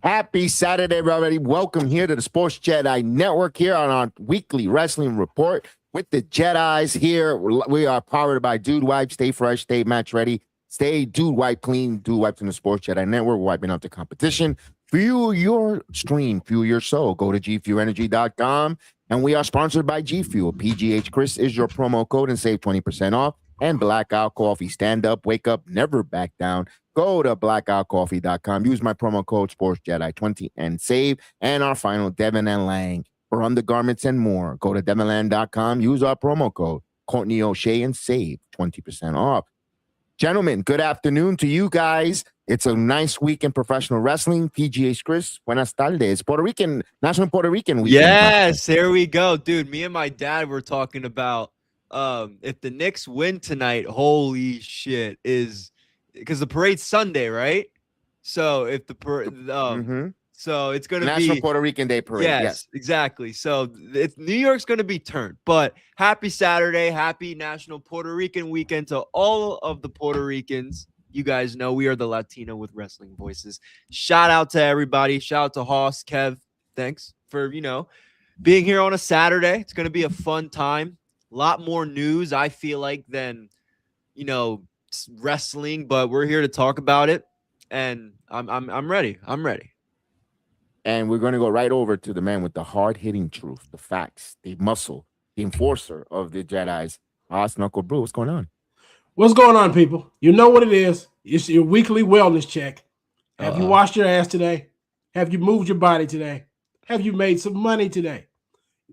Happy Saturday, everybody. Welcome here to the Sports Jedi Network here on our weekly wrestling report with the Jedis here. We are powered by Dude Wipe. Stay fresh, stay match ready, stay Dude Wipe clean. Dude Wipes in the Sports Jedi Network. We're wiping out the competition. Fuel your stream, fuel your soul. Go to gfuelenergy.com. And we are sponsored by G Fuel. PGH Chris is your promo code and save 20% off. And Blackout Coffee. Stand up, wake up, never back down. Go to blackoutcoffee.com. Use my promo code SportsJedi20 and save. And our final, Devin and Lang, for undergarments and more. Go to devinland.com. Use our promo code Courtney O'Shea and save 20% off. Gentlemen, good afternoon to you guys. It's a nice week in professional wrestling. PGH Chris, buenas tardes. Puerto Rican, National Puerto Rican weekend. Yes, there we go. Dude, me and my dad were talking about if the Knicks win tonight, holy shit, because the parade's Sunday, right? So if the so it's going to be National Puerto Rican Day Parade. Yes, exactly. So New York's going to be turned. But happy Saturday, happy National Puerto Rican weekend to all of the Puerto Ricans. You guys know we are the Latino with wrestling voices. Shout out to everybody. Shout out to Hoss, Kev. Thanks for, being here on a Saturday. It's going to be a fun time. A lot more news, I feel like, than, wrestling, but we're here to talk about it. And I'm ready. I'm ready. And we're going to go right over to the man with the hard-hitting truth, the facts, the muscle, the enforcer of the Jedis, Hoss Knucklebrew. What's going on? What's going on, people? You know what it is. It's your weekly wellness check. Have you washed your ass today? Have you moved your body today? Have you made some money today?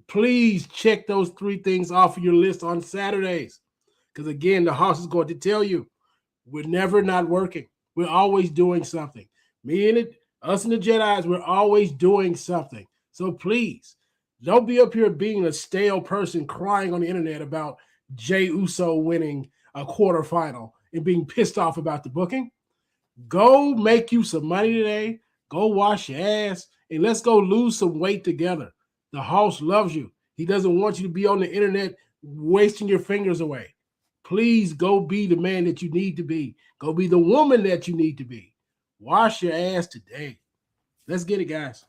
Please check those 3 things off of your list on Saturdays. Because, again, the Hoss is going to tell you, we're never not working. We're always doing something. Us and the Jedis, we're always doing something. So please, don't be up here being a stale person crying on the internet about Jey Uso winning a quarterfinal and being pissed off about the booking. Go make you some money today. Go wash your ass, and let's go lose some weight together. The Hoss loves you. He doesn't want you to be on the internet wasting your fingers away. Please go be the man that you need to be. Go be the woman that you need to be. Wash your ass today. Let's get it, guys.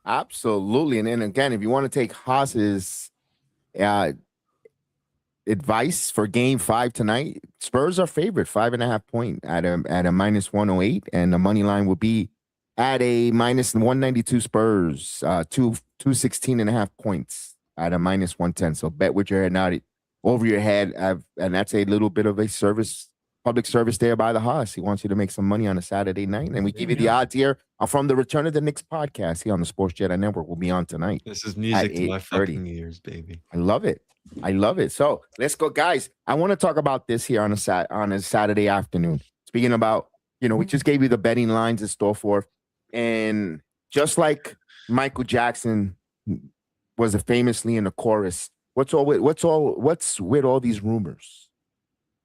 Absolutely. And then again, if you want to take Hoss's advice for game 5 tonight, Spurs are favorite 5.5 point at a minus 108, and the money line will be at a minus 192 Spurs, 216.5 points at a minus 110. So bet with your head nodded over your head, and that's a little bit of a public service there by the Hoss. He wants you to make some money on a Saturday night, and we give you the odds here from the Return of the Knicks podcast here on the Sports Jedi Network. We'll be on tonight. This is music to my fucking ears, baby. I love it. So let's go, guys. I want to talk about this here on a Saturday afternoon. Speaking about, we just gave you the betting lines and so forth, and just like Michael Jackson was famously in the chorus, what's with all these rumors?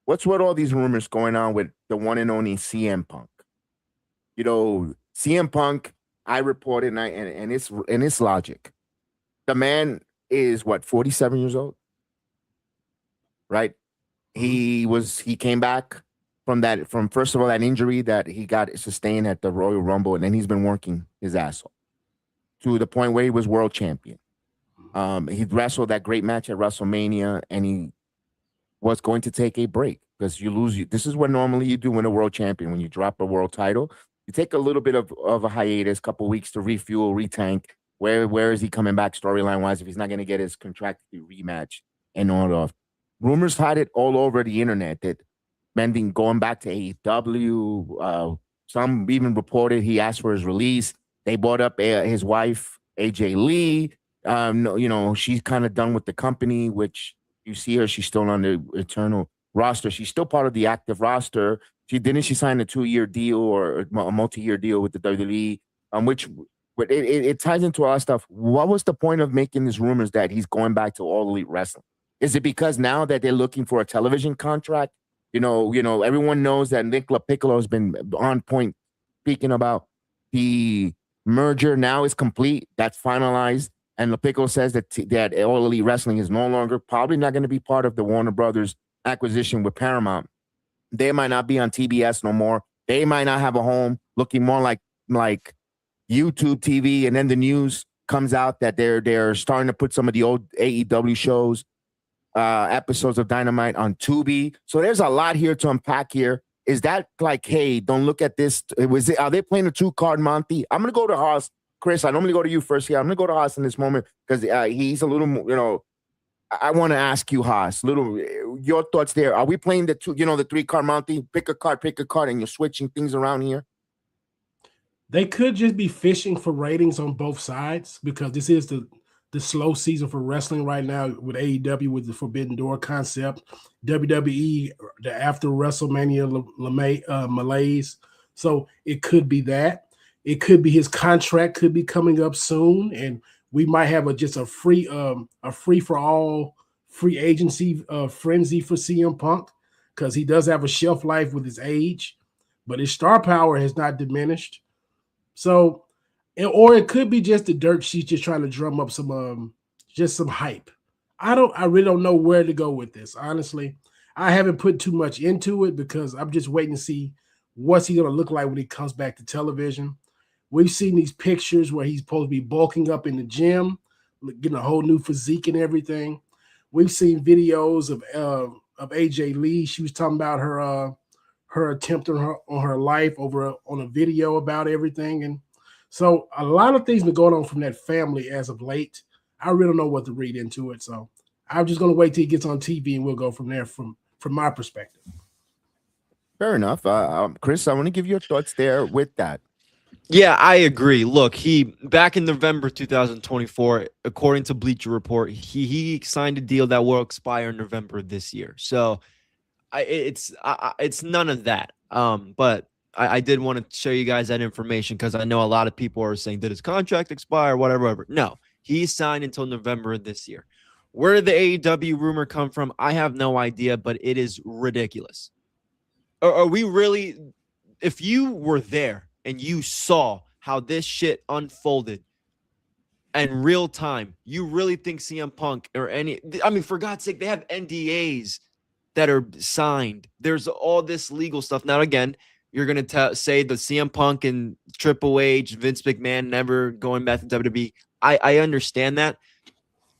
What's with all these rumors going on with the one and only CM Punk? CM Punk, I reported, and it's logic. The man is 47 years old, right? He came back from first of all that injury that he got sustained at the Royal Rumble, and then he's been working his ass off to the point where he was world champion. He wrestled that great match at WrestleMania, and he was going to take a break because this is what normally you do when a world champion, when you drop a world title, you take a little bit of a hiatus, couple weeks to refuel, retank. Where is he coming back storyline wise if he's not going to get his contracted rematch and all of? Rumors had it all over the internet that going back to AEW. Some even reported he asked for his release. They brought up his wife, AJ Lee. She's kind of done with the company, which you see her. She's still on the eternal roster. She's still part of the active roster. She sign a 2-year deal or a multi-year deal with the WWE, which it ties into our stuff. What was the point of making these rumors that he's going back to All Elite Wrestling? Is it because now that they're looking for a television contract? Everyone knows that Nick Piccolo has been on point speaking about the merger now is complete. That's finalized. And Piccolo says that All Elite Wrestling is no longer probably not going to be part of the Warner Brothers acquisition with Paramount. They might not be on TBS no more. They might not have a home, looking more like YouTube TV, and then the news comes out that they're starting to put some of the old AEW shows, episodes of Dynamite on Tubi. So there's a lot here to unpack here. Is that like, hey, don't look at this? Are they playing a 2-card Monty? I'm gonna go to Haas. Chris, I normally go to you first here. I'm gonna go to Haas in this moment because he's a little more, I want to ask you, Haas, your thoughts there. Are we playing the 3-card Monty? Pick a card, and you're switching things around here? They could just be fishing for ratings on both sides because this is the slow season for wrestling right now with AEW with the Forbidden Door concept, WWE, the after WrestleMania malaise. So it could be that. It could be his contract could be coming up soon, and we might have a free for all free agency frenzy for CM Punk because he does have a shelf life with his age, but his star power has not diminished. So, or it could be just the dirt sheet just trying to drum up some hype. I really don't know where to go with this. Honestly, I haven't put too much into it because I'm just waiting to see what's he going to look like when he comes back to television. We've seen these pictures where he's supposed to be bulking up in the gym, getting a whole new physique and everything. We've seen videos of AJ Lee. She was talking about her attempt on her life on a video about everything. And so a lot of things been going on from that family as of late. I really don't know what to read into it. So I'm just going to wait till he gets on TV and we'll go from there from my perspective. Fair enough. Chris, I want to give your thoughts there with that. Yeah, I agree. Look, he back in November 2024, according to Bleacher Report, he signed a deal that will expire in November this year. So it's none of that. But I did want to show you guys that information because I know a lot of people are saying, did his contract expire? Whatever. No, he signed until November of this year. Where did the AEW rumor come from? I have no idea, but it is ridiculous. Are we really? If you were there and you saw how this shit unfolded in real time, you really think CM Punk for God's sake, they have NDAs that are signed. There's all this legal stuff. Now, again, you're going to say the CM Punk and Triple H, Vince McMahon never going back to WWE. I understand that.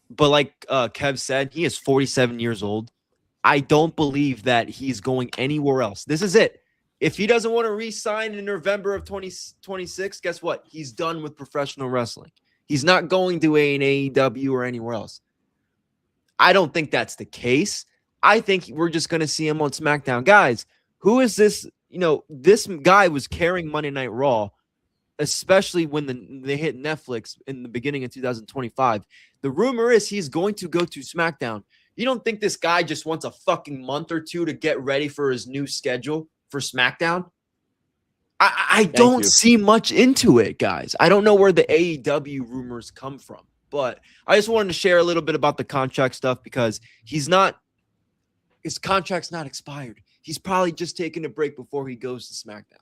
But like Kev said, he is 47 years old. I don't believe that he's going anywhere else. This is it. If he doesn't want to re-sign in November of 2026, guess what? He's done with professional wrestling. He's not going to an AEW or anywhere else. I don't think that's the case. I think we're just going to see him on SmackDown. Guys, who is this? This guy was carrying Monday Night Raw, especially when they hit Netflix in the beginning of 2025. The rumor is he's going to go to SmackDown. You don't think this guy just wants a fucking month or two to get ready for his new schedule for SmackDown? I don't see much into it, guys. I don't know where the AEW rumors come from, but I just wanted to share a little bit about the contract stuff because his contract's not expired. He's probably just taking a break before he goes to SmackDown.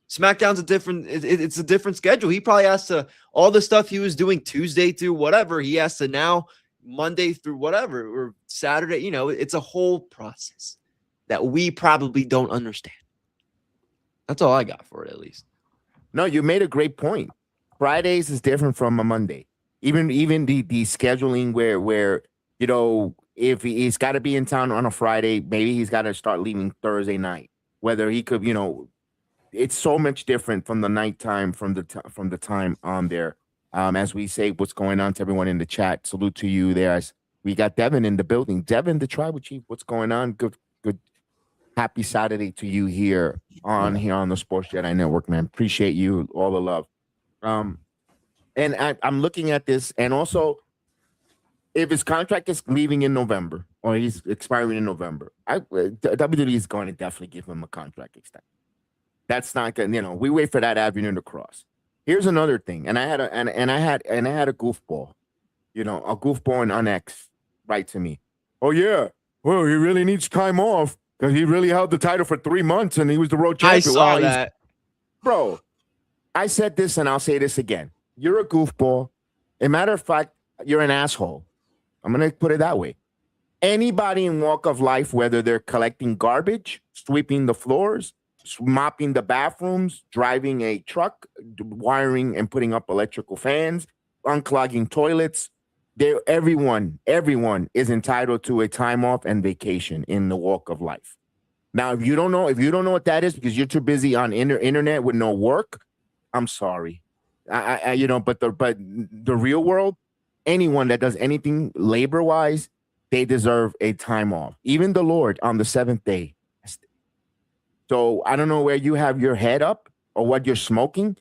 SmackDown's it's a different schedule. He probably has to, all the stuff he was doing Tuesday through whatever, he has to now Monday through whatever, or Saturday, it's a whole process that we probably don't understand. That's all I got for it, at least. No, you made a great point. Fridays is different from a Monday. Even the scheduling where if he's got to be in town on a Friday, maybe he's got to start leaving Thursday night. Whether he could, it's so much different from the nighttime from the time on there. As we say, what's going on to everyone in the chat? Salute to you there. As we got Devin in the building. Devin, the tribal chief, what's going on? Good. Happy Saturday to you here on the Sports Jedi Network, man. Appreciate you, all the love. And I'm looking at this, and also, if his contract is leaving in November or he's expiring in November, WWE is going to definitely give him a contract extension. That's not good. We wait for that avenue to cross. Here's another thing, and I had a goofball, a goofball on X write to me. Oh yeah, well, he really needs time off because he really held the title for 3 months and he was the world champion. I saw that, bro. I said this and I'll say this again. You're a goofball. As a matter of fact, you're an asshole. I'm gonna put it that way. Anybody in walk of life, whether they're collecting garbage, sweeping the floors, mopping the bathrooms, driving a truck, wiring and putting up electrical fans, unclogging toilets. Everyone is entitled to a time off and vacation in the walk of life. Now, if you don't know what that is because you're too busy on internet with no work, I'm sorry. But the real world, anyone that does anything labor-wise, they deserve a time off. Even the Lord on the seventh day. So I don't know where you have your head up or what you're smoking.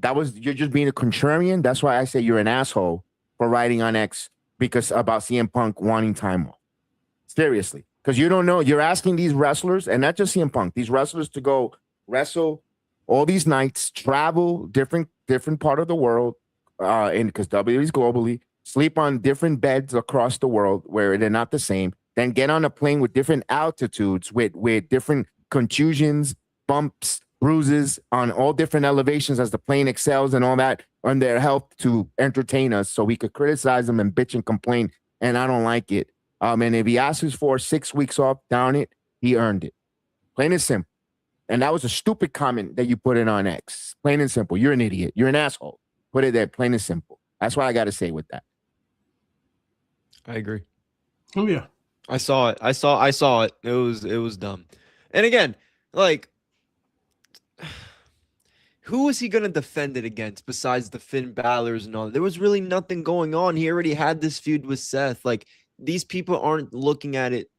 You're just being a contrarian. That's why I say you're an asshole for writing on X because about CM Punk wanting time off. Seriously. Because you don't know. You're asking these wrestlers, and not just CM Punk, these wrestlers to go wrestle all these nights, travel different part of the world, and because WWE's globally, sleep on different beds across the world where they're not the same, then get on a plane with different altitudes, with different contusions, bumps, bruises on all different elevations as the plane excels and all that on their health to entertain us so we could criticize them and bitch and complain, and I don't like it. And if he asks for 6 weeks off, down it, he earned it. Plain and simple. And that was a stupid comment that you put in on X. Plain and simple. You're an idiot. You're an asshole. Put it there, plain and simple. That's what I got to say with that. I agree. Oh yeah. I saw it. I saw it. It was dumb. And again, like, who is he going to defend it against besides the Finn Balor's and all? There was really nothing going on. He already had this feud with Seth. Like, these people aren't looking at it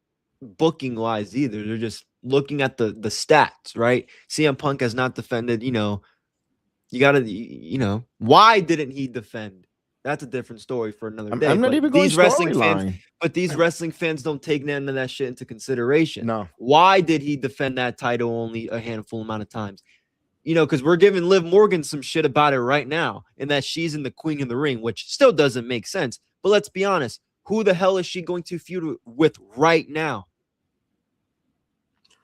booking wise either. They're just looking at the stats, right? CM Punk has not defended, you gotta, why didn't he defend? That's a different story for another day. I'm not even going these wrestling line. fans, but these wrestling fans don't take none of that shit into consideration. No. Why did he defend that title only a handful amount of times? Because we're giving Liv Morgan some shit about it right now, and that she's in the Queen of the Ring, which still doesn't make sense. But let's be honest. Who the hell is she going to feud with right now?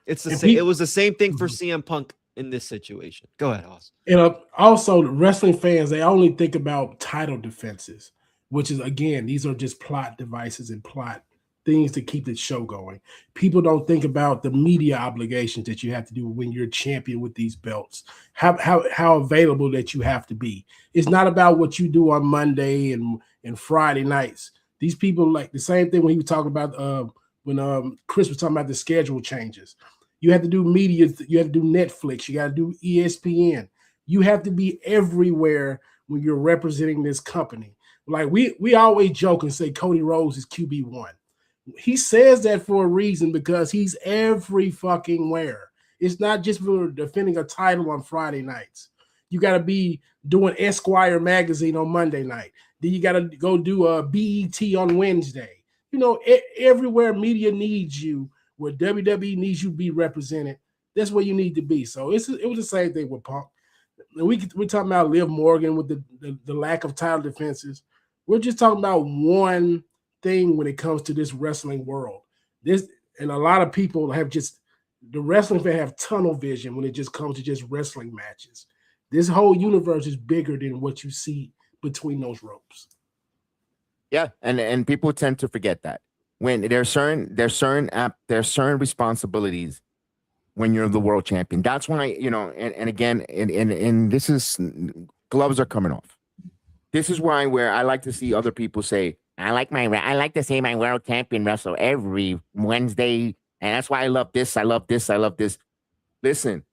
It's the same. It was the same thing for CM Punk in this situation. Go ahead, Hoss. And also, wrestling fans, they only think about title defenses, which is, again, these are just plot devices and plot things to keep the show going. People don't think about the media obligations that you have to do when you're champion with these belts, how available that you have to be. It's not about what you do on Monday and Friday nights. These people, like the same thing when he was talking about when Chris was talking about the schedule changes. You have to do media, you have to do Netflix, you got to do ESPN. You have to be everywhere when you're representing this company. Like we always joke and say Cody Rhodes is QB1. He says that for a reason because he's every fucking where. It's not just for defending a title on Friday nights. You got to be doing Esquire magazine on Monday night. Then you got to go do a BET on Wednesday. Everywhere media needs you, where WWE needs you to be represented, that's where you need to be. So it was the same thing with Punk. We're talking about Liv Morgan with the lack of title defenses. We're just talking about one thing when it comes to this wrestling world. And a lot of people the wrestling fan have tunnel vision when it just comes to just wrestling matches. This whole universe is bigger than what you see between those ropes. Yeah, and people tend to forget that when there's certain responsibilities when you're the world champion. That's when and again, and this is, gloves are coming off. This is where I like to see other people say, I like to see my world champion wrestle every Wednesday, and that's why I love this. I love this. I love this. Listen,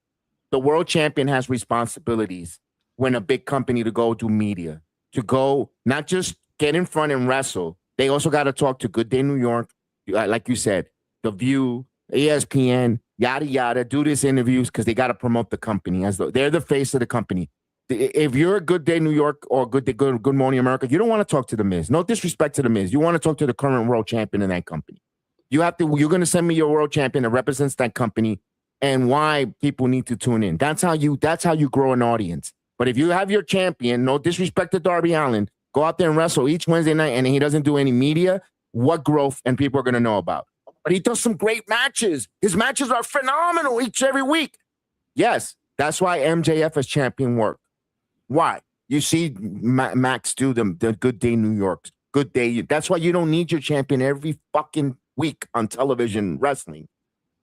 the world champion has responsibilities when a big company to go do media, to go not just get in front and wrestle. They also got to talk to Good Day New York, like you said, The View, ESPN, yada, yada, do these interviews because they got to promote the company as though they're the face of the company. If you're a Good Day New York or Good Morning America, you don't want to talk to The Miz. No disrespect to The Miz. You want to talk to the current world champion in that company. You're going to send me your world champion that represents that company and why people need to tune in. That's how you grow an audience. But if you have your champion, no disrespect to Darby Allin, go out there and wrestle each Wednesday night and he doesn't do any media, what growth and people are going to know about? But he does some great matches. His matches are phenomenal every week. Yes, that's why MJF as champion worked. Why? You see Max do the Good Day New York, Good Day. That's why you don't need your champion every fucking week on television wrestling.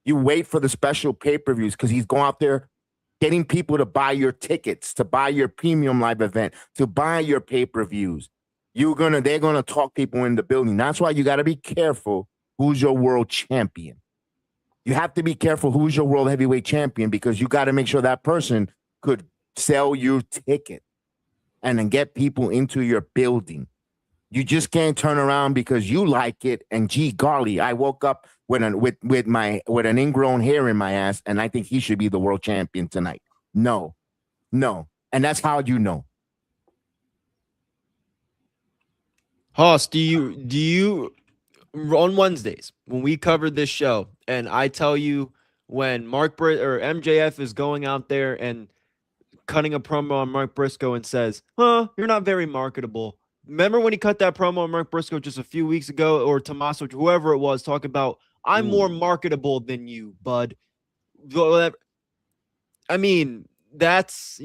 You wait for the special pay-per-views because he's going out there getting people to buy your tickets, to buy your premium live event, to buy your pay-per-views. They're gonna talk people in the building. That's why you got to be careful who's your world champion. You have to be careful who's your world heavyweight champion, because you got to make sure that person could sell your ticket and then get people into your building. You just can't turn around because you like it. And gee golly, I woke up with an ingrown hair in my ass, and I think he should be the world champion tonight. No. And that's how you know. Hoss, do you on Wednesdays when we covered this show, and I tell you when MJF is going out there and cutting a promo on Mark Briscoe and says, you're not very marketable. Remember when he cut that promo on Mark Briscoe just a few weeks ago, or Tommaso, whoever it was, talking about, I'm more marketable than you, bud. I mean, that's,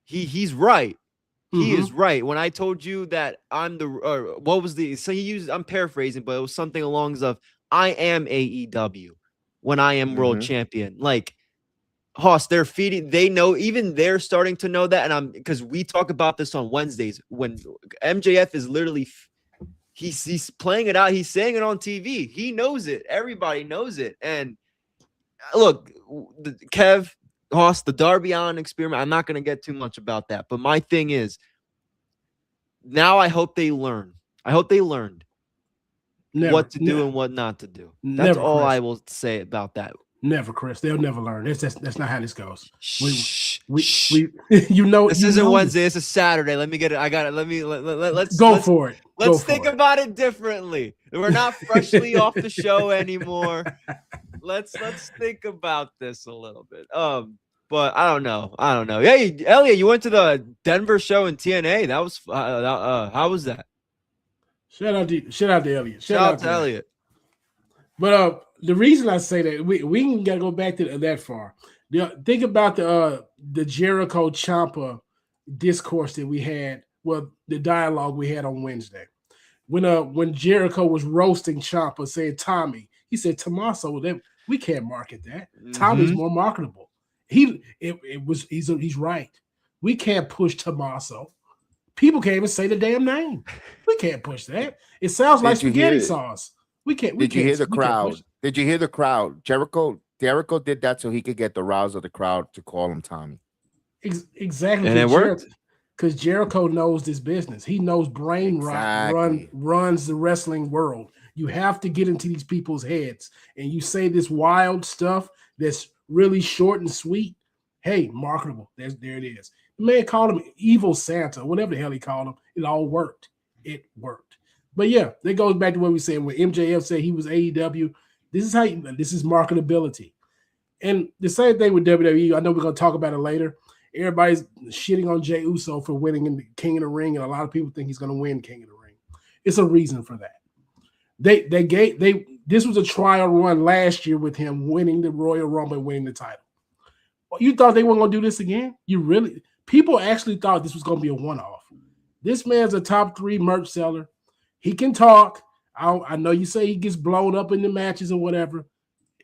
he's right. He is right. When I told you that I'm I'm paraphrasing, but it was something along the lines of, I am AEW when I am world champion. Like, Hoss, they know, even they're starting to know that. And because we talk about this on Wednesdays when MJF is literally, he's playing it out. He's saying it on TV. He knows it. Everybody knows it. And look, Kev, Hoss, the Darby Allin experiment, I'm not going to get too much about that. But my thing is, now I hope they learn. I hope they learned what to do and what not to do. That's all I will say about that. Never, Chris. They'll never learn. That's not how this goes. This isn't Wednesday. It's a Saturday. Let me get it. I got it. Let's go for it. Let's think about it differently. We're not freshly off the show anymore. Let's think about this a little bit. But I don't know. Hey, Elliot, you went to the Denver show in TNA. That was how was that? Shout out to Elliot. Shout out to Elliot. But the reason I say that we ain't gotta go back to that far. Think about the Jericho Ciampa discourse that we had. Well, the dialogue we had on Wednesday, when Jericho was roasting Ciampa, saying Tommy, he said Tommaso, we can't market that. Tommy's more marketable. He's right. We can't push Tommaso. People can't even say the damn name. We can't push that. It sounds like spaghetti sauce. We can't. Did you hear the crowd? Did you hear the crowd? Jericho did that so he could get the rouse of the crowd to call him Tommy. Exactly. And it worked. Because Jericho knows this business. He knows brain runs the wrestling world. You have to get into these people's heads. And you say this wild stuff that's really short and sweet. Hey, marketable. There it is. The man called him Evil Santa, whatever the hell he called him. It all worked. It worked. But yeah, that goes back to what we said when MJF said he was AEW. This is marketability. And the same thing with WWE. I know we're going to talk about it later. Everybody's shitting on Jey Uso for winning in the King of the Ring, and a lot of people think he's going to win King of the Ring. It's a reason for that. This was a trial run last year with him winning the Royal Rumble and winning the title. You thought they weren't going to do this again? People actually thought this was going to be a one-off. This man's a top 3 merch seller. He can talk. I know you say he gets blown up in the matches or whatever.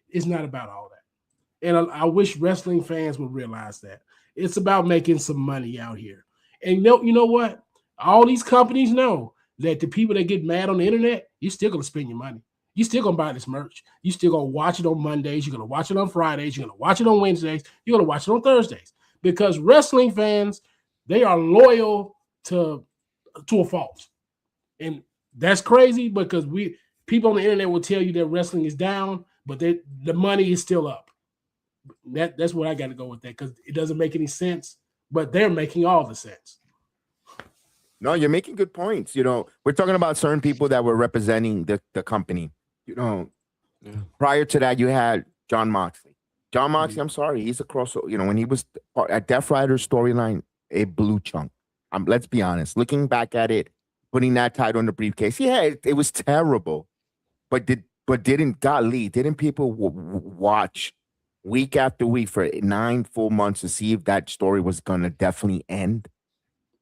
It's not about all that. And I wish wrestling fans would realize that. It's about making some money out here. And you know what? All these companies know that the people that get mad on the internet, you're still going to spend your money. You're still going to buy this merch. You're still going to watch it on Mondays. You're going to watch it on Fridays. You're going to watch it on Wednesdays. You're going to watch it on Thursdays. Because wrestling fans, they are loyal to a fault. And that's crazy because people on the internet will tell you that wrestling is down, but the money is still up. That's what I got to go with that because it doesn't make any sense, but they're making all the sense. No, you're making good points. We're talking about certain people that were representing the company. Prior to that, you had Jon Moxley. Jon Moxley, I'm sorry, he's a crossover. When he was at Death Rider's storyline, a blue chunk. Let's be honest. Looking back at it, putting that title in the briefcase, yeah, it was terrible. But didn't people watch week after week for 9 full months to see if that story was going to definitely end?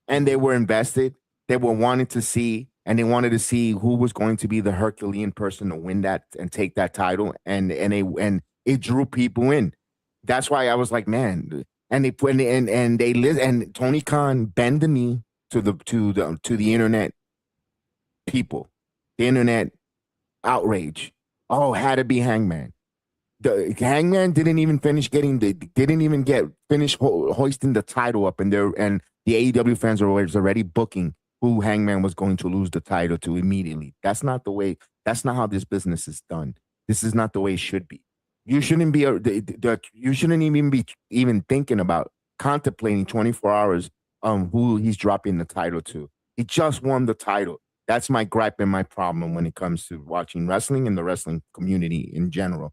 And they were invested. They were wanting to see, and they wanted to see who was going to be the Herculean person to win that and take that title. And it drew people in. That's why I was like, man. And they put and they live, and Tony Khan bend the knee to the internet people, the internet outrage. Oh, had to be Hangman. The Hangman didn't even finish hoisting the title up, and the AEW fans was already booking who Hangman was going to lose the title to immediately. That's not the way. That's not how this business is done. This is not the way it should be. You shouldn't be you shouldn't even be thinking about contemplating 24 hours who he's dropping the title to. He just won the title. That's my gripe and my problem when it comes to watching wrestling and the wrestling community in general.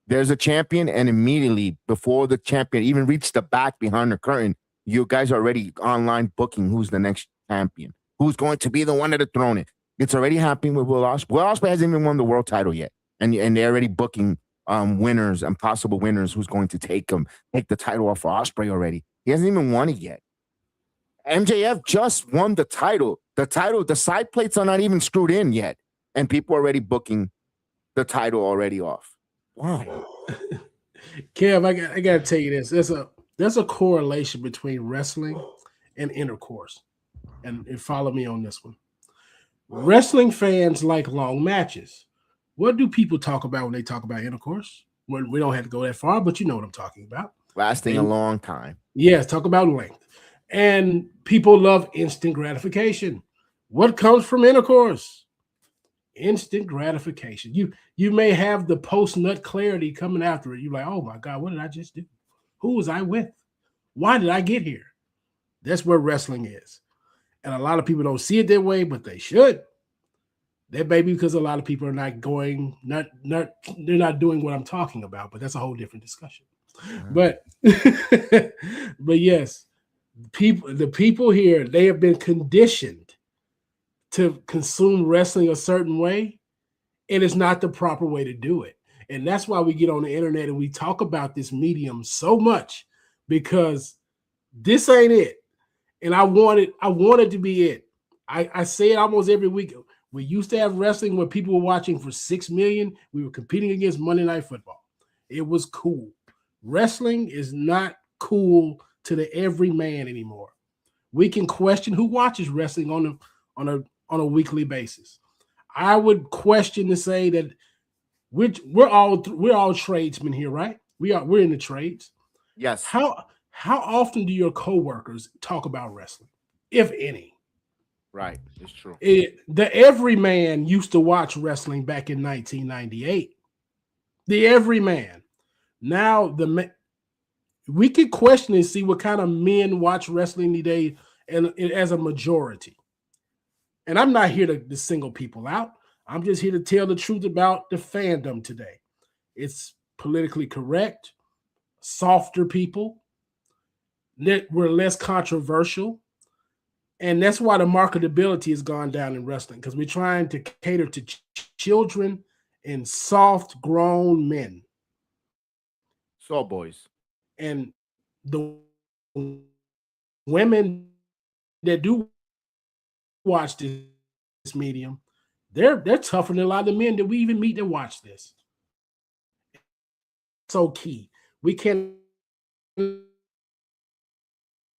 There's a champion, and immediately before the champion even reached the back behind the curtain, you guys are already online booking who's the next champion, who's going to be the one to dethrone it. It's already happening with Will Ospreay. Will Ospreay hasn't even won the world title yet, and they're already booking winners and possible winners who's going to take the title off for Ospreay already. He hasn't even won it yet. MJF just won the title. The side plates are not even screwed in yet, and people are already booking the title already off. Why? Kev, I got to tell you this. There's a correlation between wrestling and intercourse, and follow me on this one. Wrestling fans like long matches. What do people talk about when they talk about intercourse? Well, we don't have to go that far, but you know what I'm talking about. Lasting a long time. Yes, talk about length. And people love instant gratification. What comes from intercourse? Instant gratification. You may have the post-nut clarity coming after it. You're like, oh my God, what did I just do? Who was I with? Why did I get here? That's where wrestling is. And a lot of people don't see it that way, but they should. That may be because a lot of people are not they're not doing what I'm talking about, but that's a whole different discussion. But but yes, the people here, they have been conditioned to consume wrestling a certain way, and it's not the proper way to do it. And that's why we get on the internet and we talk about this medium so much, because this ain't it. And I want it to be it. I say it almost every week. We used to have wrestling where people were watching for 6 million. We were competing against Monday Night Football. It was cool. Wrestling is not cool to the everyman anymore. We can question who watches wrestling on a weekly basis. I would question to say that we're all tradesmen here, right? We're in the trades. Yes. How often do your coworkers talk about wrestling, if any? Right, it's true. The everyman used to watch wrestling back in 1998. The everyman. Now we could question and see what kind of men watch wrestling today, and as a majority. And I'm not here to single people out. I'm just here to tell the truth about the fandom today. It's politically correct, softer people, we're less controversial. And that's why the marketability has gone down in wrestling, because we're trying to cater to children and soft grown men. Soul boys. And the women that do watch this medium, they're tougher than a lot of the men that we even meet that watch this. So key. We can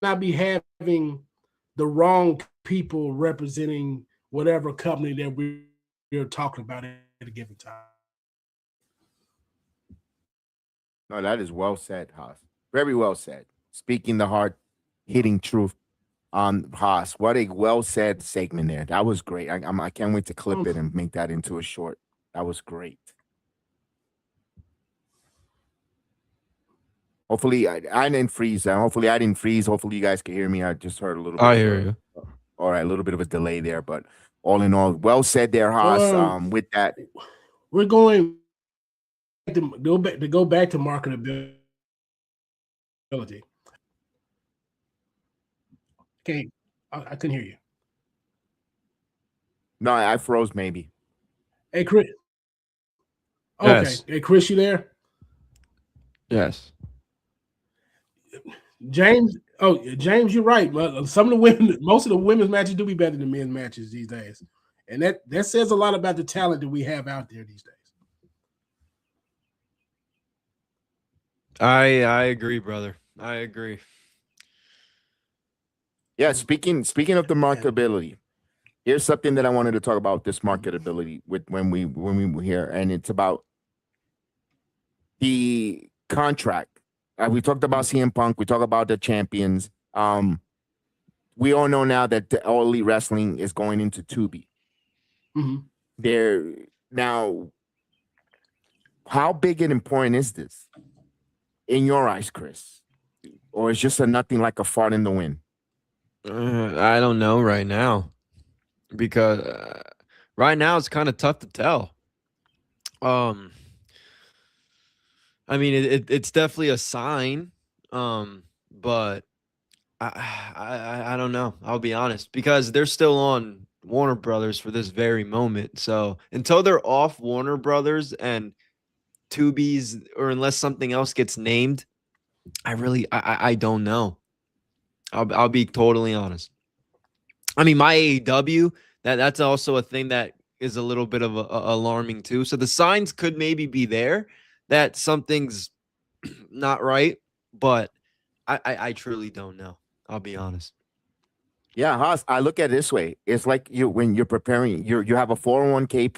not be having the wrong people representing whatever company that we're talking about at a given time. No, that is well said, Haas. Very well said. Speaking the hard hitting truth on Haas. What a well said segment there. That was great. I can't wait to clip it and make that into a short. That was great. Hopefully, I didn't freeze. Hopefully, I didn't freeze. Hopefully, you guys can hear me. I just heard a little bit. I hear you. All right, a little bit of a delay there, but all in all, well said there, Haas. With that, we're going to go back to marketability. Okay, I couldn't hear you. No, I froze. Maybe. Hey, Chris. Okay, yes. Hey, Chris, you there? Yes. James, you're right. Well, most of the women's matches do be better than men's matches these days, and that says a lot about the talent that we have out there these days. I agree, brother. I agree. Yeah, speaking of the marketability, here's something that I wanted to talk about this marketability with when we were here, and it's about the contract. We talked about CM Punk. We talked about the champions. We all know now that the All Elite Wrestling is going into Tubi. Mm-hmm. There now, how big and important is this in your eyes, Chris? Or is just a nothing like a fart in the wind? I don't know right now because right now it's kind of tough to tell. Um, I mean, it's definitely a sign, but I don't know. I'll be honest because they're still on Warner Brothers for this very moment. So until they're off Warner Brothers and Tubi's, or unless something else gets named, I don't know. I'll be totally honest. I mean, my AEW, that's also a thing that is a little bit of alarming too. So the signs could maybe be there that something's not right, but I truly don't know. I'll be honest. Yeah, Haas, I look at it this way. It's like you when you're preparing, you have a 401k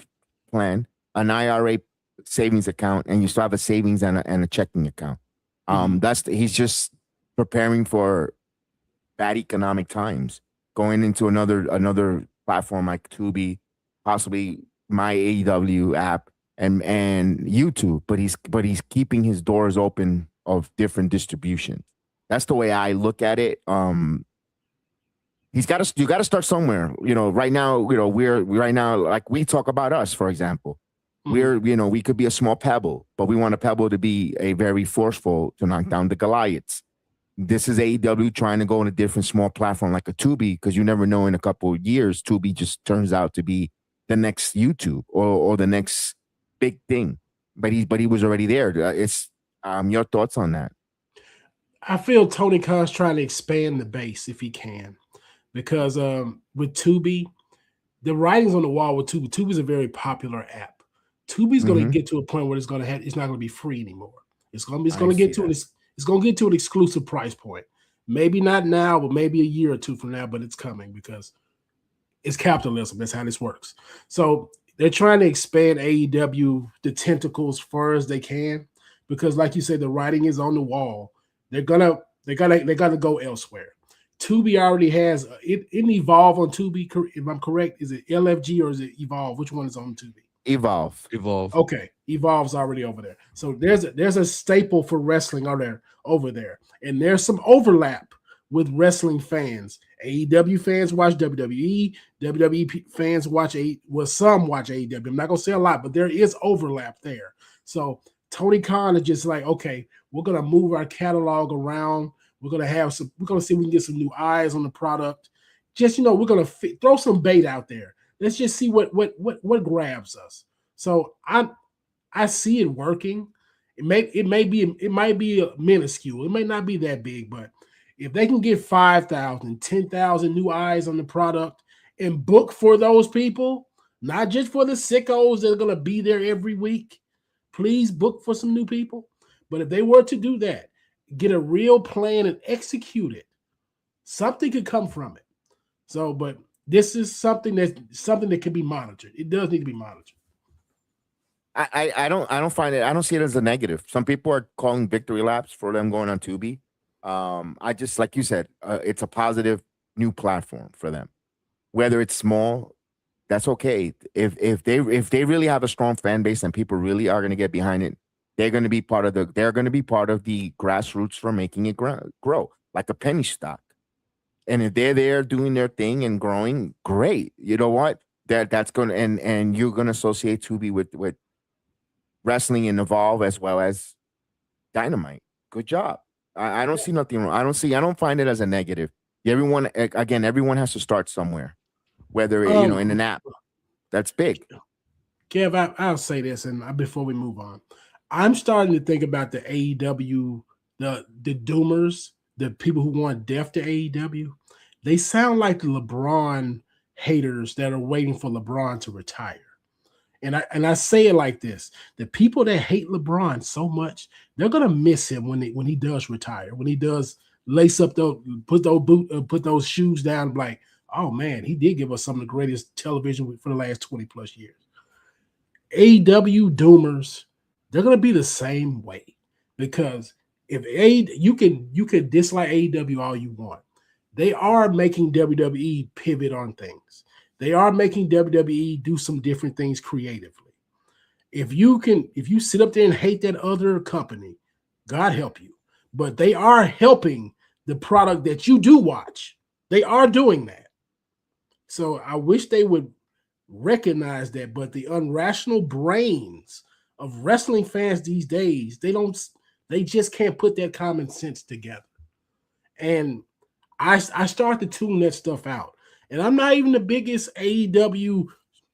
plan, an IRA savings account, and you still have a savings and a checking account. He's just preparing for bad economic times, going into another platform like Tubi, possibly my AEW app and YouTube, but he's keeping his doors open of different distributions. That's the way I look at it. You got to start somewhere. Right now, we're right now, like we talk about us, for example. We could be a small pebble, but we want a pebble to be a very forceful to knock down the Goliaths. This is AEW trying to go on a different small platform like a Tubi, because you never know, in a couple of years, Tubi just turns out to be the next YouTube or the next big thing. But he was already there. It's your thoughts on that? I feel Tony Khan's trying to expand the base if he can, because with Tubi, the writing's on the wall with Tubi. Tubi is a very popular app. Tubi's going to get to a point where it's not going to be free anymore. It's going to get to an exclusive price point. Maybe not now, but maybe a year or two from now, but it's coming because it's capitalism. That's how this works. So they're trying to expand AEW, the tentacles, as far as they can, because like you said, the writing is on the wall. They're gonna go elsewhere. Tubi already has it Evolve on Tubi. If I'm correct, is it LFG or is it Evolve? Which one is on Tubi? Evolve. Okay, Evolve's already over there. So there's a staple for wrestling over there, and there's some overlap with wrestling fans. AEW fans watch WWE. WWE fans watch some watch AEW. I'm not gonna say a lot, but there is overlap there. So Tony Khan is just like, okay, we're gonna move our catalog around. We're gonna see if we can get some new eyes on the product. Just we're gonna throw some bait out there. Let's just see what grabs us. So I see it working. It might be minuscule. It may not be that big, but if they can get 5,000, 10,000 new eyes on the product and book for those people, not just for the sickos that are gonna be there every week, please book for some new people. But if they were to do that, get a real plan and execute it, something could come from it. So, but this is something that can be monitored. It does need to be monitored. I don't find it. I don't see it as a negative. Some people are calling victory laps for them going on Tubi. I just, like you said, it's a positive new platform for them. Whether it's small, that's okay. If they really have a strong fan base and people really are going to get behind it, they're going to be part of the grassroots for making it grow like a penny stock. And if they're there doing their thing and growing, great. You know what? That's going to and you're going to associate Tubi with wrestling and Evolve as well as Dynamite. Good job. I don't see nothing wrong. I don't find it as a negative. Everyone has to start somewhere, whether in an app. That's big. Kev, I'll say this, and before we move on, I'm starting to think about the AEW, the doomers, the people who want death to AEW. They sound like the LeBron haters that are waiting for LeBron to retire. And I say it like this: the people that hate LeBron so much, they're gonna miss him when he does retire, when he does lace up put those shoes down, like, oh man, he did give us some of the greatest television for the last 20 plus years. AEW Doomers, they're gonna be the same way, because if you can dislike AEW all you want, they are making WWE pivot on things. They are making WWE do some different things creatively. If you sit up there and hate that other company, God help you. But they are helping the product that you do watch. They are doing that. So I wish they would recognize that. But the irrational brains of wrestling fans these days, they just can't put that common sense together. And I start to tune that stuff out. And I'm not even the biggest AEW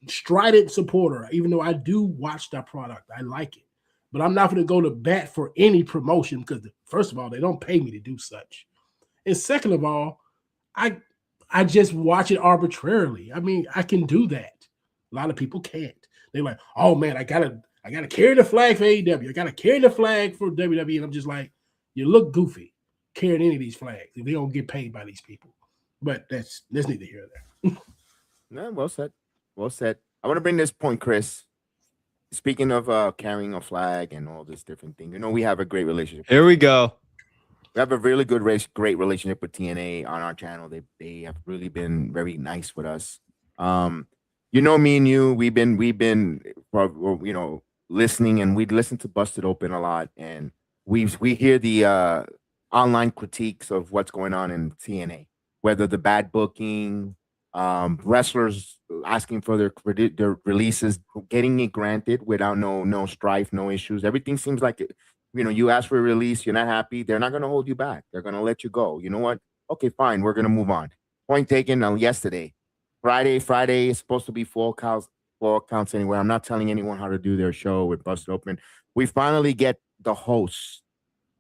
strident supporter, even though I do watch that product. I like it. But I'm not going to go to bat for any promotion because, first of all, they don't pay me to do such. And second of all, I just watch it arbitrarily. I mean, I can do that. A lot of people can't. They're like, oh, man, I gotta carry the flag for AEW. I got to carry the flag for WWE. And I'm just like, you look goofy carrying any of these flags if they don't get paid by these people. But that's neither here nor there. No, well said. Well said. I want to bring this point, Chris. Speaking of carrying a flag and all this different thing, we have a great relationship. Here we go. We have a really great relationship with TNA on our channel. They have really been very nice with us. Me and you, we've been listening, and we listen to Busted Open a lot, and we hear the online critiques of what's going on in TNA, whether the bad booking, wrestlers asking for their releases, getting it granted without no strife, no issues. Everything seems like it. You ask for a release, you're not happy, they're not going to hold you back. They're going to let you go. You know what? Okay, fine. We're going to move on. Point taken on yesterday. Friday is supposed to be four counts anyway. I'm not telling anyone how to do their show with Busted Open. We finally get the hosts,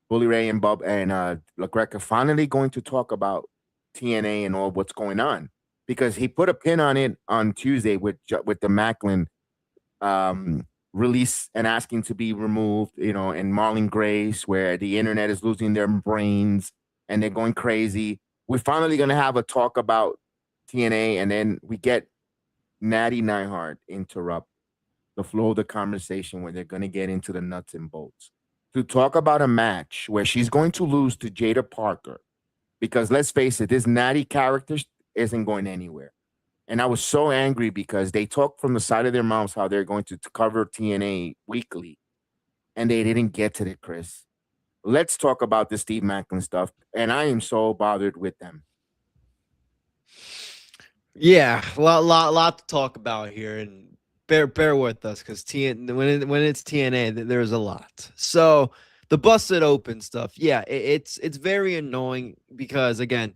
Bully Ray and Bob and LaGreca, finally going to talk about TNA and all what's going on, because he put a pin on it on Tuesday with the Macklin release and asking to be removed, and Marlon Grace, where the internet is losing their brains and they're going crazy. We're finally going to have a talk about TNA, and then we get Natty Neihart interrupt the flow of the conversation where they're going to get into the nuts and bolts to talk about a match where she's going to lose to Jada Parker, because let's face it, this Natty character isn't going anywhere. And I was so angry because they talked from the side of their mouths how they're going to cover TNA weekly, and they didn't get to it, Chris. Let's talk about the Steve Macklin stuff, and I am so bothered with them. Yeah, lot to talk about here, and bear with us, because when it's TNA, there's a lot. So the Busted Open stuff, yeah, it's very annoying because, again,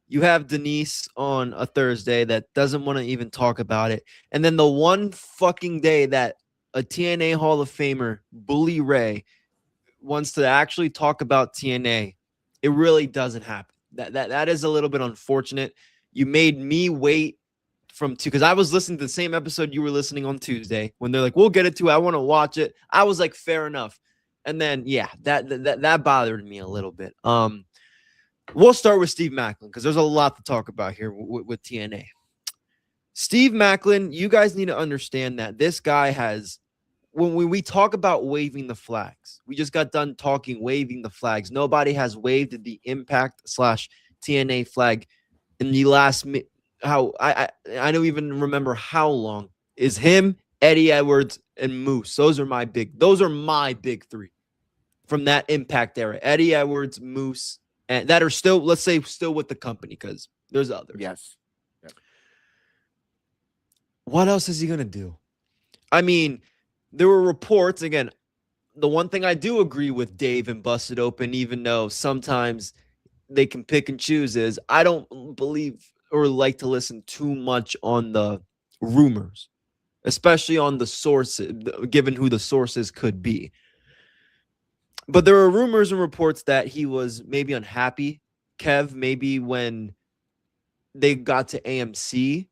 you have Denise on a Thursday that doesn't want to even talk about it, and then the one fucking day that a TNA Hall of Famer, Bully Ray, wants to actually talk about TNA, it really doesn't happen. That is a little bit unfortunate. You made me wait because I was listening to the same episode you were listening on Tuesday when they're like, we'll get it to, I want to watch it. I was like, fair enough. And then, yeah, that bothered me a little bit. We'll start with Steve Macklin because there's a lot to talk about here with TNA. Steve Macklin, you guys need to understand that this guy has, when we talk about waving the flags, we just got done talking waving the flags. Nobody has waved the Impact / TNA flag in the last, I don't even remember how long, is him, Eddie Edwards, and Moose. Those are my big three from that Impact era. Eddie Edwards, Moose, and that are still, let's say, still with the company, because there's others. Yes. Yep. What else is he going to do? I mean, there were reports, again, the one thing I do agree with Dave and Busted Open, even though sometimes they can pick and choose, is I don't believe or like to listen too much on the rumors, especially on the sources, given who the sources could be. But there are rumors and reports that he was maybe unhappy, Kev, maybe when they got to AMC,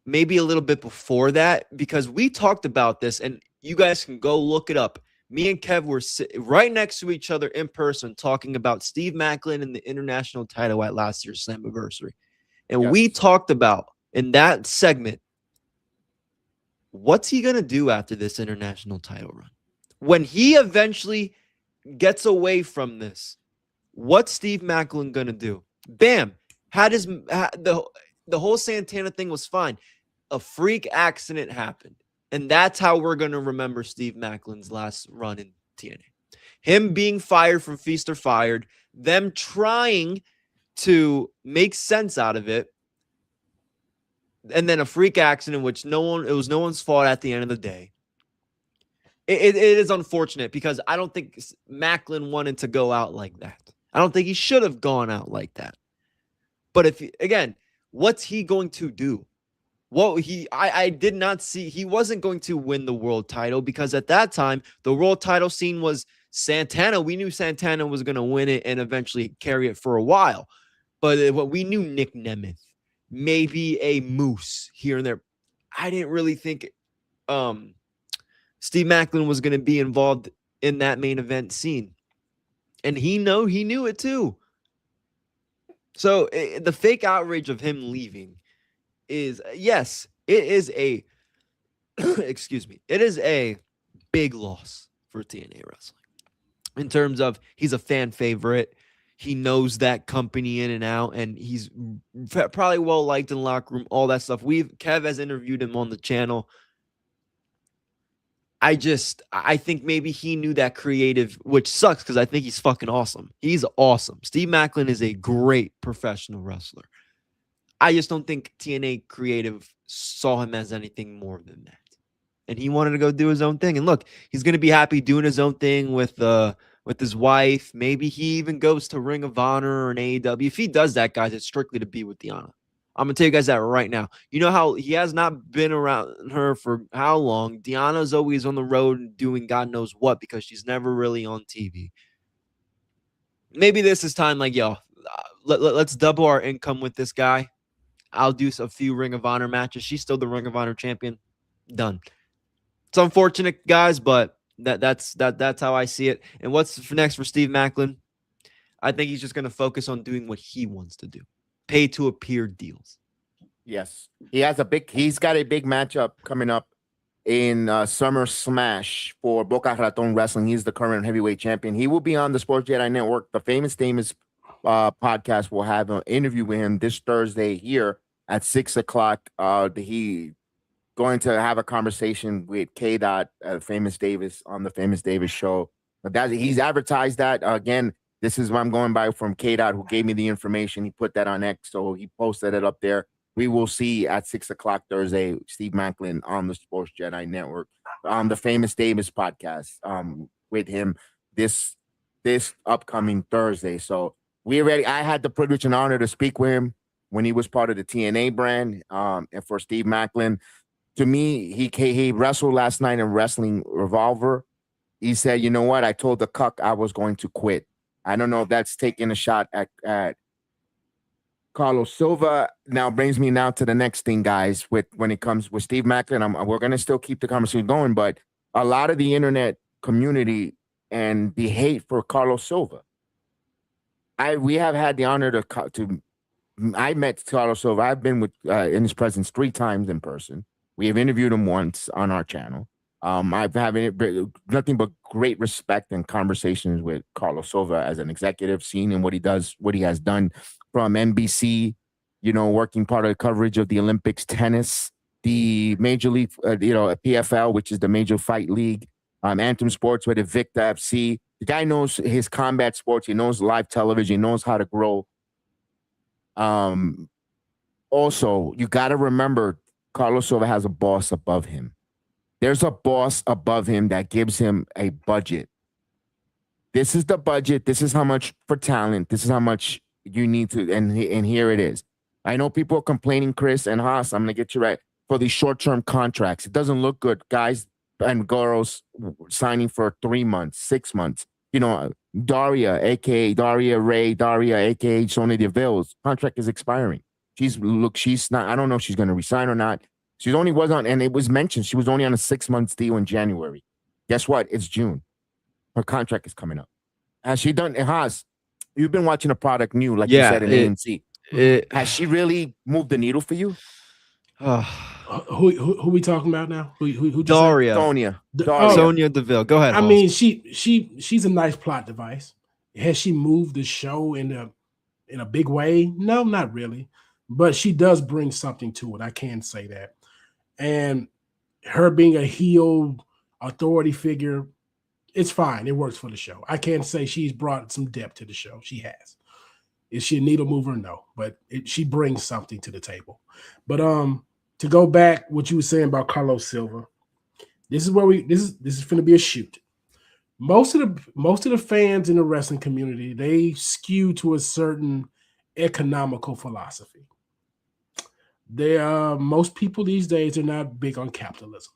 maybe a little bit before that, because we talked about this, and you guys can go look it up. Me and Kev were right next to each other in person talking about Steve Maclin and the international title at last year's Slammiversary. And we talked about in that segment, what's he going to do after this international title run? When he eventually gets away from this, what's Steve Maclin going to do? Bam. The whole Santana thing was fine. A freak accident happened. And that's how we're going to remember Steve Maclin's last run in TNA. Him being fired from Feast or Fired, them trying to make sense out of it, and then a freak accident, which it was no one's fault at the end of the day. It is unfortunate because I don't think Maclin wanted to go out like that. I don't think he should have gone out like that. But what's he going to do? I did not see, he wasn't going to win the world title because at that time, the world title scene was Santana. We knew Santana was going to win it and eventually carry it for a while. But what we knew, Nick Nemeth, maybe a Moose here and there. I didn't really think Steve Maclin was going to be involved in that main event scene. And he knew it too. So the fake outrage of him leaving is, yes, it is a excuse me, it is a big loss for TNA Wrestling in terms of he's a fan favorite. He knows that company in and out, and he's probably well liked in the locker room, all that stuff. Kev has interviewed him on the channel. I think maybe he knew that creative, which sucks because I think he's fucking awesome. He's awesome. Steve Maclin is a great professional wrestler. I just don't think TNA creative saw him as anything more than that. And he wanted to go do his own thing. And look, he's going to be happy doing his own thing with his wife. Maybe he even goes to Ring of Honor or an AEW. If he does that, guys, it's strictly to be with Deanna. I'm going to tell you guys that right now. You know how he has not been around her for how long? Deanna's always on the road doing God knows what because she's never really on TV. Maybe this is time like, let's double our income with this guy. I'll do a few Ring of Honor matches. She's still the Ring of Honor champion. Done. It's unfortunate, guys, but that's how I see it. And what's next for Steve Maclin? I think he's just going to focus on doing what he wants to do. Pay to appear deals. Yes. He's got a big matchup coming up in Summer Smash for Boca Raton Wrestling. He's the current heavyweight champion. He will be on the Sports Jedi Network. The Famous podcast will have an interview with him this Thursday here at 6:00. He going to have a conversation with K. Famous Davis on the Famous Davis show. But he's advertised that again. This is what I'm going by from K. Who gave me the information. He put that on X, so he posted it up there. We will see at 6:00 Thursday Steve Maclin on the Sports Jedi Network on the Famous Davis podcast with him this upcoming Thursday. So I had the privilege and honor to speak with him when he was part of the TNA brand. And for Steve Maclin, to me, he wrestled last night in Wrestling Revolver. He said, "You know what? I told the cuck I was going to quit." I don't know if that's taking a shot at Carlos Silva. Now brings me to the next thing, guys. When it comes with Steve Maclin, we're gonna still keep the conversation going, but a lot of the internet community and the hate for Carlos Silva. We have had the honor to. I met Carlos Silva. I've been in his presence 3 times in person. We have interviewed him once on our channel. I've had nothing but great respect and conversations with Carlos Silva as an executive, seeing him what he has done from NBC, working part of the coverage of the Olympics, tennis, the Major League, PFL, which is the Major Fight League, Anthem Sports with Invicta FC. The guy knows his combat sports. He knows live television. He knows how to grow. Also, you got to remember, Carlos Silva has a boss above him. There's a boss above him that gives him a budget. This is the budget. This is how much for talent. This is how much you need to, and here it is. I know people are complaining, Chris and Haas, I'm going to get you right, for these short-term contracts. It doesn't look good. Guys and girls signing for 3 months, 6 months. Daria, a.k.a. Daria Ray, Daria, a.k.a. Sonya Deville's contract is expiring. She's not, I don't know if she's going to resign or not. She only was on, and it was mentioned she was only on a 6-month deal in January. Guess what? It's June. Her contract is coming up. Has she done? Has you've been watching a product new, like you said in AMC? Has she really moved the needle for you? Who we talking about now? Who Daria. Sonya. Sonya Deville. Go ahead. I mean, she's a nice plot device. Has she moved the show in a big way? No, not really. But she does bring something to it. I can say that. And her being a heel authority figure, it's fine. It works for the show. I can't say she's brought some depth to the show. She has. Is she a needle mover? No, but she brings something to the table. But to go back, what you were saying about Carlos Silva, this is going to be a shoot. Most of the fans in the wrestling community, they skew to a certain economical philosophy. Most people these days are not big on capitalism.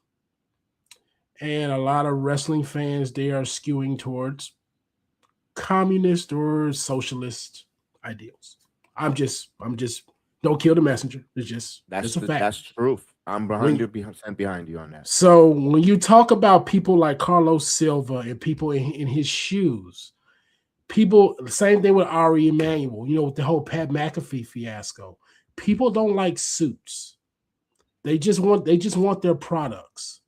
And a lot of wrestling fans, they are skewing towards communist or socialist ideals. I'm just don't kill the messenger. It's a fact. That's truth. I'm 100% behind you on that. So when you talk about people like Carlos Silva and people in his shoes, same thing with Ari Emanuel, with the whole Pat McAfee fiasco. People don't like suits. They just want their products.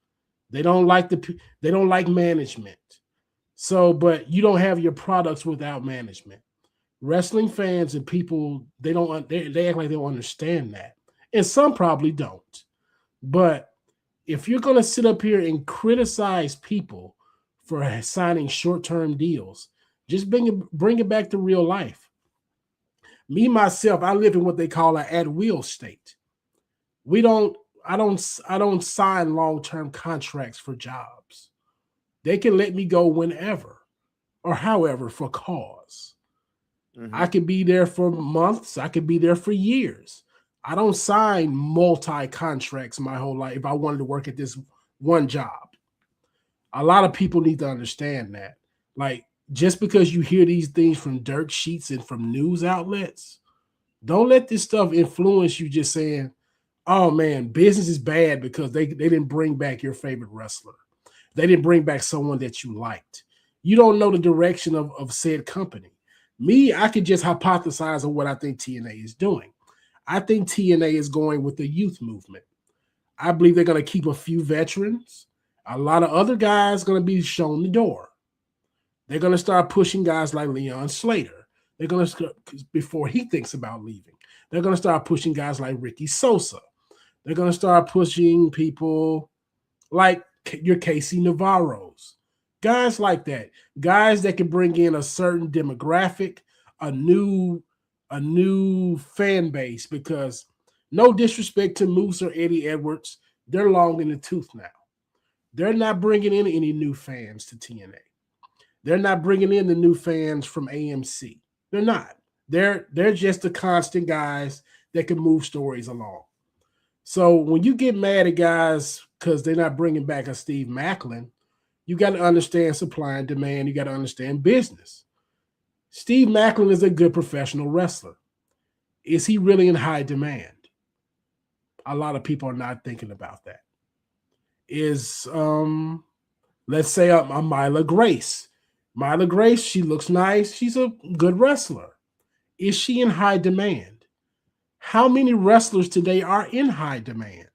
They don't like management. So, but you don't have your products without management. Wrestling fans and people, they act like they don't understand that. And some probably don't. But if you're going to sit up here and criticize people for signing short-term deals, just bring it back to real life. Me, myself, I live in what they call an at-will state. I don't sign long-term contracts for jobs. They can let me go whenever or however for cause. Mm-hmm. I could be there for months. I could be there for years. I don't sign multi-contracts my whole life if I wanted to work at this one job. A lot of people need to understand that. Like, just because you hear these things from dirt sheets and from news outlets, don't let this stuff influence you just saying, oh man, business is bad because they didn't bring back your favorite wrestler. They didn't bring back someone that you liked. You don't know the direction of said company. Me, I could just hypothesize on what I think TNA is doing. I think TNA is going with the youth movement. I believe they're going to keep a few veterans. A lot of other guys going to be shown the door. They're going to start pushing guys like Leon Slater. They're going to, before he thinks about leaving, they're going to start pushing guys like Ricky Sosa. They're going to start pushing people like your Casey Navarros, guys like that, guys that can bring in a certain demographic, a new fan base, because no disrespect to Moose or Eddie Edwards, they're long in the tooth now. They're not bringing in any new fans to TNA. They're not bringing in the new fans from AMC. They're not. They're just the constant guys that can move stories along. So when you get mad at guys because they're not bringing back a Steve Macklin, you got to understand supply and demand. You got to understand business. Steve Macklin is a good professional wrestler. Is he really in high demand? A lot of people are not thinking about that. Is, let's say a Myla Grace. Myla Grace, she looks nice. She's a good wrestler. Is she in high demand? How many wrestlers today are in high demand?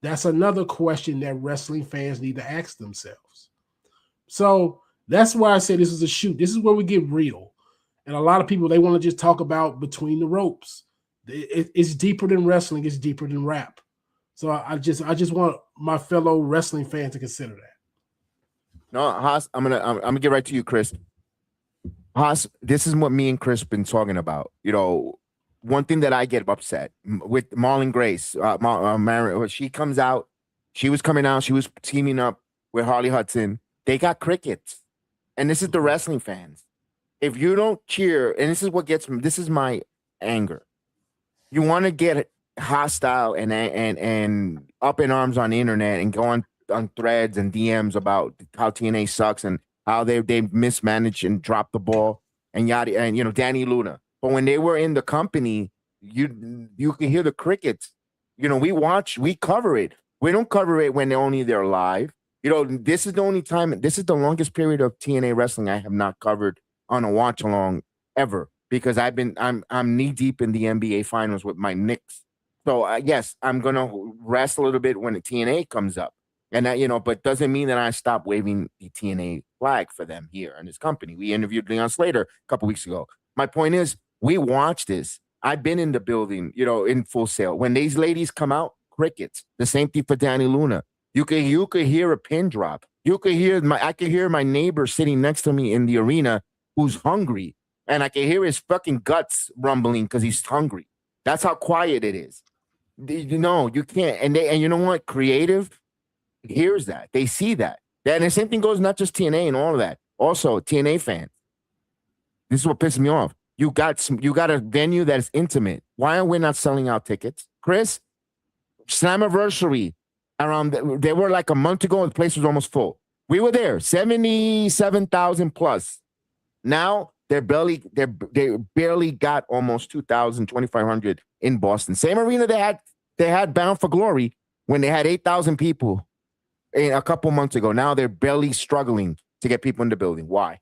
That's another question that wrestling fans need to ask themselves. So that's why I say this is a shoot. This is where we get real. And a lot of people, they want to just talk about between the ropes. It's deeper than wrestling. It's deeper than rap. So I just want my fellow wrestling fans to consider that. No, Haas, I'm gonna get right to you, Chris. Haas, this is what me and Chris been talking about. One thing that I get upset with Marlon Grace, she comes out, she was coming out, she was teaming up with Harley Hudson. They got crickets, and this is the wrestling fans. If you don't cheer, and this is what gets me, this is my anger. You want to get hostile and up in arms on the internet and go on threads and DMs about how TNA sucks and how they mismanaged and dropped the ball and yada, and Danny Luna. But when they were in the company, you can hear the crickets we cover it. We don't cover it when they're live. This is the only time. This is the longest period of TNA wrestling I have not covered on a watch along ever, because I'm knee deep in the NBA finals with my Knicks. So yes, I'm gonna rest a little bit when the TNA comes up, and that, but doesn't mean that I stop waving the TNA flag for them here in this company. We interviewed Leon Slater a couple weeks ago. My point is, we watch this. I've been in the building, in Full Sail. When these ladies come out, crickets. The same thing for Danny Luna. You could hear a pin drop. I could hear my neighbor sitting next to me in the arena who's hungry, and I can hear his fucking guts rumbling because he's hungry. That's how quiet it is. You can't. And you know what? Creative hears that. They see that. And the same thing goes not just TNA and all of that. Also, TNA fans. This is what pisses me off. You got a venue that is intimate. Why are we not selling out tickets, Chris? Slammiversary they were like a month ago, and the place was almost full. We were there, 77,000 plus. Now they barely got almost 2,000, 2,500 in Boston. Same arena they had Bound for Glory when they had 8,000 people a couple months ago. Now they're barely struggling to get people in the building. Why?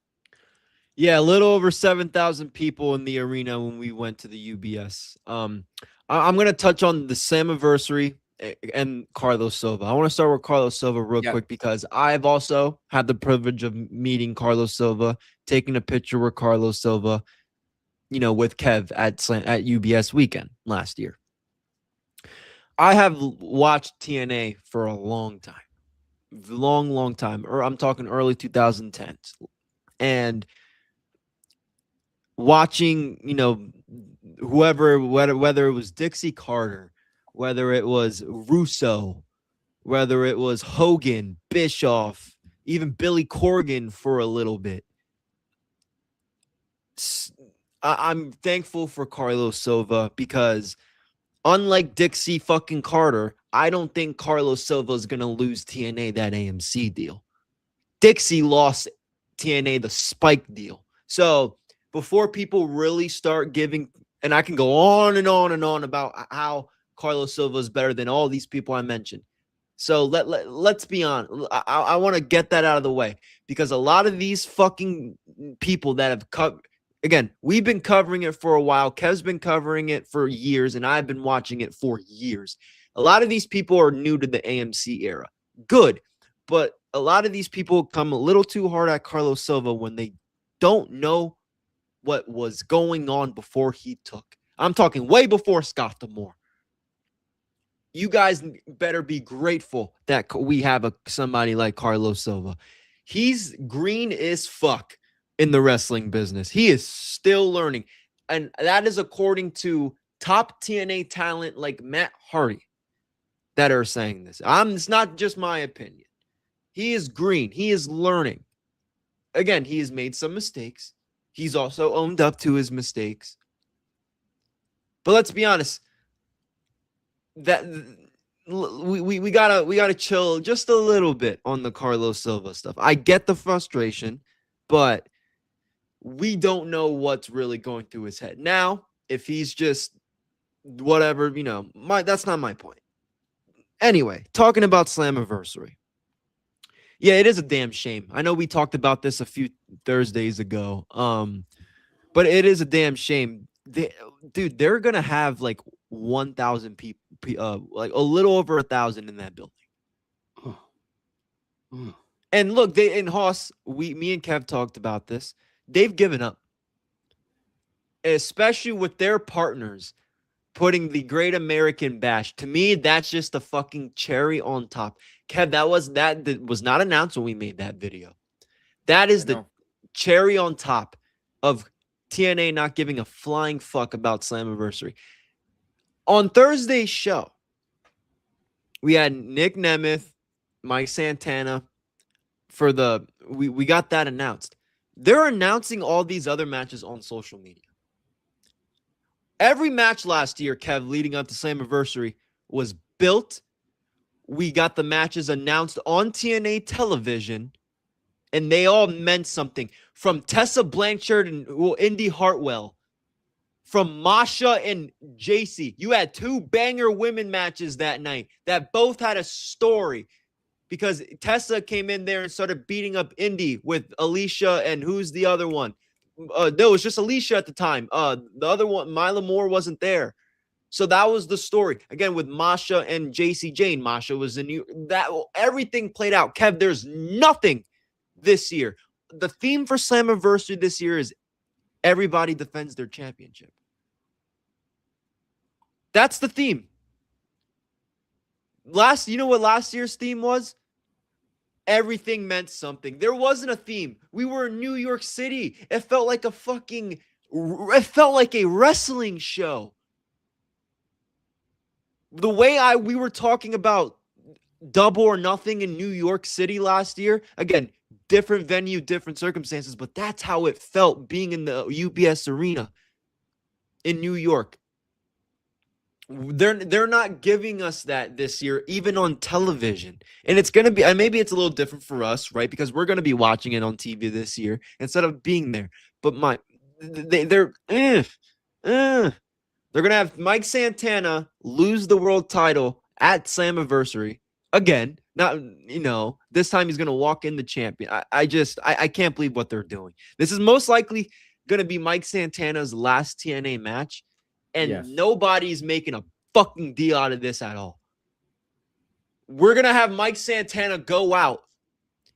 Yeah, a little over 7,000 people in the arena when we went to the UBS. I'm going to touch on the Slammiversary and Carlos Silva. I want to start with Carlos Silva real quick, because I've also had the privilege of meeting Carlos Silva, taking a picture with Carlos Silva, with Kev at UBS weekend last year. I have watched TNA for a long time. Long time. Or I'm talking early 2010s. And watching, whether it was Dixie Carter, whether it was Russo, whether it was Hogan, Bischoff, even Billy Corgan for a little bit. I'm thankful for Carlos Silva, because unlike Dixie fucking Carter, I don't think Carlos Silva is going to lose TNA that AMC deal. Dixie lost TNA the Spike deal. So before people really start giving, and I can go on and on and on about how Carlos Silva is better than all these people I mentioned. So let's be honest. I want to get that out of the way, because a lot of these fucking people that have covered, again, we've been covering it for a while. Kev's been covering it for years, and I've been watching it for years. A lot of these people are new to the AMC era. Good. But a lot of these people come a little too hard at Carlos Silva when they don't know what was going on before he took. I'm talking way before Scott D'Amore. You guys better be grateful that we have somebody like Carlos Silva. He's green as fuck in the wrestling business. He is still learning. And that is according to top TNA talent like Matt Hardy that are saying this. It's not just my opinion. He is green. He is learning. Again, he has made some mistakes. He's also owned up to his mistakes. But let's be honest. That we gotta chill just a little bit on the Carlos Silva stuff. I get the frustration, but we don't know what's really going through his head. Now, if he's just whatever, that's not my point. Anyway, talking about Slammiversary. Yeah, it is a damn shame. I know we talked about this a few Thursdays ago. But it is a damn shame. They're gonna have like 1,000 people, like a little over 1,000 in that building. And look, in Haas, me and Kev talked about this. They've given up, especially with their partners putting the Great American Bash. To me, that's just a fucking cherry on top. Kev, that was not announced when we made that video. That is the cherry on top of TNA not giving a flying fuck about Slammiversary. On Thursday's show, we had Nick Nemeth, Mike Santana we got that announced. They're announcing all these other matches on social media. Every match last year, Kev, leading up to Slammiversary was built. We got the matches announced on TNA television, and they all meant something. From Tessa Blanchard and Indy Hartwell from Masha and JC. You had 2 banger women matches that night that both had a story, because Tessa came in there and started beating up Indy with Alicia, and who's the other one? No, it was just Alicia at the time. The other one, Mila Moore, wasn't there. So that was the story. Again, with Masha and JC Jane. Masha was in that. Everything played out. Kev, there's nothing this year. The theme for Slammiversary this year is everybody defends their championship. That's the theme. You know what last year's theme was? Everything meant something. There wasn't a theme. We were in New York City. It felt like a wrestling show. The way we were talking about Double or Nothing in New York City last year, again, different venue, different circumstances, but that's how it felt being in the UBS Arena in New York. They're not giving us that this year, even on television. And it's going to be, and maybe it's a little different for us, right? Because we're going to be watching it on TV this year instead of being there. But they're going to have Mike Santana lose the world title at Slammiversary again. Not, this time he's going to walk in the champion. I can't believe what they're doing. This is most likely going to be Mike Santana's last TNA match. And nobody's making a fucking deal out of this at all. We're going to have Mike Santana go out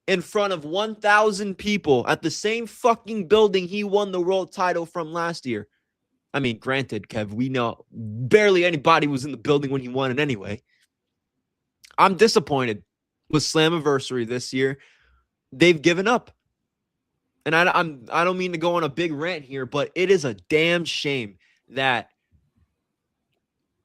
in front of 1,000 people at the same fucking building he won the world title from last year. I mean, granted, Kev, we know barely anybody was in the building when he won it anyway. I'm disappointed with Slammiversary this year. They've given up. And I don't mean to go on a big rant here, but it is a damn shame that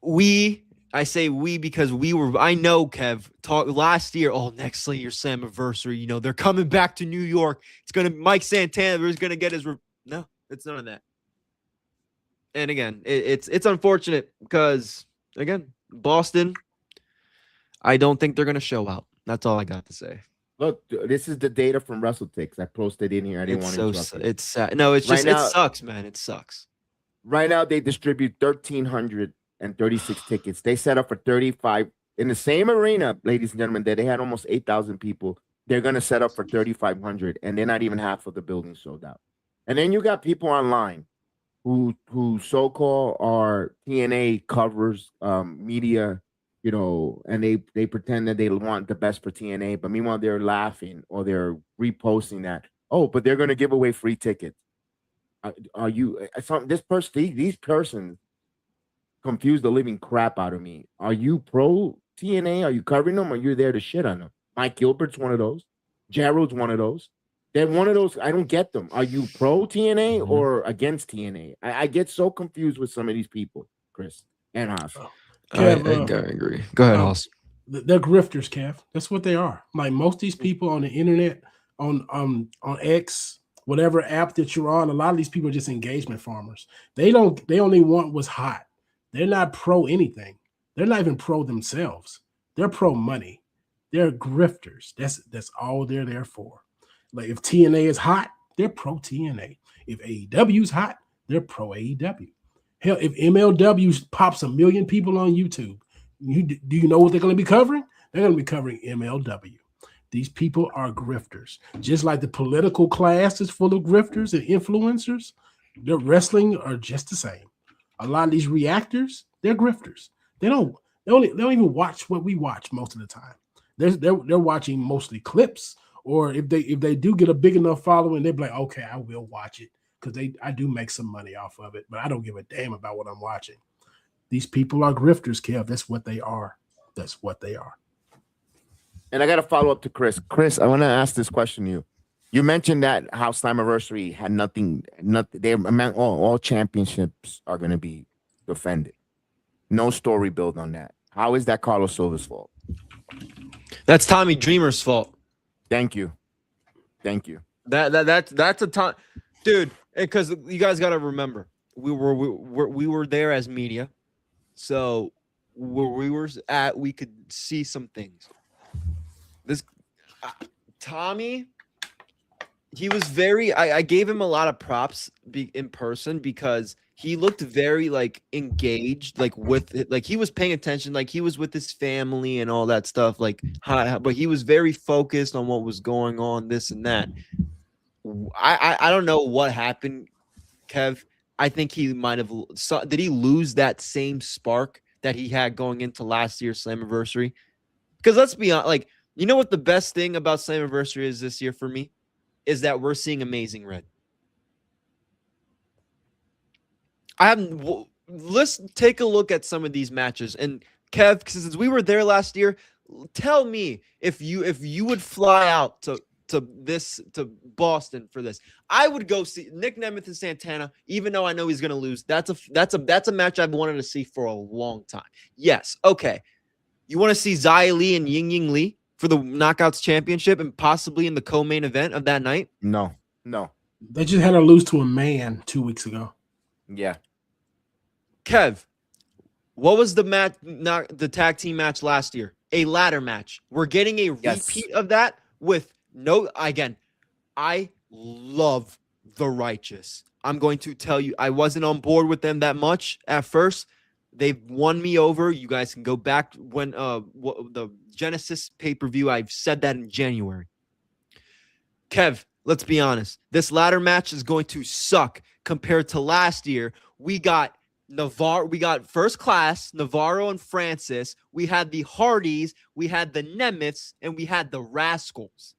I say we because I know, Kev, talk last year, next year Slammiversary, they're coming back to New York. It's going to, Mike Santana is going to get his, no, it's none of that. And again, it's unfortunate because, again, Boston, I don't think they're going to show out. That's all I got to say. Look, this is the data from WrestleTix. I posted in here. I didn't want to interrupt it. It's sad. No, it's just, it sucks, man. It sucks. Right now, they distribute 1,336 tickets. They set up for 35 in the same arena, ladies and gentlemen, that they had almost 8,000 people. They're going to set up for 3,500, and they're not even half of the building sold out. And then you got people online who so-called are TNA covers, media, and they pretend that they want the best for TNA, but meanwhile they're laughing or they're reposting that. Oh, but they're going to give away free tickets. Are you these persons confuse the living crap out of me? Are you pro TNA? Are you covering them? Or are you there to shit on them? Mike Gilbert's one of those. Gerald's one of those. They're one of those. I don't get them. Are you pro TNA or against TNA? I get so confused with some of these people, Chris and Haas. I agree. Go ahead, Haas. They're grifters, Kev. That's what they are. Like most of these people on the internet, on X, whatever app that you're on, a lot of these people are just engagement farmers. They only want what's hot. They're not pro anything. They're not even pro themselves. They're pro money. They're grifters. That's all they're there for. Like if TNA is hot, they're pro TNA. If AEW is hot, they're pro AEW. Hell, if MLW pops 1 million people on YouTube, do you know what they're going to be covering? They're going to be covering MLW. These people are grifters. Just like the political class is full of grifters and influencers, the wrestling are just the same. A lot of these reactors, they're grifters. They don't even watch what we watch most of the time. They're watching mostly clips, or if they do get a big enough following, they're like, okay, I will watch it because I do make some money off of it, but I don't give a damn about what I'm watching. These people are grifters, Kev. That's what they are. That's what they are. And I got to follow up to Chris. Chris, I want to ask this question to you. You mentioned that how Slammiversary had nothing. All championships are going to be defended. No story built on that. How is that Carlos Silva's fault? That's Tommy Dreamer's fault. Thank you. That's a ton, dude. Because you guys got to remember, we were there as media, so where we were at, we could see some things. This Tommy, he was very. I gave him a lot of props in person because he looked very like engaged, like with it, like he was paying attention, like he was with his family and all that stuff. Like, but he was very focused on what was going on, this and that. I don't know what happened, Kev. I think he might have. Did he lose that same spark that he had going into last year's Slammiversary? Because let's be honest, like, you know what the best thing about Slammiversary is this year for me is that we're seeing Amazing Red. Let's take a look at some of these matches. And Kev, since we were there last year, tell me if you would fly out to Boston for this. I would go see Nick Nemeth and Santana, even though I know he's gonna lose. That's a match I've wanted to see for a long time. Yes, okay. You want to see Xia Li and Ying Li for the Knockouts Championship and possibly in the co-main event of that night? No. They just had to lose to a man 2 weeks ago. Yeah. Kev, what was the match? Not the tag team match last year? A ladder match. We're getting a repeat of that with no. Again, I love the Righteous. I'm going to tell you, I wasn't on board with them that much at first. They've won me over. You guys can go back when the Genesis pay-per-view. I've said that in January. Kev, let's be honest. This ladder match is going to suck compared to last year. We got First Class, Navarro and Francis. We had the Hardys, we had the Nemeths, and we had the Rascals.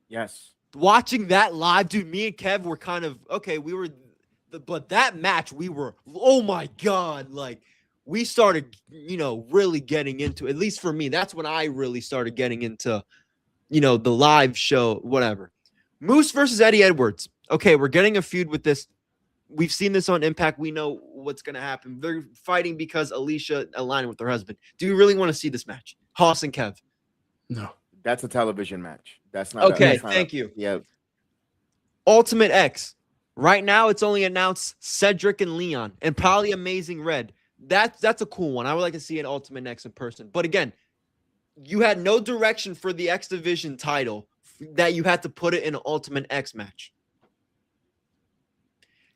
Yes. Watching that live, dude, me and Kev were kind of, okay, but that match, we were, oh my God, like, we started, really getting into, at least for me, that's when I really started getting into, the live show, whatever. Moose versus Eddie Edwards. Okay, we're getting a feud with this. We've seen this on Impact. We know what's going to happen. They're fighting because Alicia aligned with her husband. Do you really want to see this match? Haas and Kev? No. That's a television match. That's not. Okay, thank you. Yeah. Ultimate X. Right now, it's only announced Cedric and Leon and probably Amazing Red. That's a cool one. I would like to see an Ultimate X in person. But again, you had no direction for the X Division title that you had to put it in an Ultimate X match.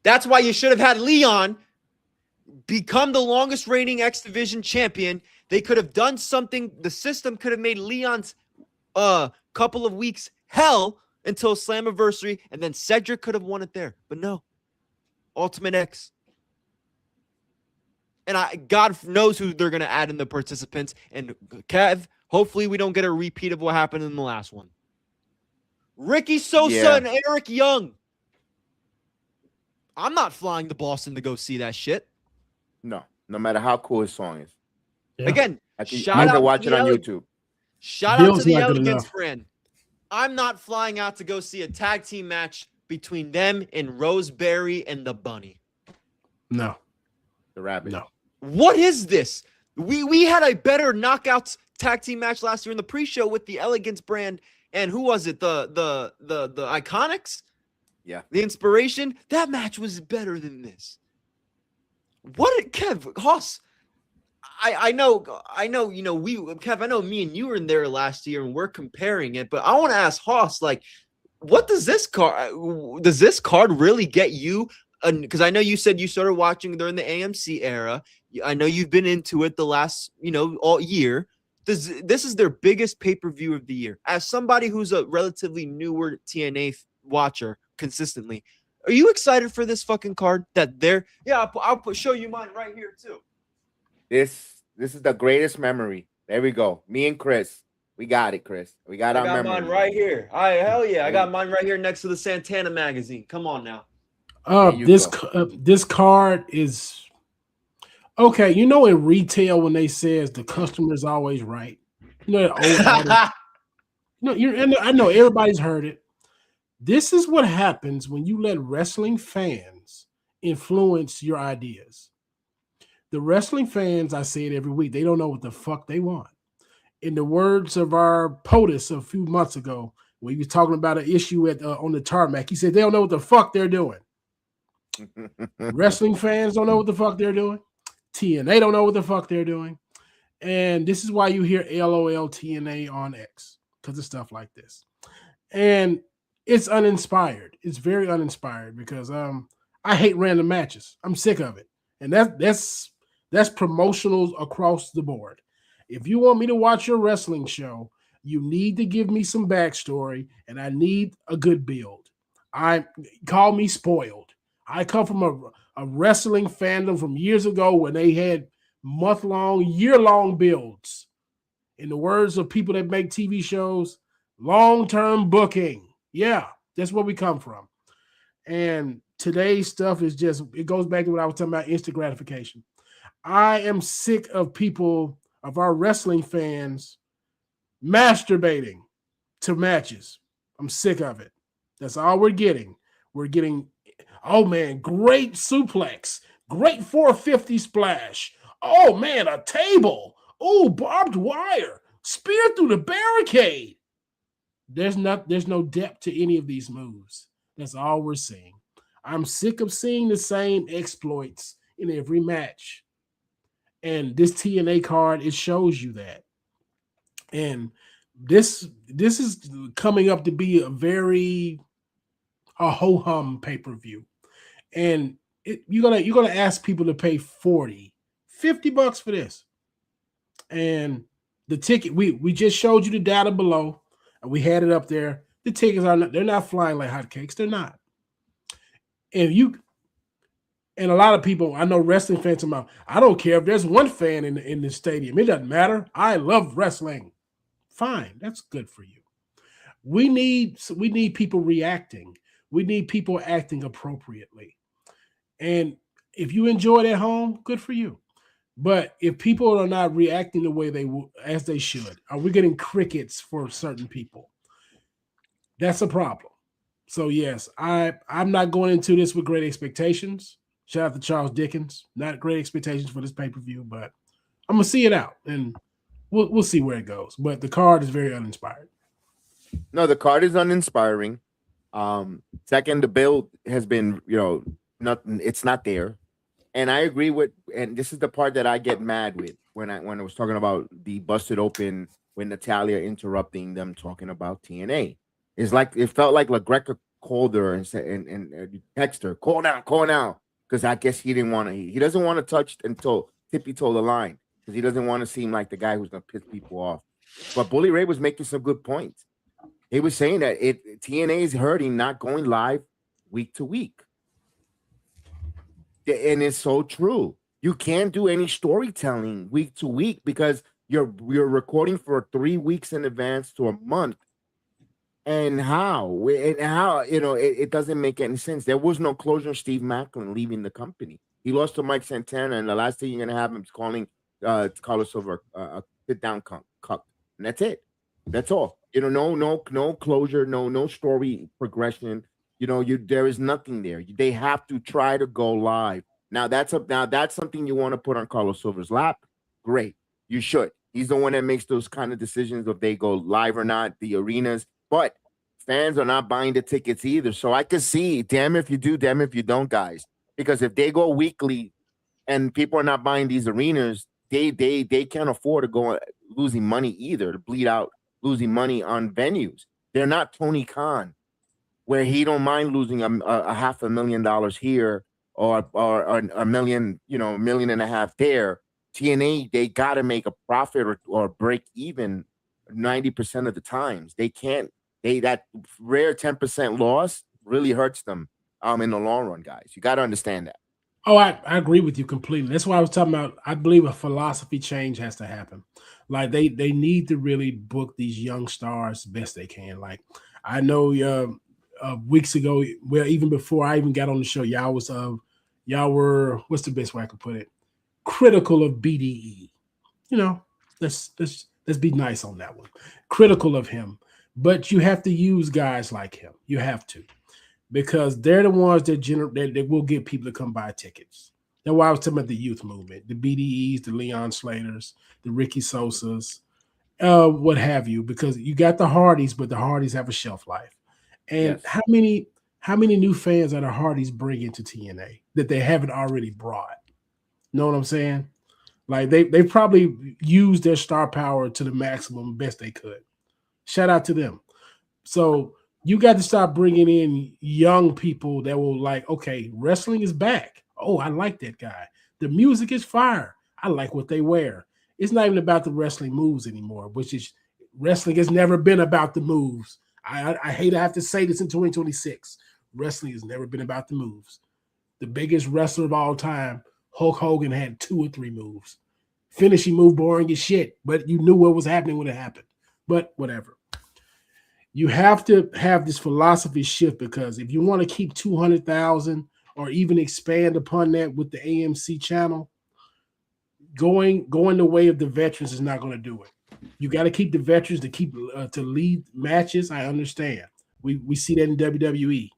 That's why you should have had Leon become the longest reigning X Division champion. They could have done something. The system could have made Leon's couple of weeks hell until Slammiversary, and then Cedric could have won it there. But no. Ultimate X. And God knows who they're going to add in the participants. And Kev, hopefully we don't get a repeat of what happened in the last one. Ricky Sosa and Eric Young. I'm not flying to Boston to go see that shit. No matter how cool his song is. Yeah. Again, I can watch it on YouTube. Shout out to the Elegance brand. I'm not flying out to go see a tag team match between them and Roseberry and the Bunny. No. The Rabbit. No. What is this? We had a better knockouts tag team match last year in the pre-show with the Elegance brand and who was it? The Iconics? Yeah. The Inspiration? That match was better than this. What Kev Hoss? I know, Kev, I know me and you were in there last year and we're comparing it, but I want to ask Hoss, like, what does this card really get you? Because I know you said you started watching during the AMC era. I know you've been into it the last, all year. This is their biggest pay-per-view of the year. As somebody who's a relatively newer TNA watcher consistently, are you excited for this fucking card that they're, I'll show you mine right here too. This is the greatest memory. There we go. Me and Chris. We got it, Chris. We got our memory. Mine right here. Hell yeah. I got mine right here next to the Santana magazine. Come on now. This card is okay. In retail when they says the customer is always right. That old I know everybody's heard it. This is what happens when you let wrestling fans influence your ideas. The wrestling fans, I say it every week, they don't know what the fuck they want. In the words of our POTUS a few months ago, when he was talking about an issue on the tarmac, he said they don't know what the fuck they're doing. Wrestling fans don't know what the fuck they're doing. TNA don't know what the fuck they're doing. And this is why you hear LOL TNA on X, because of stuff like this. And it's uninspired. It's very uninspired because I hate random matches. I'm sick of it. And that's promotionals across the board. If you want me to watch your wrestling show, you need to give me some backstory, and I need a good build. I call me spoiled. I come from a wrestling fandom from years ago when they had month-long, year-long builds. In the words of people that make TV shows, long-term booking. Yeah, that's where we come from. And today's stuff is just, it goes back to what I was talking about, instant gratification. I am sick of people, of our wrestling fans, masturbating to matches. I'm sick of it. That's all we're getting. We're getting, oh man, great suplex, great 450 splash. Oh man, a table. Oh, barbed wire, spear through the barricade. There's no depth to any of these moves. That's all we're seeing. I'm sick of seeing the same exploits in every match. And this TNA card, it shows you that. And this is coming up to be a ho-hum pay-per-view. And you're gonna ask people to pay $40, $50 for this. And the ticket, we just showed you the data below, and we had it up there. The tickets they're not flying like hotcakes. They're not. And a lot of people, I know wrestling fans about, I don't care if there's one fan in the stadium. It doesn't matter. I love wrestling. Fine, that's good for you. We need people reacting. We need people acting appropriately. And if you enjoy it at home, good for you. But if people are not reacting the way as they should, are we getting crickets for certain people? That's a problem. So yes, I'm not going into this with great expectations. Shout out to Charles Dickens. Not great expectations for this pay-per-view, but I'm gonna see it out, and we'll see where it goes. But the card is very uninspired. No, the card is uninspiring. Second, the build has been, nothing. It's not there. And I agree with, and this is the part that I get mad with when I was talking about the busted open when Natalia interrupting them talking about TNA. It's like it felt like LaGreca called her and said and text her, call now, because I guess he didn't want to. He doesn't want to touch until tippy toe the line because he doesn't want to seem like the guy who's gonna piss people off. But Bully Ray was making some good points. He was saying that TNA is hurting not going live week to week. And it's so true. You can't do any storytelling week to week because you're recording for 3 weeks in advance to a month. And how? It doesn't make any sense. There was no closure of Steve Macklin leaving the company. He lost to Mike Santana, and the last thing you're gonna have him is calling Carlos Silver a sit down cuck. And that's it. That's all. No closure, no story progression. There is nothing there. They have to try to go live. Now that's something you want to put on Carlos Silver's lap. Great. You should. He's the one that makes those kind of decisions if they go live or not, the arenas. But fans are not buying the tickets either. So I can see, damn if you do, damn if you don't, guys. Because if they go weekly and people are not buying these arenas, they can't afford to go losing money either, to bleed out losing money on venues. They're not Tony Khan, where he don't mind losing a $500,000 here or a million, $1.5 million there. TNA, they got to make a profit or break even 90% of the times. They can't. That rare 10% loss really hurts them in the long run, guys. You got to understand that. Oh, I agree with you completely. That's why I was talking about. I believe a philosophy change has to happen. Like they need to really book these young stars best they can. Like I know weeks ago, well, even before I even got on the show, y'all were what's the best way I could put it? Critical of BDE. Let's be nice on that one. Critical of him, but you have to use guys like him. You have to. Because they're the ones that will get people to come buy tickets. That's why I was talking about the youth movement, the BDEs, the Leon Slaters, the Ricky Sosas, what have you. Because you got the Hardys, but the Hardys have a shelf life. And yes. How many new fans are the Hardys bringing to TNA that they haven't already brought? Know what I'm saying? Like they probably used their star power to the maximum best they could. Shout out to them. So You got to start bringing in young people that will like, okay, wrestling is back. Oh, I like that guy. The music is fire. I like what they wear. It's not even about the wrestling moves anymore, which is wrestling has never been about the moves. I hate to have to say this in 2026. Wrestling has never been about the moves. The biggest wrestler of all time, Hulk Hogan, had 2 or 3 moves. Finishing move, boring as shit, but you knew what was happening when it happened. But whatever. You have to have this philosophy shift, because if you want to keep 200,000 or even expand upon that with the AMC channel, going the way of the veterans is not going to do it. You got to keep the veterans to lead matches. I understand. We see that in WWE.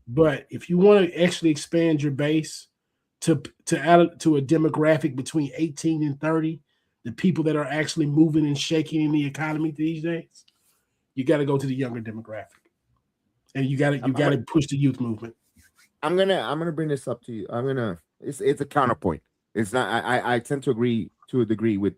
But if you want to actually expand your base to add to a demographic between 18 and 30, the people that are actually moving and shaking in the economy these days, you got to go to the younger demographic, and you got to push the youth movement. I'm gonna bring this up to you. It's a counterpoint. It's not. I tend to agree to a degree with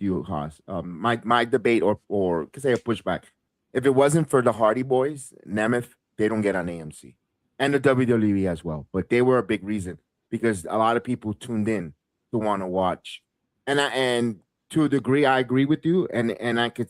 you, Haas. My debate or could say a pushback. If it wasn't for the Hardy Boys, Nemeth, they don't get on AMC, and the WWE as well. But they were a big reason, because a lot of people tuned in to want to watch, and to a degree, I agree with you, and I could.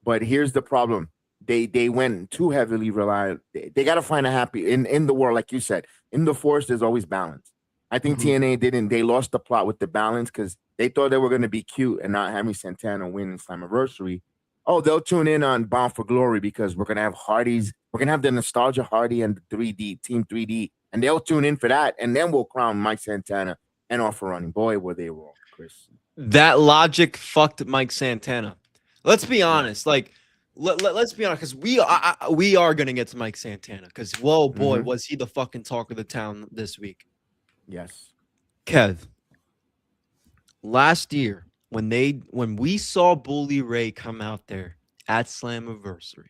But here's the problem. They went too heavily reliant. They got to find a happy in the world, like you said. In the force, there's always balance. I think TNA didn't. They lost the plot with the balance, because they thought they were going to be cute and not having Santana win in Slammiversary. Oh, they'll tune in on Bound for Glory because we're going to have Hardys. We're going to have the nostalgia Hardy and the 3D, Team 3D. And they'll tune in for that. And then we'll crown Mike Santana and Offer Running. Boy, were they wrong, Chris. That logic fucked Mike Santana. Let's be honest. Like, let's be honest, because we are going to get to Mike Santana, because, whoa, boy, was he the fucking talk of the town this week. Yes. Kev, last year, when we saw Bully Ray come out there at Slammiversary,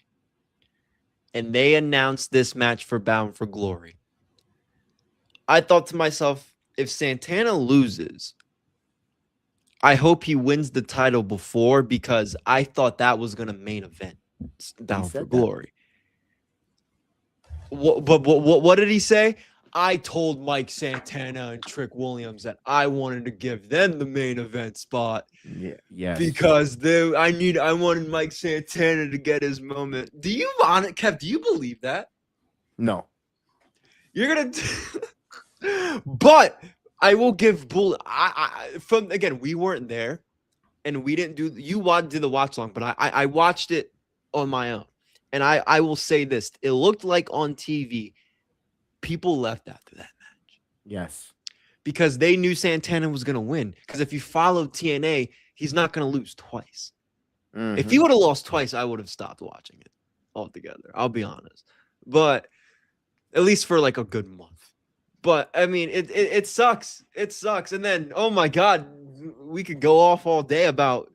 and they announced this match for Bound for Glory, I thought to myself, if Santana loses, I hope he wins the title before, because I thought that was going to main event Bound for Glory. What did he say? I told Mike Santana and Trick Williams that I wanted to give them the main event spot. Yeah. Because I wanted Mike Santana to get his moment. Do you want it, Kev? Do you believe that? No. You're gonna, but I will give Bull. Again, we weren't there, and we didn't do. You did the watch long, but I watched it on my own, and I will say this: it looked like on TV, people left after that match. Yes, because they knew Santana was gonna win. Because if you follow TNA, he's not gonna lose twice. If he would have lost twice, I would have stopped watching it altogether. I'll be honest, but at least for like a good month. But I mean, it sucks. It sucks. And then, oh my God, we could go off all day about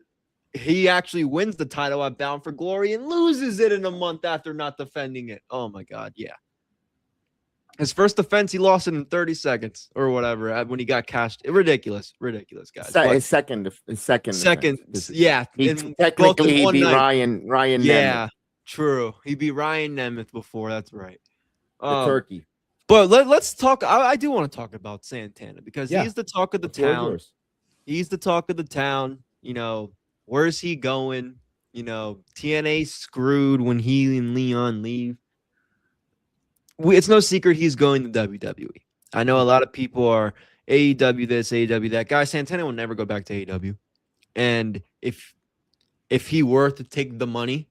he actually wins the title at Bound for Glory and loses it in a month after not defending it. Oh my God, yeah. His first defense, he lost it in 30 seconds or whatever when he got cashed. Ridiculous, guys. Second. Yeah. Technically, he beat Ryan yeah, Nemeth. True. He beat Ryan Nemeth before. That's right. The turkey. But let's talk. I do want to talk about Santana, because he's the talk of the town. He's the talk of the town. You know, where's he going? You know, TNA screwed when he and Leon leave. It's no secret he's going to WWE. I know a lot of people are AEW this, AEW that. Guy, Santana will never go back to AEW. And if he were to take the money,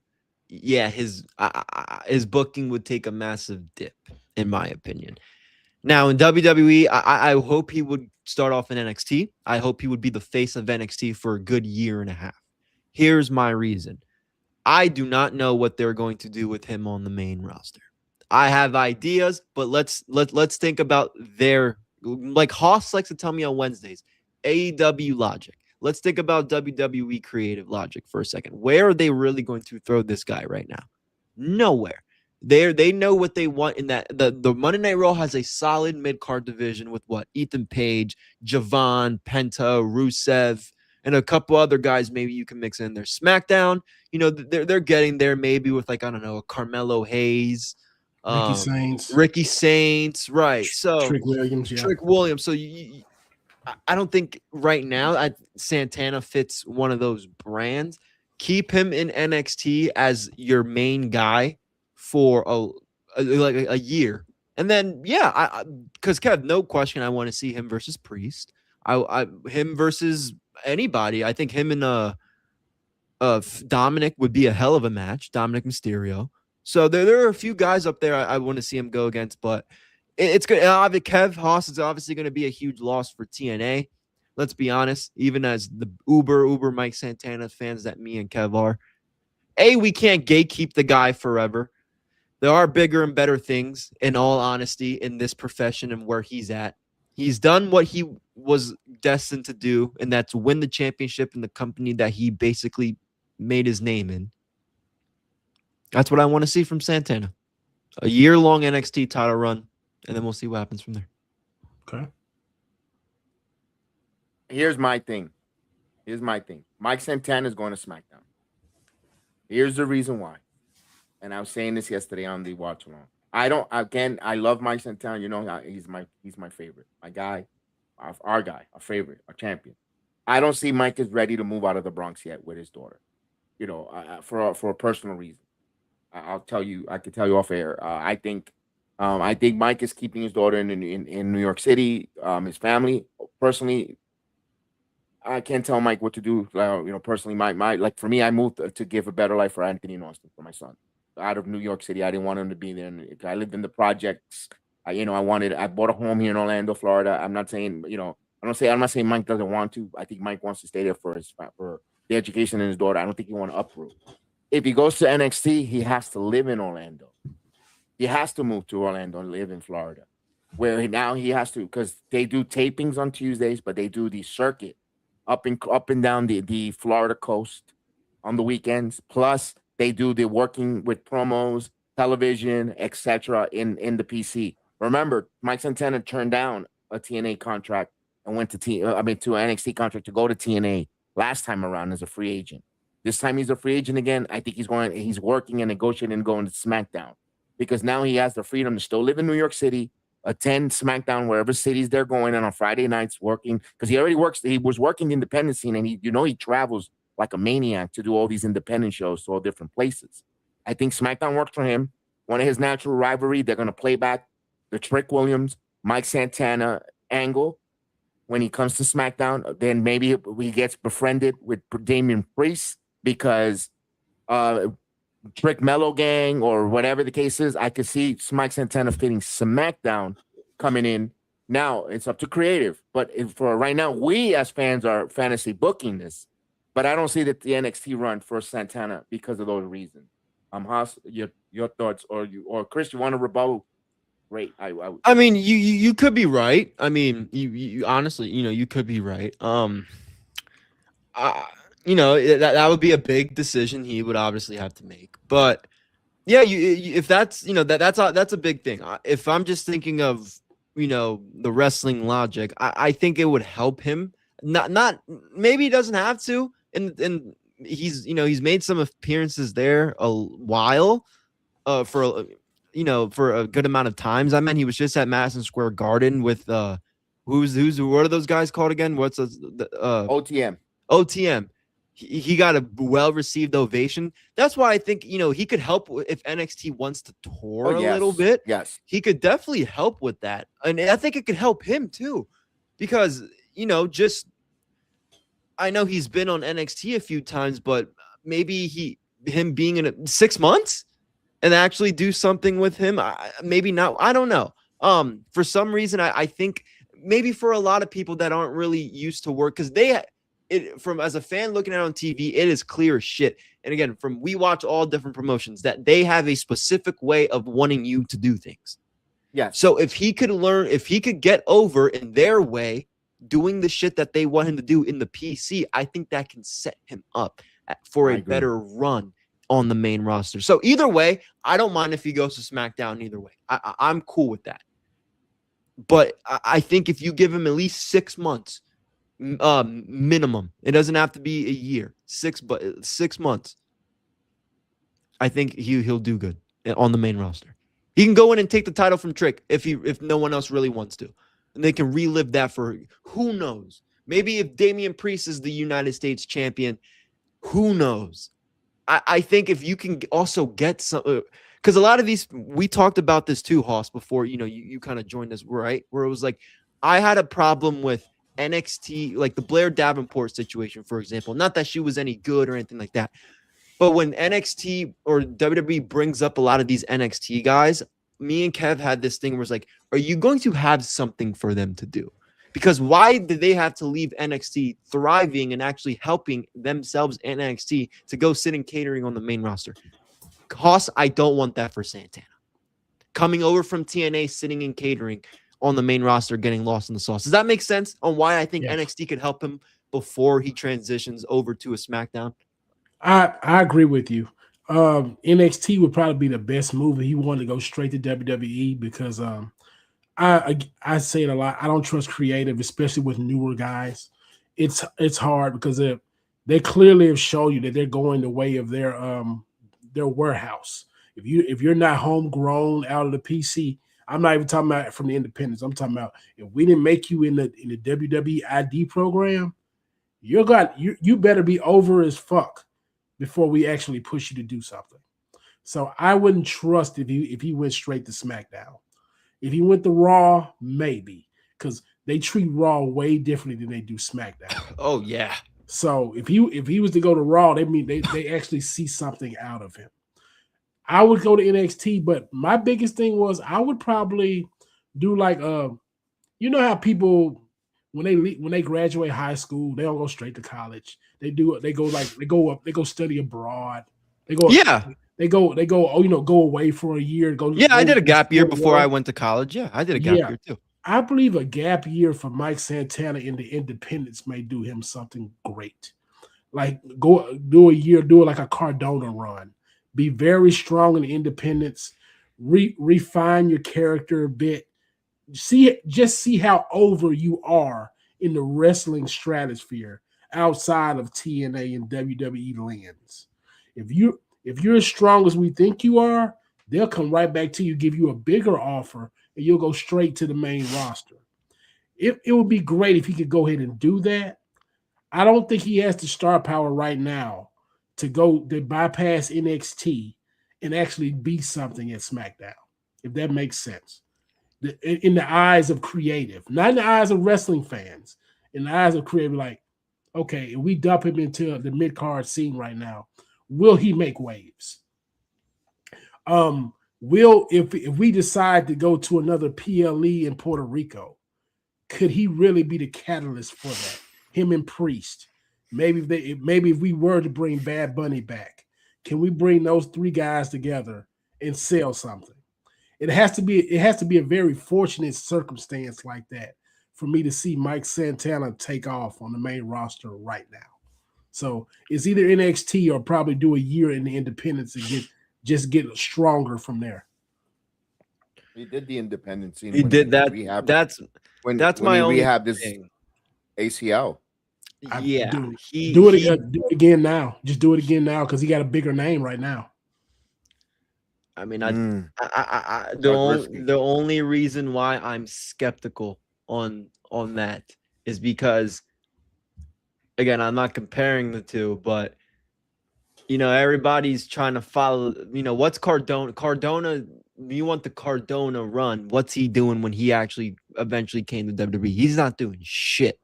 yeah, his booking would take a massive dip, in my opinion. Now, in WWE, I hope he would start off in NXT. I hope he would be the face of NXT for a good year and a half. Here's my reason. I do not know what they're going to do with him on the main roster. I have ideas, but let's think about their, like Haas likes to tell me on Wednesdays, AEW logic. Let's think about WWE creative logic for a second. Where are they really going to throw this guy right now? Nowhere. They know what they want in that. The Monday Night Raw has a solid mid-card division with what? Ethan Page, Javon, Penta, Rusev, and a couple other guys maybe you can mix in there. SmackDown, you know, they're getting there maybe with like, I don't know, a Carmelo Hayes, Ricky Saints, right? So Trick Williams, yeah. Trick Williams. So I don't think right now Santana fits one of those brands. Keep him in NXT as your main guy for a year, and then because Kev, no question, I want to see him versus Priest. Him versus anybody. I think him and Dominic would be a hell of a match. Dominic Mysterio. So there are a few guys up there I want to see him go against, but it's good. Kev Haas is obviously going to be a huge loss for TNA. Let's be honest, even as the uber Mike Santana fans that me and Kev are. We can't gatekeep the guy forever. There are bigger and better things, in all honesty, in this profession and where he's at. He's done what he was destined to do, and that's win the championship in the company that he basically made his name in. That's what I want to see from Santana. A year-long NXT title run, and then we'll see what happens from there. Okay. Here's my thing. Mike Santana is going to SmackDown. Here's the reason why. And I was saying this yesterday on the watch along. I love Mike Santana. You know, he's my favorite. My guy, our guy, our favorite, our champion. I don't see Mike is ready to move out of the Bronx yet with his daughter. You know, for a personal reason. I could tell you off air. I think Mike is keeping his daughter in New York City. His family, personally, I can't tell Mike what to do. You know, personally, my like for me, I moved to give a better life for Anthony and Austin, for my son, out of New York City. I didn't want him to be there. And I lived in the projects. I bought a home here in Orlando, Florida. I'm not saying, you know, I'm not saying Mike doesn't want to. I think Mike wants to stay there for the education of his daughter. I don't think he want to uproot. If he goes to NXT, he has to live in Orlando. He has to move to Orlando and live in Florida, where now he has to, because they do tapings on Tuesdays, but they do the circuit up and down the Florida coast on the weekends. Plus, they do the working with promos, television, etc. in the PC. Remember, Mike Santana turned down a TNA contract and went to an NXT contract to go to TNA last time around as a free agent. This time he's a free agent again. I think he's working and negotiating and going to SmackDown, because now he has the freedom to still live in New York City, attend SmackDown wherever cities they're going, and on Friday nights working, because he already works. He was working the independent scene, and he travels like a maniac to do all these independent shows to all different places. I think SmackDown works for him. One of his natural rivalry, they're going to play back the Trick Williams, Mike Santana angle when he comes to SmackDown. Then maybe he gets befriended with Damian Priest, because Trick Mello Gang or whatever the case is. I could see Mike Santana fitting SmackDown coming in. Now it's up to creative, but for right now, we as fans are fantasy booking this. But I don't see the NXT run for Santana because of those reasons. Haas, your thoughts, or Chris, you want to rebuttal? Great. I mean, you could be right. I mean, you honestly, you know, you could be right. You know, that would be a big decision he would obviously have to make. But yeah, if that's, you know, that's a big thing. If I'm just thinking of, you know, the wrestling logic, I think it would help him. Not maybe he doesn't have to, and he's made some appearances there a while, for a good amount of times. I mean, he was just at Madison Square Garden with what are those guys called again? What's OTM? OTM. He got a well-received ovation. That's why I think, you know, he could help if NXT wants to tour a little bit. Yes, he could definitely help with that, and I think it could help him too, because, you know, I know he's been on NXT a few times, but maybe him being in 6 months and actually do something with him. Maybe not. I don't know. For some reason, I think maybe for a lot of people that aren't really used to work, because as a fan looking at it on TV, it is clear as shit. And again, we watch all different promotions that they have a specific way of wanting you to do things. Yeah. So if he could get over in their way, doing the shit that they want him to do in the PC, I think that can set him up for a better run on the main roster. So either way, I don't mind if he goes to SmackDown either way. I'm cool with that. But I think if you give him at least 6 months minimum. It doesn't have to be a year. 6 months. I think he'll do good on the main roster. He can go in and take the title from Trick if no one else really wants to. And they can relive that for who knows. Maybe if Damian Priest is the United States champion, who knows? I think if you can also get some, because a lot of these, we talked about this too, Hoss, before, you kind of joined us, right? Where it was like, I had a problem with NXT, like the Blair Davenport situation, for example. Not that she was any good or anything like that. But when NXT or WWE brings up a lot of these NXT guys, me and Kev had this thing where it's like, are you going to have something for them to do? Because why did they have to leave NXT thriving and actually helping themselves in NXT to go sit in catering on the main roster? Hoss, I don't want that for Santana. Coming over from TNA, sitting in catering on the main roster, getting lost in the sauce. Does that make sense on why I think NXT could help him before he transitions over to a SmackDown? I agree with you. NXT would probably be the best move if he wanted to go straight to WWE because I say it a lot. I don't trust creative, especially with newer guys. It's hard because they clearly have shown you that they're going the way of their warehouse. If you're not homegrown out of the PC, I'm not even talking about from the independents. I'm talking about if we didn't make you in the WWE ID program, you better be over as fuck before we actually push you to do something. So I wouldn't trust if he went straight to SmackDown. If he went to Raw, maybe, because they treat Raw way differently than they do SmackDown. Oh yeah. So if he was to go to Raw, they actually see something out of him. I would go to NXT, but my biggest thing was I would probably do like you know how people when they graduate high school, they don't go straight to college. They go study abroad. They go go away for a year. I did a gap year before I went to college. Yeah, I did a gap year too. I believe a gap year for Mike Santana in the independents may do him something great. Like go do a year, do it like a Cardona run. Be very strong in the independents. Refine your character a bit. Just see how over you are in the wrestling stratosphere outside of TNA and WWE lands. If you're as strong as we think you are, they'll come right back to you, give you a bigger offer, and you'll go straight to the main roster. It would be great if he could go ahead and do that. I don't think he has the star power right now to bypass NXT and actually be something at SmackDown, if that makes sense. In the eyes of creative, not in the eyes of wrestling fans, in the eyes of creative, like, okay, if we dump him into the mid-card scene right now, will he make waves? If we decide to go to another PLE in Puerto Rico, could he really be the catalyst for that? Him and Priest. Maybe if we were to bring Bad Bunny back, can we bring those three guys together and sell something? It has to be a very fortunate circumstance like that for me to see Mike Santana take off on the main roster right now. So it's either NXT or probably do a year in the independents and get stronger from there. He did the independent scene. He did that. That's my only rehab this thing. ACL. Yeah, do it again now. Just do it again now because he got a bigger name right now. I mean, the only reason why I'm skeptical on that is because, again, I'm not comparing the two, but everybody's trying to follow. What's Cardona? Cardona, you want the Cardona run? What's he doing when he actually eventually came to WWE? He's not doing shit.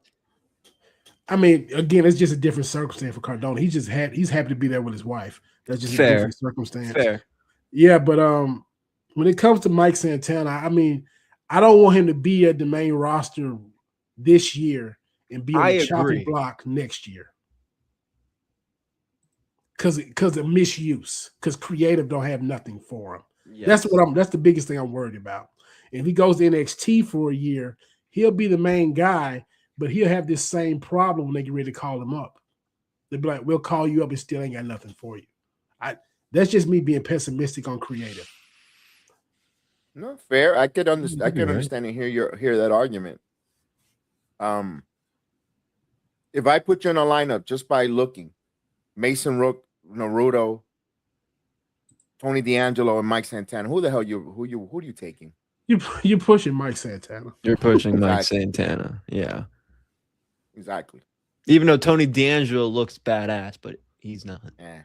I mean, again, it's just a different circumstance for Cardona. He's happy to be there with his wife. That's just a different circumstance. Fair. Yeah, but when it comes to Mike Santana, I mean, I don't want him to be at the main roster this year and be on the chopping block next year. Because of misuse, because creative don't have nothing for him. Yes. That's the biggest thing I'm worried about. If he goes to NXT for a year, he'll be the main guy, but he'll have this same problem when they get ready to call him up. They'll be like, we'll call you up and still ain't got nothing for you. That's just me being pessimistic on creative. No, fair. I could understand and hear that argument. If I put you in a lineup just by looking, Mason Rook, Naruto, Tony D'Angelo, and Mike Santana, who are you taking? You're pushing Mike Santana. You're pushing Mike Exactly. Santana. Yeah. Exactly. Even though Tony D'Angelo looks badass, but he's not. Yeah,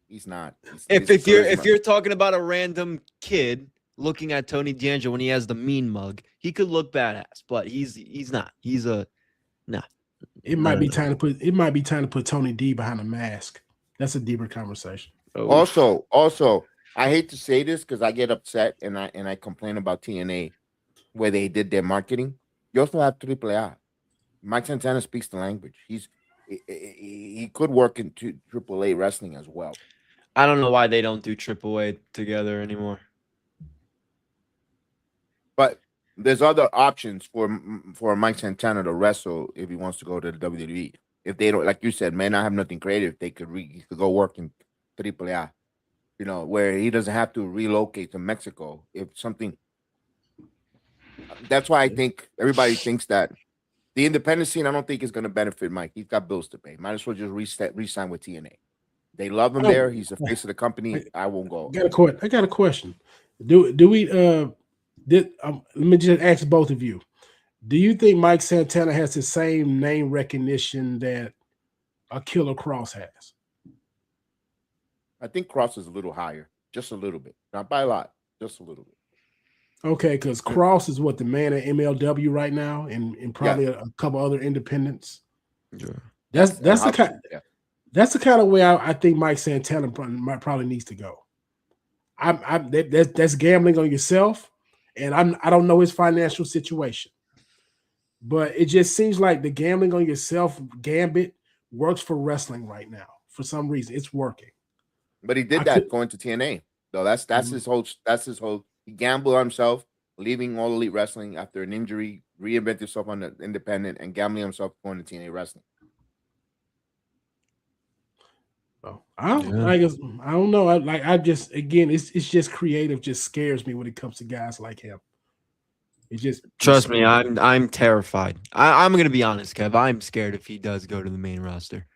he's not. If you're talking about a random kid looking at Tony D'Angelo when he has the mean mug, he could look badass, but he's not. He's a nah. It might be time to put Tony D behind a mask. That's a deeper conversation. Also, I hate to say this because I get upset and I complain about TNA where they did their marketing. You also have AAA. Mike Santana speaks the language. He could work into AAA wrestling as well. I don't know why they don't do AAA together anymore. But there's other options for Mike Santana to wrestle if he wants to go to the WWE. If they don't, like you said, may not have nothing creative, he could go work in AAA. You know, where he doesn't have to relocate to Mexico. If something, that's why I think everybody thinks that the independent scene, I don't think is going to benefit Mike. He's got bills to pay. Might as well just re-sign with TNA. They love him there. He's the face of the company. I won't go. I got a question. Do we let me just ask both of you. Do you think Mike Santana has the same name recognition that a Killer Cross has? I think Cross is a little higher, just a little bit, not by a lot, just a little bit. Okay, because Cross is what the man at MLW right now, and probably a couple other independents. Yeah. That's the kind of way I think Mike Santana probably needs to go. That's gambling on yourself, and I don't know his financial situation, but it just seems like the gambling on yourself gambit works for wrestling right now. For some reason, it's working. But he did going to TNA. So that's his whole. He gambled on himself, leaving All Elite Wrestling after an injury, reinvented himself on the independent, and gambling himself going to TNA Wrestling. Oh, I don't know. It's just creative. Just scares me when it comes to guys like him. It just trust me. I'm terrified. I'm gonna be honest, Kev. I'm scared if he does go to the main roster.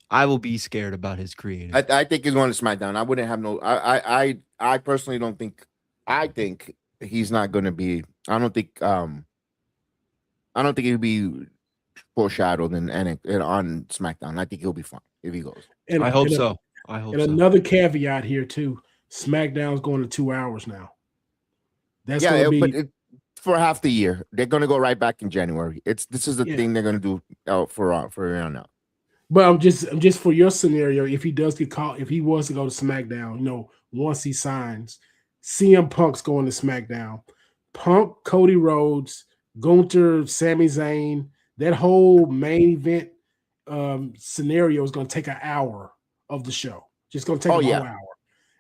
I will be scared about his creative. I think he's going to SmackDown. I wouldn't have no. I personally don't think. I think he's not going to be. I don't think he'll be foreshadowed on SmackDown. I think he'll be fine if he goes. And I hope so. Another caveat here too: SmackDown's going to 2 hours now. That's going to be for half the year. They're going to go right back in January. This is the thing they're going to do for now. But I'm just for your scenario, if he does get called, if he was to go to SmackDown, once he signs, CM Punk's going to SmackDown. Punk, Cody Rhodes, Gunther, Sami Zayn, that whole main event scenario is going to take an hour of the show. Just going to take a whole hour.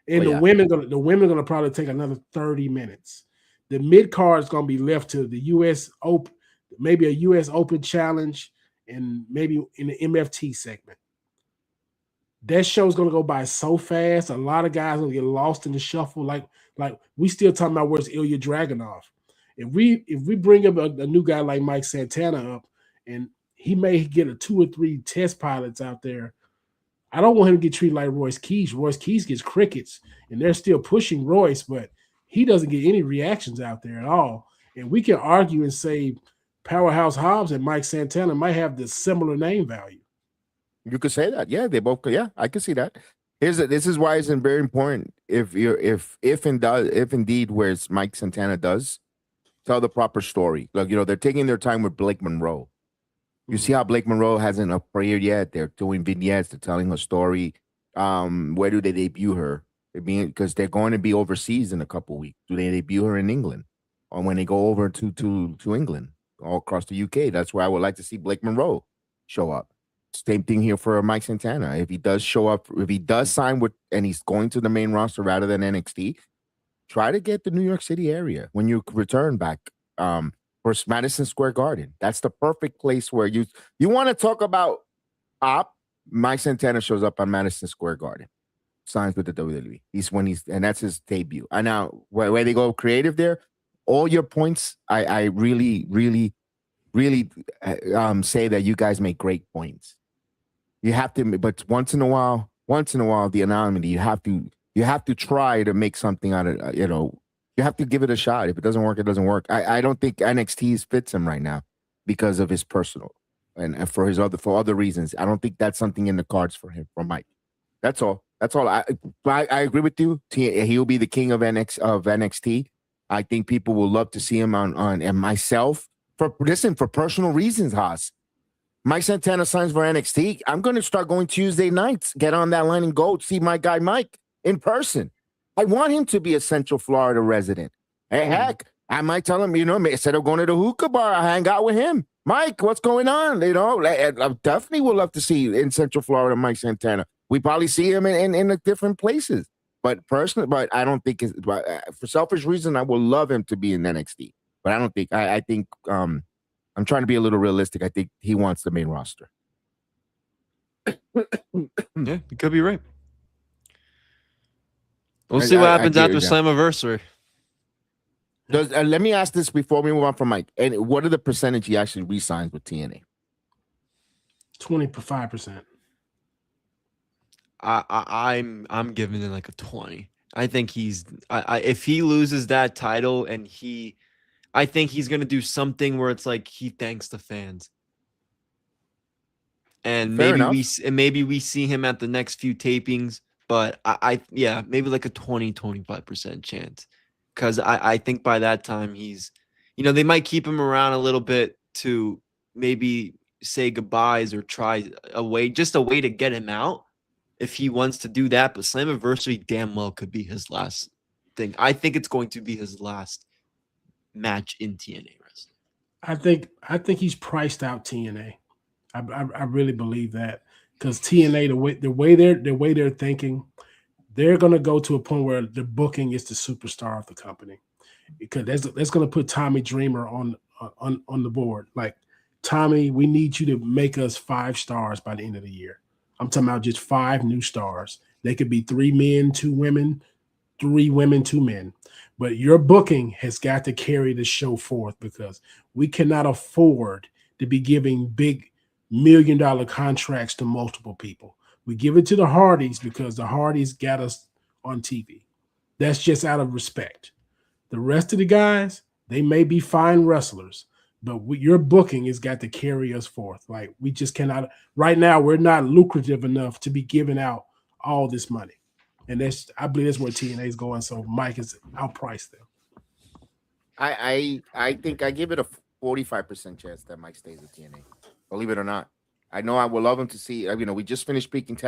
And the women going to probably take another 30 minutes. The mid card is going to be left to the U.S. Open, maybe a U.S. Open challenge, and maybe in the MFT segment. That show's gonna go by so fast. A lot of guys will get lost in the shuffle. Like we still talking about where's Ilya Dragunov. If we bring up a new guy like Mike Santana up, and he may get a 2 or 3 test pilots out there, I don't want him to get treated like Royce Keys. Royce Keys gets crickets, and they're still pushing Royce, but he doesn't get any reactions out there at all. And we can argue and say Powerhouse Hobbs and Mike Santana might have the similar name value. You could say that. Yeah, they both could. Yeah, I can see that. This is why it's very important if indeed where Mike Santana does tell the proper story. Like, they're taking their time with Blake Monroe. You see how Blake Monroe hasn't appeared yet. They're doing vignettes. They're telling a story. Where do they debut her? Because they're going to be overseas in a couple weeks. Do they debut her in England, or when they go over to England? All across the UK. That's where I would like to see Blake Monroe show up. Same thing here for Mike Santana. If he does show up, if he does sign with, and he's going to the main roster rather than NXT, try to get the New York City area when you return back for Madison Square Garden. That's the perfect place where you want to talk about op. Mike Santana shows up on Madison Square Garden, signs with the WWE. And that's his debut. And now where they go creative there. All your points, I really really say that you guys make great points. You have to, but once in a while, the anonymity, you have to try to make something out of, you have to give it a shot. If it doesn't work, it doesn't work. I don't think NXT fits him right now because of his personal and for other reasons. I don't think that's something in the cards for him, for Mike. That's all. I agree with you. He'll be the king of NXT. I think people will love to see him on and myself for personal reasons, Haas. Mike Santana signs for NXT. I'm going to start going Tuesday nights, get on that line and go see my guy Mike in person. I want him to be a Central Florida resident. Hey, heck, I might tell him, instead of going to the hookah bar, I hang out with him. Mike, what's going on? I definitely would love to see in Central Florida Mike Santana. We probably see him in the different places. But personally, I don't think for selfish reason, I would love him to be in NXT. But I don't think I think I'm trying to be a little realistic. I think he wants the main roster. Yeah, you could be right. We'll see what happens after Slammiversary. Let me ask this before we move on from Mike. And what are the percentage he actually re-signs with TNA? 25%. I'm giving it like a 20. I think if he loses that title and I think he's gonna do something where it's like he thanks the fans. And maybe we see him at the next few tapings, but maybe like a 20-25% chance. Because I think by that time he's, they might keep him around a little bit to maybe say goodbyes or try a way to get him out if he wants to do that. But Slammiversary damn well could be his last thing. I think it's going to be his last match in TNA wrestling. I think he's priced out TNA. I really believe that, because TNA, the way they're thinking, they're going to go to a point where the booking is the superstar of the company, because that's going to put Tommy Dreamer on the board. Like, Tommy, we need you to make us 5 stars by the end of the year. I'm talking about just 5 new stars. They could be 3 men, 2 women, 3 women, 2 men. But your booking has got to carry the show forth, because we cannot afford to be giving big $1 million contracts to multiple people. We give it to the Hardys because the Hardys got us on TV. That's just out of respect. The rest of the guys, they may be fine wrestlers, but your booking has got to carry us forth. Like, we just cannot. Right now, we're not lucrative enough to be giving out all this money. And I believe that's where TNA is going. So Mike is outpriced them. I think I give it a 45% chance that Mike stays with TNA. Believe it or not. I know I would love him to see. We just finished speaking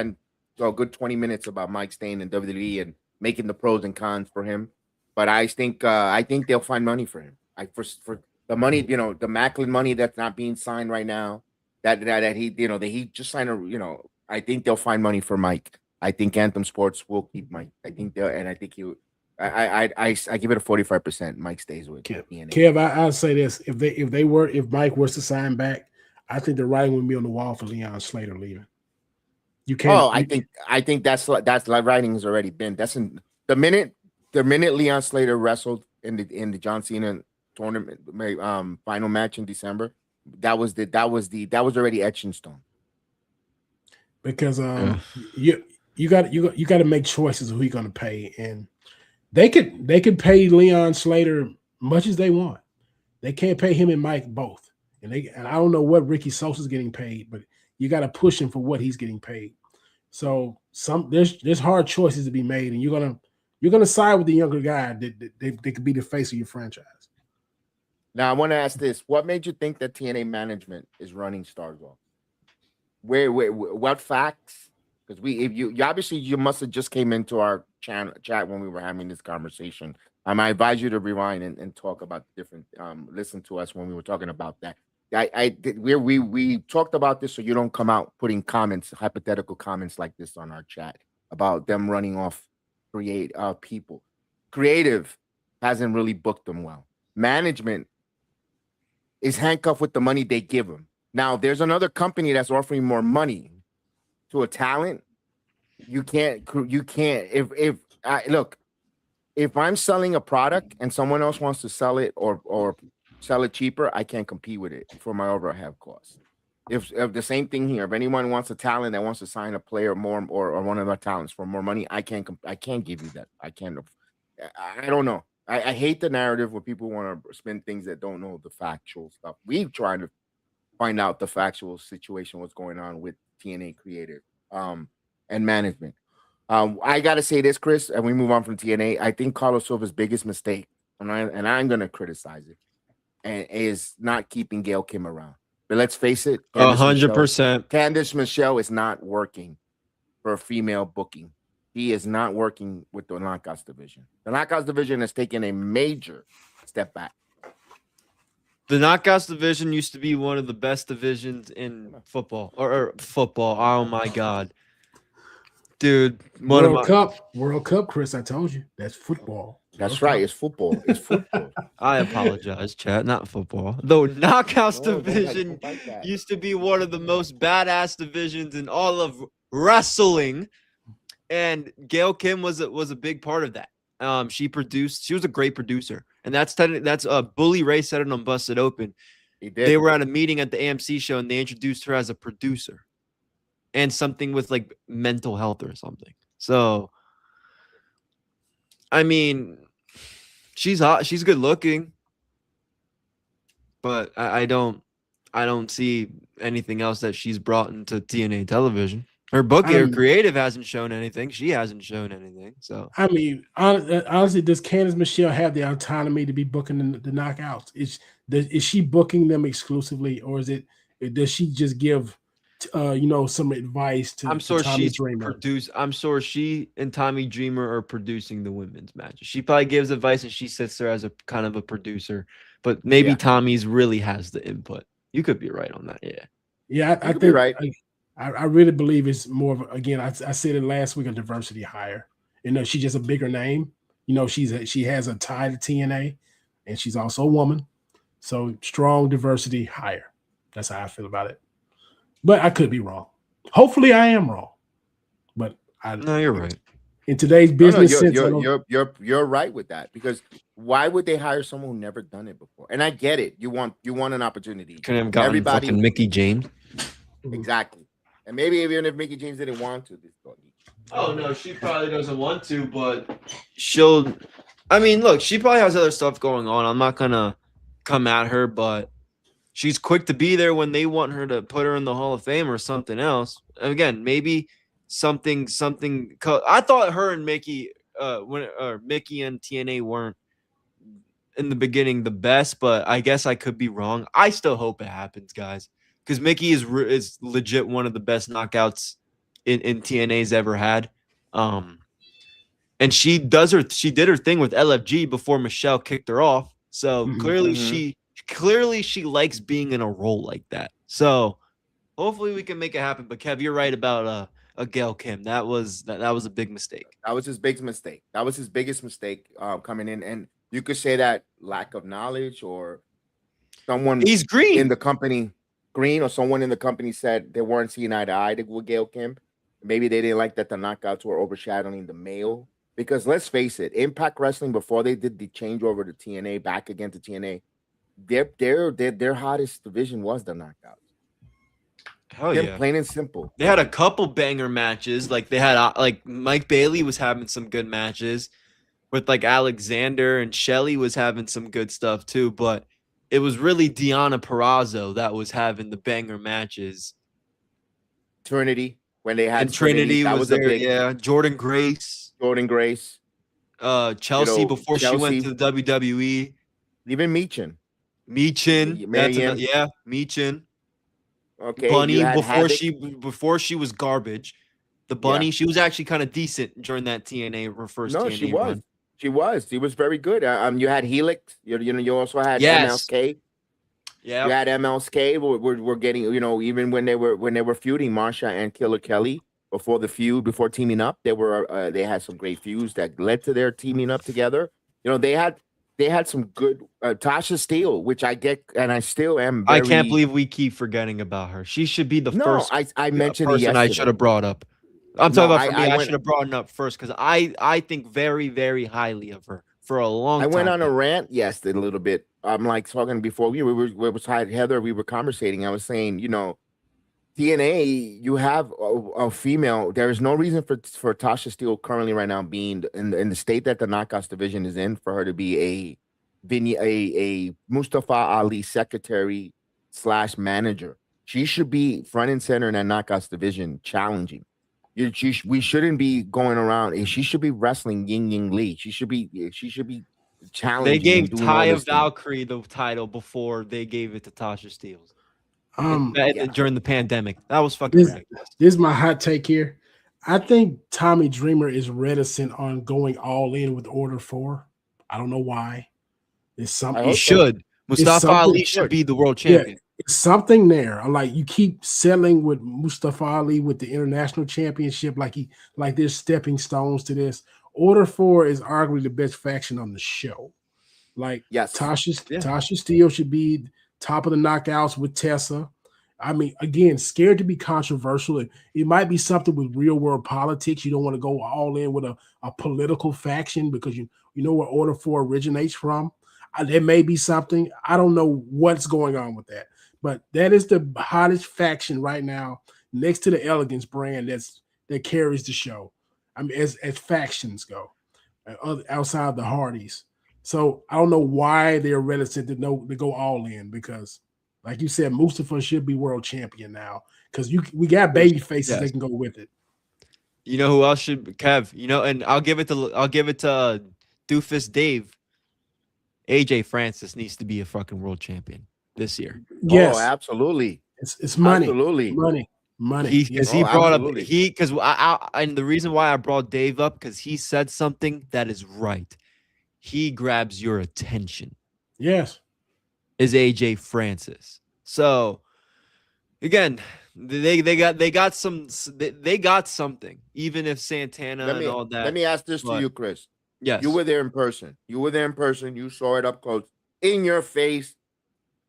a good 20 minutes about Mike staying in WWE and making the pros and cons for him. But I think they'll find money for him. For the money, the Macklin money that's not being signed right now, that he just signed I think they'll find money for Mike. I think Anthem Sports will keep Mike. I think give it a 45%. Mike stays with TNA. Kev, I'll say this: if Mike was to sign back, I think the writing would be on the wall for Leon Slater leaving. You can't. I think that's writing has already been. That's in the minute Leon Slater wrestled in the John Cena tournament final match in December. That was already etched in stone. Because you got to make choices of who you're going to pay, and they could pay Leon Slater much as they want. They can't pay him and Mike both. And I don't know what Ricky Sosa's getting paid, but you got to push him for what he's getting paid. So there's hard choices to be made, and you're gonna side with the younger guy that they could be the face of your franchise. Now I want to ask this: what made you think that TNA management is running Stars off? Where what facts? Because you obviously you must have just came into our chat when we were having this conversation. I advise you to rewind and talk about different. Listen to us when we were talking about that. We talked about this, so you don't come out putting hypothetical comments like this on our chat about them running off people. Creative hasn't really booked them well. Management is handcuffed with the money they give them. Now, there's another company that's offering more money to a talent. You can't. If I'm selling a product and someone else wants to sell it or sell it cheaper, I can't compete with it for my overhead costs. If the same thing here, if anyone wants a talent that wants to sign a player more or one of our talents for more money, I can't give you that. I can't. I don't know. I hate the narrative where people want to spin things that don't know the factual stuff. We've tried to find out the factual situation, what's going on with TNA creative and management. I gotta say this, Chris, and we move on from TNA. I think Carlos Silva's biggest mistake, and I'm gonna criticize it, and is not keeping Gail Kim around. But let's face it, 100%. Candice Michelle is not working for a female booking. He is not working with the Knockouts division. The Knockouts division has taken a major step back. The Knockouts division used to be one of the best divisions in football. Or football. Oh, my God. Dude. World Cup, Chris, I told you. That's football. That's right. It's football. It's football. I apologize, chat. Not football. The Knockouts division used to be one of the most badass divisions in all of wrestling. And Gail Kim was a big part of that. She was a great producer. And that's Bully Ray said it on Busted Open. He did. They were at a meeting at the AMC show and they introduced her as a producer and something with like mental health or something. So, I mean, she's hot. She's good looking, but I don't see anything else that she's brought into TNA television. Her booking, her creative hasn't shown anything. She hasn't shown anything. So I mean, honestly, does Candice Michelle have the autonomy to be booking the Knockouts? Is she booking them exclusively, or does she just give some advice to? I'm sure Tommy she's Dreamer? I'm sure she and Tommy Dreamer are producing the women's matches. She probably gives advice and she sits there as a kind of a producer, but maybe Tommy's really has the input. You could be right on that. Yeah. Yeah, I think right. I really believe it's more of again. I said it last week, a diversity hire. She's just a bigger name. She has a tie to TNA, and she's also a woman. So strong diversity hire. That's how I feel about it. But I could be wrong. Hopefully, I am wrong. But no, you're right. In today's business sense, you're right with that, because why would they hire someone who never done it before? And I get it. You want an opportunity. Could have gotten fucking Mickey James. Exactly. And maybe even if Mickey James didn't want to, oh no, she probably doesn't want to, but she'll. I mean, look, she probably has other stuff going on. I'm not gonna come at her, but she's quick to be there when they want her to put her in the Hall of Fame or something else. Again, maybe something. I thought her and Mickey, Mickey and TNA weren't in the beginning the best, but I guess I could be wrong. I still hope it happens, guys. Because Mickey is legit one of the best knockouts in TNA's ever had, and she did her thing with LFG before Michelle kicked her off. So clearly she likes being in a role like that. So hopefully we can make it happen. But Kev, you're right about a Gail Kim. That was a big mistake. That was his biggest mistake. That was his biggest mistake coming in, and you could say that lack of knowledge or someone he's green in the company. Green or someone in the company said they weren't seeing eye to eye with Gail Kim. Maybe they didn't like that the Knockouts were overshadowing the male. Because let's face it, Impact Wrestling, before they did the changeover to TNA, back again to TNA, their hottest division was the Knockouts. Hell yeah. Plain and simple. They had a couple banger matches. Like they had like Mike Bailey was having some good matches with like Alexander, and Shelly was having some good stuff too, but it was really Deonna Purrazzo that was having the banger matches. Trinity, when they had Trinity was there, Jordan Grace. Chelsea before she went to the WWE. Even Meechin. Meechin. Okay. Bunny before she was garbage. The Bunny, she was actually kind of decent during that TNA first. No, TNA she was. run. She was very good. You had Helix. You also had MLK. Yeah, you had MLK. We're getting, even when they were feuding, Marsha and Killer Kelly before the feud, before teaming up, they had some great feuds that led to their teaming up together. They had some good Tasha Steele, which I get, and I still am. I can't believe we keep forgetting about her. She should be the first. I mentioned person I should have brought up. I'm talking about for me. I should have brought it up first because I think very, very highly of her for a long I time. went on a rant, yes, a little bit. I'm like talking before we was Heather, we were conversating. I was saying, TNA, you have a female. There is no reason for Tasha Steele currently right now being in the state that the Knockouts division is in for her to be a Mustafa Ali secretary / manager. She should be front and center in that Knockouts division, challenging. We shouldn't be going around. She should be wrestling Ying Ying Lee. She should be challenging. They gave and doing all Taya this thing. Valkyrie the title before they gave it to Tasha Steele. Yeah. During the pandemic. That was fucking ridiculous. This is my hot take here. I think Tommy Dreamer is reticent on going all in with Order 4. I don't know why. There's something. He should. Mustafa Ali should be the world champion. Yeah, it's something there. Like you keep settling with Mustafa Ali with the international championship, like there's stepping stones to this. Order 4 is arguably the best faction on the show. Like yes, Tasha Steele should be top of the knockouts with Tessa. I mean, again, scared to be controversial. It might be something with real world politics. You don't want to go all in with a political faction because you know where Order 4 originates from. There may be something. I don't know what's going on with that. But that is the hottest faction right now, next to the Elegance brand that carries the show. I mean, as factions go, outside the Hardys. So I don't know why they're reticent to go all in because, like you said, Mustafa should be world champion now because we got baby faces that can go with it. You know who else should Kev? And I'll give it to Doofus Dave. AJ Francis needs to be a fucking world champion this year. Yes, oh, absolutely. It's money, absolutely money. Because he brought up and the reason why I brought Dave up because he said something that is right. He grabs your attention. Yes, is AJ Francis. So again, they got something. Even if Santana and all that. Let me ask this to you, Chris. Yes, you were there in person. You saw it up close, in your face.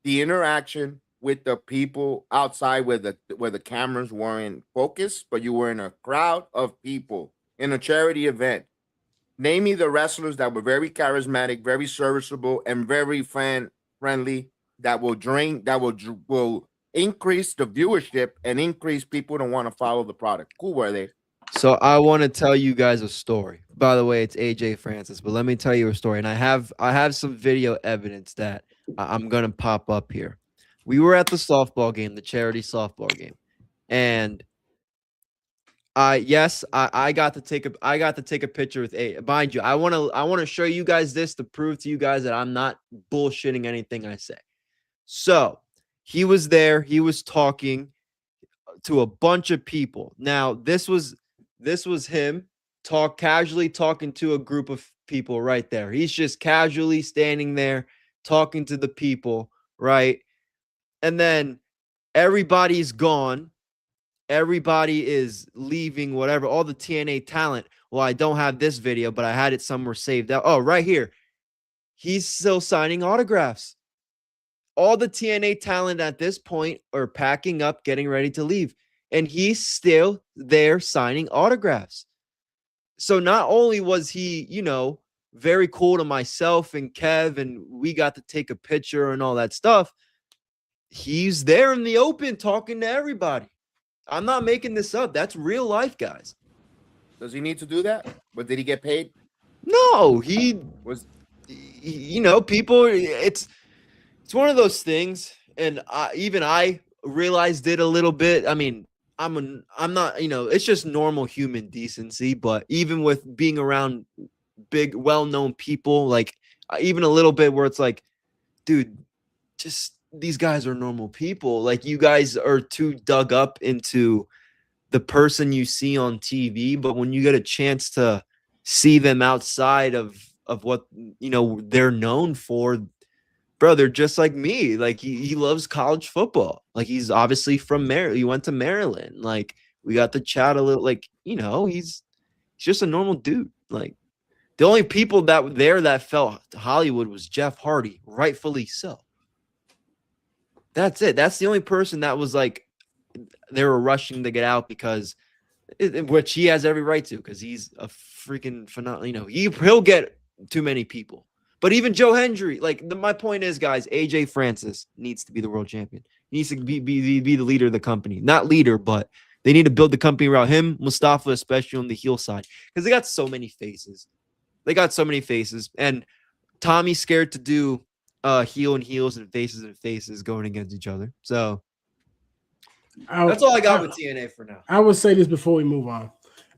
The interaction with the people outside where the cameras weren't focused, but you were in a crowd of people in a charity event. Name me the wrestlers that were very charismatic, very serviceable, and very friendly that will increase the viewership and increase people to want to follow the product. Who were they? So I want to tell you guys a story. By the way, it's AJ Francis, but let me tell you a story. And I have some video evidence that I'm gonna pop up here. We were at the softball game, the charity softball game, and I got to take a picture with A. Mind you, I want to show you guys this to prove to you guys that I'm not bullshitting anything I say. So he was there. He was talking to a bunch of people. Now this was him casually talking to a group of people right there. He's just casually standing there talking to the people, right? And then everybody's gone. Everybody is leaving, whatever. All the TNA talent. Well, I don't have this video, but I had it somewhere saved out. Oh, right here. He's still signing autographs. All the TNA talent at this point are packing up, getting ready to leave. And he's still there signing autographs. So not only was he, very cool to myself and Kev, and we got to take a picture and all that stuff, he's there in the open talking to everybody. I'm not making this up. That's real life, guys. Does he need to do that? But did he get paid? No, he was, people, it's one of those things. And I realized it a little bit. I mean, I'm not, it's just normal human decency, but even with being around big, well-known people, like even a little bit where it's like, dude, just these guys are normal people. Like you guys are too dug up into the person you see on TV, but when you get a chance to see them outside of what, they're known for, bro, they're just like me. Like he loves college football. Like he's obviously from Maryland. He went to Maryland. Like we got to chat a little. Like he's just a normal dude. Like the only people that felt Hollywood was Jeff Hardy, rightfully so. That's it. That's the only person that was like they were rushing to get out which he has every right to because he's a freaking phenomenal. He'll get too many people. But even Joe Hendry, my point is, guys, AJ Francis needs to be the world champion. He needs to be the leader of the company. Not leader, but they need to build the company around him, Mustafa, especially on the heel side. Because they got so many faces. And Tommy's scared to do heel and heels and faces going against each other. So that's all I got with TNA for now. I would say this before we move on.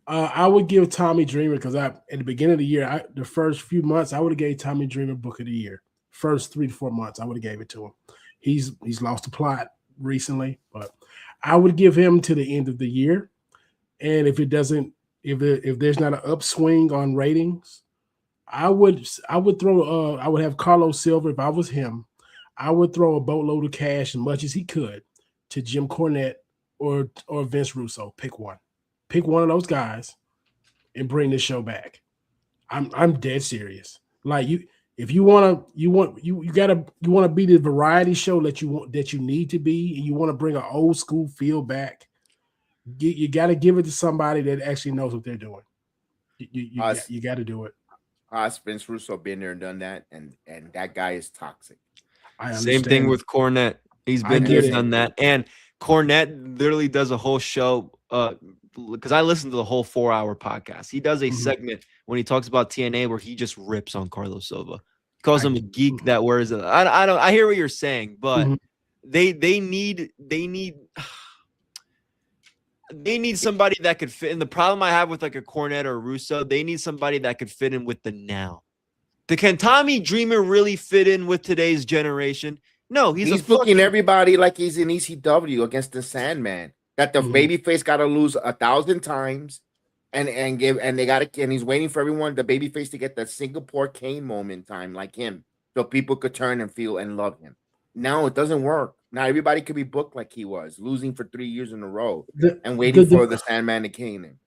I would give Tommy Dreamer, because at the beginning of the year, the first few months, I would have gave Tommy Dreamer Book of the Year. First 3 to 4 months, I would have gave it to him. He's lost the plot recently, but I would give him to the end of the year. And if there's not an upswing on ratings, I would have Carlos Silva. If I was him, I would throw a boatload of cash as much as he could to Jim Cornette or Vince Russo. Pick one of those guys and bring this show back. I'm dead serious. Like, if you want to be the variety show that you need to be, and you want to bring an old school feel back, you got to give it to somebody that actually knows what they're doing. You got to do it. Vince Russo been there and done that, and that guy is toxic. Same thing with Cornette. He's been there, done that, and Cornette literally does a whole show. Because I listened to the whole 4-hour podcast. He does a segment when he talks about TNA where he just rips on Carlos Silva. He calls him a geek that wears it. I hear what you're saying, but they need somebody that could fit in. The problem I have with like a Cornette or Russo, they need somebody that could fit in with the now. Can Tommy Dreamer really fit in with today's generation? No, he's booking everybody like he's in ECW against the Sandman. That the babyface got to lose 1,000 times, and he's waiting for everyone, the babyface, to get the Singapore Kane moment time like him, so people could turn and feel and love him. No, it doesn't work. Now everybody could be booked like he was, losing for 3 years in a row and waiting for the Sandman to cane him.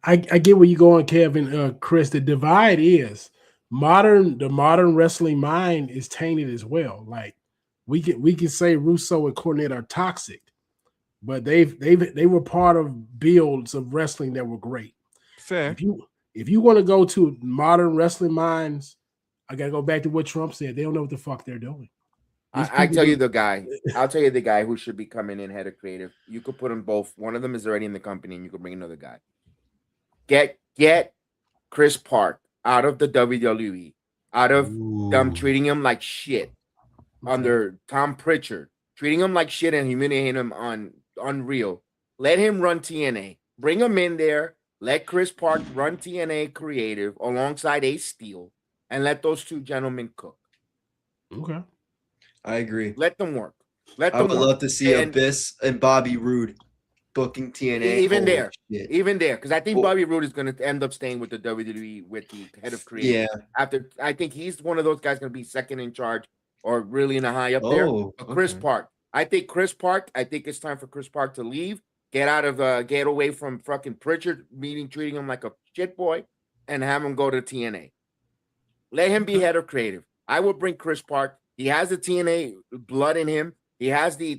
I get where you're going, Kevin, Chris. The divide is the modern wrestling mind is tainted as well. Like, we can say Russo and Cornette are toxic, but they were part of builds of wrestling that were great. Fair. If you want to go to modern wrestling minds, I gotta go back to what Trump said. They don't know what the fuck they're doing. I'll tell you the guy who should be coming in head of creative. You could put them both. One of them is already in the company, and you could bring another guy. Get Chris Park out of the WWE, out of them treating him like shit under Tom Pritchard, treating him like shit and humiliating him on Unreal. Let him run TNA. Bring him in there. Let Chris Park run TNA creative alongside Ace Steel, and let those two gentlemen cook. Okay. I agree. Let them work. I would love to see Abyss and Bobby Roode booking TNA. Even there, because I think Bobby Roode is going to end up staying with the WWE with the head of creative. Yeah. I think he's one of those guys going to be second in charge or really in a high up there. Chris Park. I think it's time for Chris Park to leave, get away from fucking Pritchard treating him like a shit boy, and have him go to TNA. Let him be head of creative. I would bring Chris Park. He has the TNA blood in him. He has he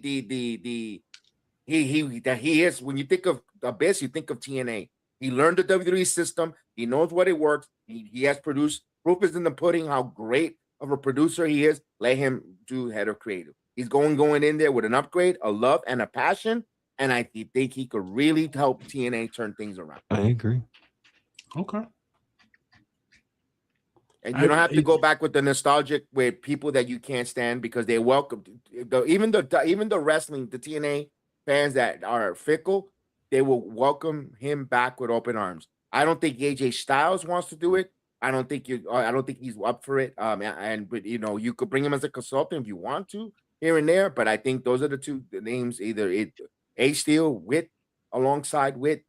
is, when you think of Abyss, you think of TNA. He learned the WWE system. He knows what it works. He has produced. Proof is in the pudding how great of a producer he is. Let him do head of creative. He's going in there with an upgrade, a love, and a passion. And I think he could really help TNA turn things around. I agree. Okay. And you don't have to go back with the nostalgic with people that you can't stand, because they welcome even the wrestling, the TNA fans that are fickle, they will welcome him back with open arms. I don't think AJ Styles wants to do it. I don't think he's up for it. But you could bring him as a consultant if you want to here and there. But I think those are the two names: either A Steel alongside with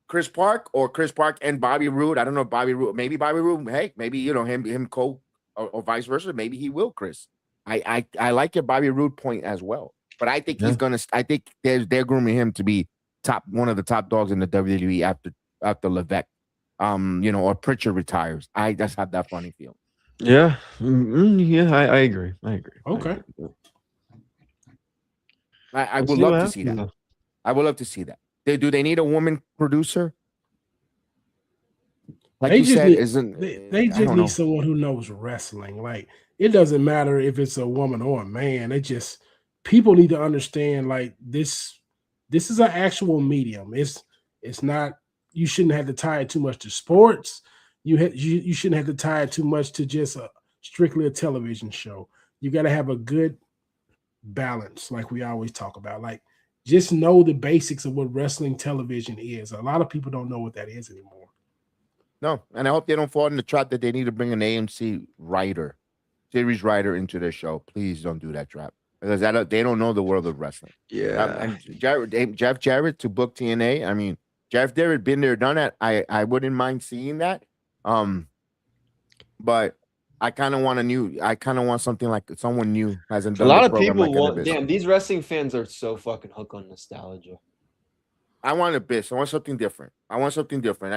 Chris Park, or Chris Park and Bobby Roode. I don't know, Bobby Roode. Maybe Bobby Roode. Hey, maybe him co or vice versa. Maybe he will, Chris. I like your Bobby Roode point as well. But I think he's gonna. I think they're grooming him to be one of the top dogs in the WWE after Levesque, or Pritchard retires. I just have that funny feeling. Yeah, I agree. Okay. I would love to see that. I would love to see that. Do they need a woman producer? like They you just said, need, isn't they I just don't need know. someone who knows wrestling. Like it doesn't matter if it's a woman or a man. It just people need to understand like this is an actual medium. It's not you shouldn't have to tie it too much to sports. You shouldn't have to tie it too much to just strictly a television show. You got to have a good balance, like we always talk about. Like just know the basics of what wrestling television is. A lot of people don't know what that is anymore. No, and I hope they don't fall in the trap that they need to bring an AMC writer, series writer into their show. Please don't do that trap because they don't know the world of wrestling. And Jeff Jarrett to book TNA. I mean, Jeff Jarrett been there, done that. I wouldn't mind seeing that. But I kind of want something like someone new hasn't A done lot the of program people like want. Abyss. Damn, these wrestling fans are so fucking hooked on nostalgia. I want Abyss. I want something different. I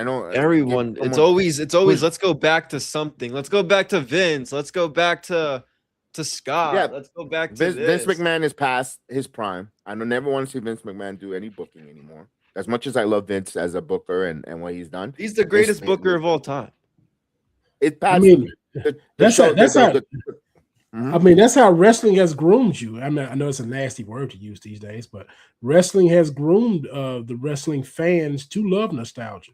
know Everyone, it's always. Let's go back to something. Let's go back to Vince. Let's go back to Scott. Yeah, Let's go back to Vince this. McMahon is past his prime. I don't never want to see Vince McMahon do any booking anymore. As much as I love Vince as a booker and what he's done, He's the greatest booker of all time. It passed. I mean, that's how Mhm. I mean, that's how wrestling has groomed you. I mean, I know it's a nasty word to use these days, but wrestling has groomed the wrestling fans to love nostalgia.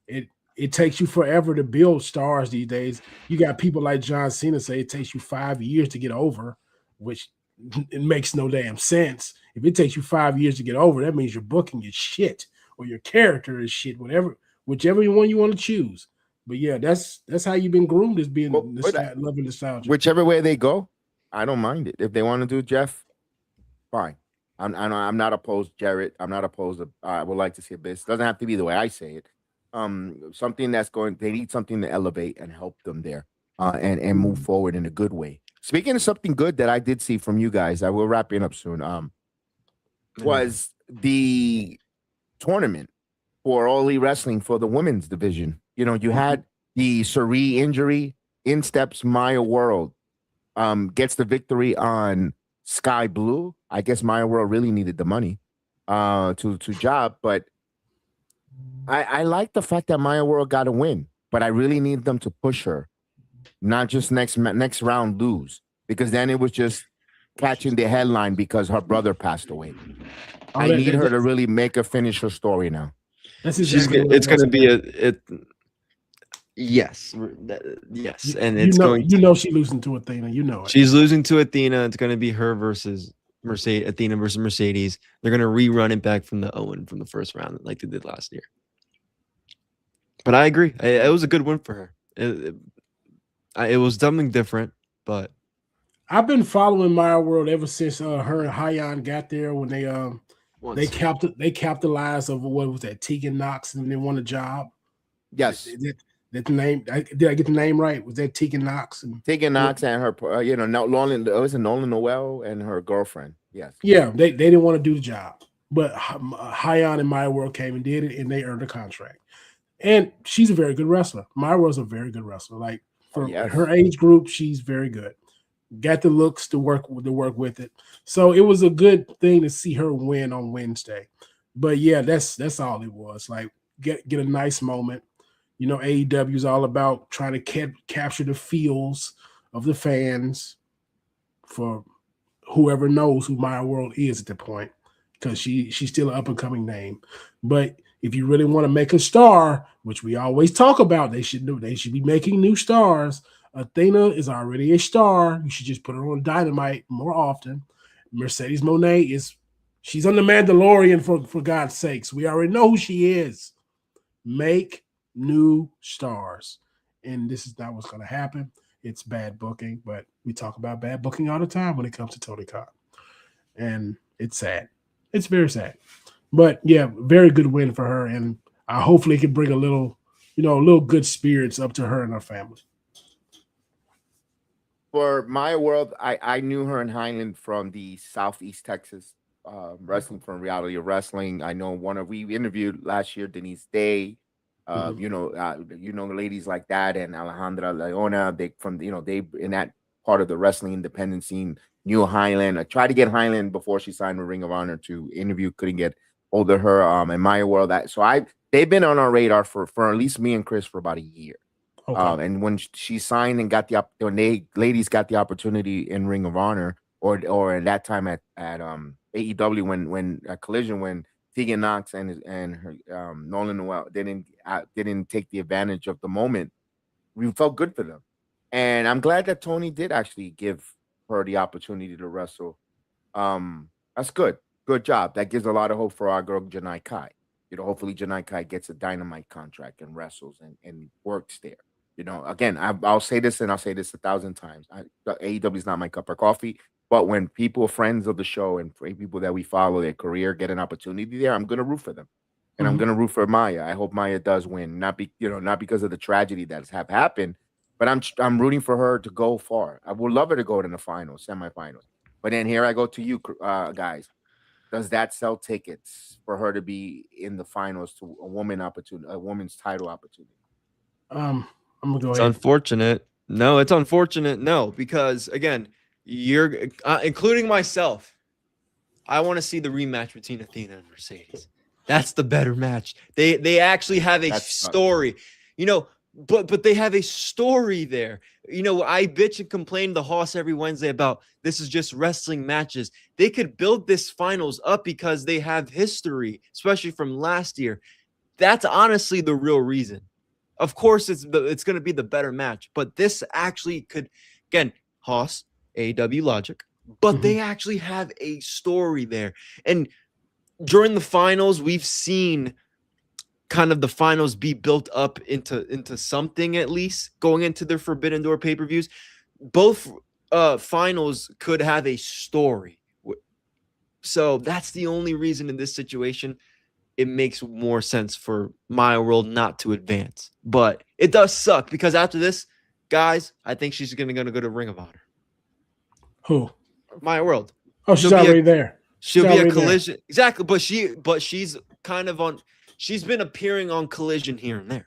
It takes you forever to build stars these days. You got people like John Cena say it takes you 5 years to get over, which it makes no damn sense. If it takes you 5 years to get over, that means your booking is shit or your character is shit, whichever one you want to choose. But yeah, that's how you've been groomed as being loving nostalgia. Whichever way they go, I don't mind it. If they want to do Jeff, fine. I'm not opposed, Jarrett. I'm not opposed. I would like to see Abyss. Doesn't have to be the way I say it. Something that's going. They need something to elevate and help them there, and move forward in a good way. Speaking of something good that I did see from you guys, I will wrap it up soon. Was the tournament for All Elite Wrestling for the women's division. You know, you had the Suri injury. In steps Maya World. Gets the victory on Sky Blue. I guess Maya World really needed the money to job, but I like the fact that Maya World got a win. But I really need them to push her, not just next round lose, because then it was just catching the headline because her brother passed away. I need her to really make her finish her story now. It's going to be yes, and it's going. She's losing to Athena. You know it. She's losing to Athena. It's going to be her versus Mercedes. Athena versus Mercedes. They're going to rerun it back from the Owen from the first round, like they did last year. But I agree. It was a good win for her. It was something different, but I've been following Maya World ever since her and Hyan got there when they capitalized of what was that Tegan Knox and they won a job. Yes. That the name? Did I get the name right? Was that Tegan Knox? Tegan Knox and her, Nolan. It was Nolan Noel and her girlfriend. Yes. Yeah, they didn't want to do the job, but Hyan and Maya World came and did it, and they earned a contract. And she's a very good wrestler. Maya World's a very good wrestler. Like for her age group, she's very good. Got the looks to work with it. So it was a good thing to see her win on Wednesday. But yeah, that's all it was. Like get a nice moment. You know, AEW is all about trying to capture the feels of the fans for whoever knows who Maya World is at the point, because she's still an up-and-coming name. But if you really want to make a star, which we always talk about, they should be making new stars. Athena is already a star. You should just put her on Dynamite more often. Mercedes Moné she's on the Mandalorian for God's sakes. We already know who she is. Make new stars, and this is not what's going to happen. It's bad booking, but we talk about bad booking all the time when it comes to Tony Khan, and it's sad. It's very sad, but yeah, very good win for her, and I hopefully can bring a little good spirits up to her and her family. For Maya World, I knew her in Highland from the Southeast Texas wrestling from Reality of Wrestling. I know we interviewed last year Denise Day. Ladies like that and Alejandra Leona, they in that part of the wrestling independent scene, knew Highland. I tried to get Highland before she signed with Ring of Honor to interview, couldn't get hold of her in my world. They've been on our radar for at least me and Chris for about a year. Okay. And when she signed and when ladies got the opportunity in Ring of Honor or at that time at AEW when Collision, when Tegan Knox and her Nolan Noel didn't take the advantage of the moment, we felt good for them. And I'm glad that Tony did actually give her the opportunity to wrestle. That's good. Good job. That gives a lot of hope for our girl Janai Kai. Hopefully Janai Kai gets a Dynamite contract and wrestles and works there. Again, I'll say this and I'll say this 1,000 times. AEW is not my cup of coffee, but when people, friends of the show and people that we follow their career get an opportunity there, I'm going to root for them. And I'm going to root for Maya. I hope Maya does win, not because of the tragedy that's happened, but I'm rooting for her to go far. I would love her to go to the finals, semifinals. But then here I go to you guys. Does that sell tickets for her to be in the finals to a woman's title opportunity? I'm gonna go It's ahead. unfortunate. No, it's unfortunate. No, because again, you're including myself. I want to see the rematch between Athena and Mercedes. That's the better match. They actually have a story, but they have a story there. I bitch and complain the Hoss every Wednesday about this is just wrestling matches. They could build this finals up because they have history, especially from last year. That's honestly the real reason. Of course, it's going to be the better match, but this actually could, again, Hoss, AEW logic, but they actually have a story there. And during the finals, we've seen kind of the finals be built up into something, at least going into their Forbidden Door pay-per-views. Both finals could have a story. So that's the only reason in this situation it makes more sense for Maya World not to advance. But it does suck because after this, guys, I think she's going to go to Ring of Honor. Who? Maya World. Oh, she's already there. She'll be a Collision. There. Exactly. But she's kind of she's been appearing on Collision here and there.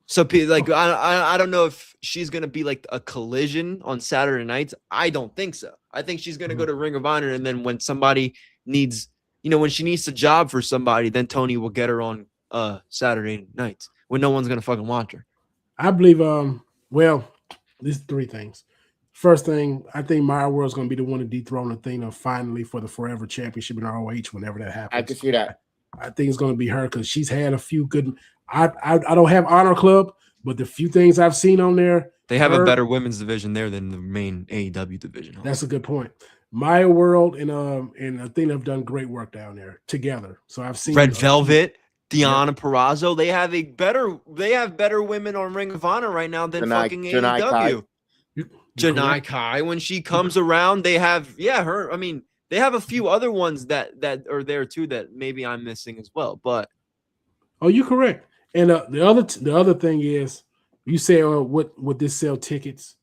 So like, I don't know if she's going to be like a Collision on Saturday nights. I don't think so. I think she's going to go to Ring of Honor. And then when somebody needs, when she needs a job for somebody, then Tony will get her on Saturday nights when no one's going to fucking watch her. I believe, there's three things. First thing, I think Maya World's going to be the one to dethrone Athena finally for the Forever Championship in ROH whenever that happens. I can see that. I think it's going to be her because she's had a few good. I don't have Honor Club, but the few things I've seen on there, they have a better women's division there than the main AEW division. That's a good point. Maya World and Athena have done great work down there together. So I've seen Red Velvet, Deonna Purrazzo. They have better women on Ring of Honor right now than fucking AEW. Janai Kai, when she comes around, they have her. I mean, they have a few other ones that are there too that maybe I'm missing as well. But you're correct. And the other thing is, you say, would this sell tickets?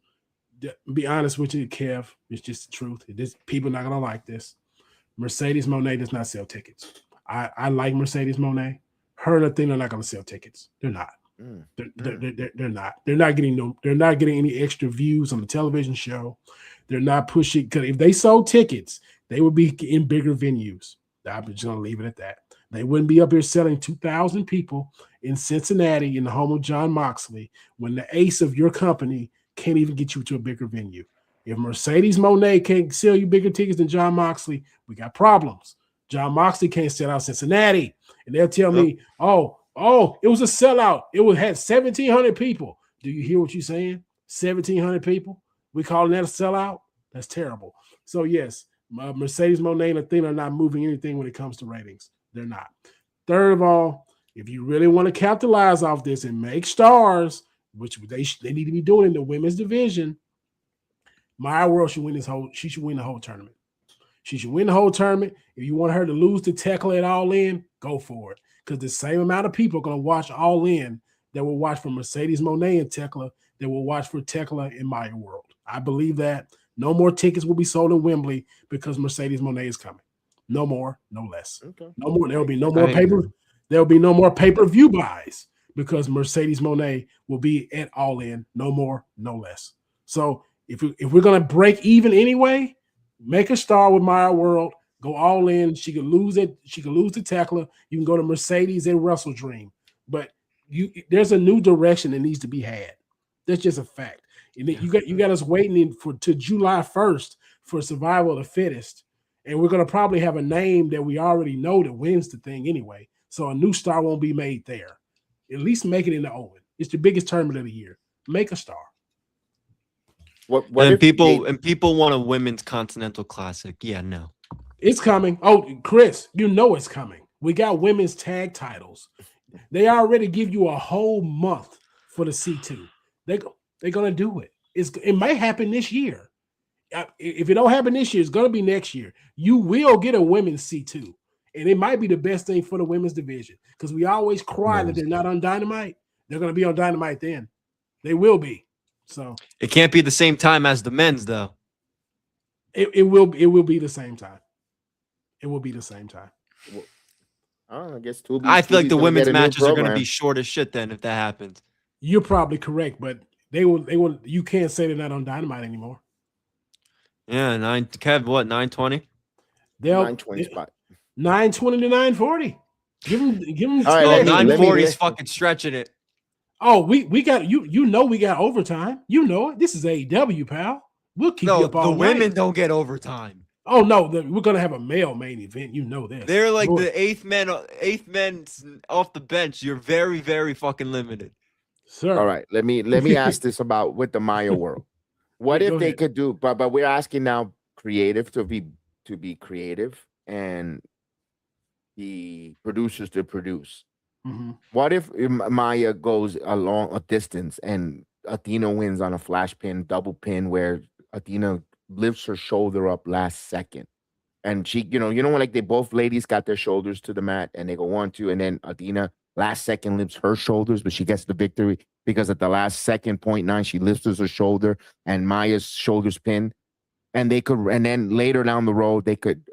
Be honest with you, Kev. It's just the truth. People are not gonna like this. Mercedes Moné does not sell tickets. I like Mercedes Moné. Her and Athena are not gonna sell tickets. They're not. They're not. They're not getting any extra views on the television show. They're not pushing, because if they sold tickets, they would be in bigger venues. I'm just gonna leave it at that. They wouldn't be up here selling 2,000 people in Cincinnati in the home of John Moxley when the ace of your company can't even get you to a bigger venue. If Mercedes Moné can't sell you bigger tickets than John Moxley, we got problems. John Moxley can't sell out Cincinnati, and they'll tell me, oh, it was a sellout. It had 1,700 people. Do you hear what you're saying? 1,700 people? We calling that a sellout? That's terrible. So yes, Mercedes Moné and Athena are not moving anything when it comes to ratings. They're not. Third of all, if you really want to capitalize off this and make stars, which they need to be doing in the women's division, Maya World should win she should win the whole tournament. She should win the whole tournament. If you want her to lose to Tekla at All In, go for it. Because the same amount of people are going to watch All In that will watch for Mercedes Moné and Tekla that will watch for Tekla in Maya World. I believe that. No more tickets will be sold in Wembley because Mercedes Moné is coming. No more, no less. Okay. No more. There'll be no more There'll be no more pay-per-view buys because Mercedes Moné will be at All In. No more, no less. So if we're going to break even anyway, make a star with Maya World, Go all in. She could lose it. She could lose to Tekla. You can go to Mercedes and Wrestle Dream. But there's a new direction that needs to be had. That's just a fact. And you got us waiting to July 1st for Survival of the Fittest. And we're going to probably have a name that we already know that wins the thing anyway. So a new star won't be made there. At least make it in the Owen. It's the biggest tournament of the year. Make a star. What and people want a women's Continental Classic. Yeah, no. It's coming. Oh, Chris, you know it's coming. We got women's tag titles. They already give you a whole month for the C2. They're going to do it. It might happen this year. If it don't happen this year, it's going to be next year. You will get a women's C2. And it might be the best thing for the women's division because we always cry that they're not on Dynamite. They're going to be on Dynamite then. They will be. So it can't be the same time as the men's, though. It will be the same time. It will be the same time. I guess I feel like the women's matches are going to be short as shit then if that happens. You're probably correct, but they will. You can't say they're not on Dynamite anymore. Yeah, Kev, what 920? They'll 920 spot. 920 to 940. Give them. All right, 940 is fucking stretching it. Oh, we got you. You know we got overtime. You know it. This is AEW, pal. We'll keep you up all the women night. don't get overtime. Oh no, we're gonna have a male main event. You know this. They're like the eighth men off the bench. You're very, very fucking limited, sir. All right, let me ask this about with the Maya world. What if they could do? But we're asking now creative to be creative and the producers to produce. Mm-hmm. What if Maya goes a distance and Athena wins on a flash pin, double pin, where Athena lifts her shoulder up last second, and she, like they both ladies got their shoulders to the mat, and they go 1, 2, and then Athena last second lifts her shoulders, but she gets the victory because at the last second, 0.9, she lifts her shoulder, and Maya's shoulders pin, and then later down the road,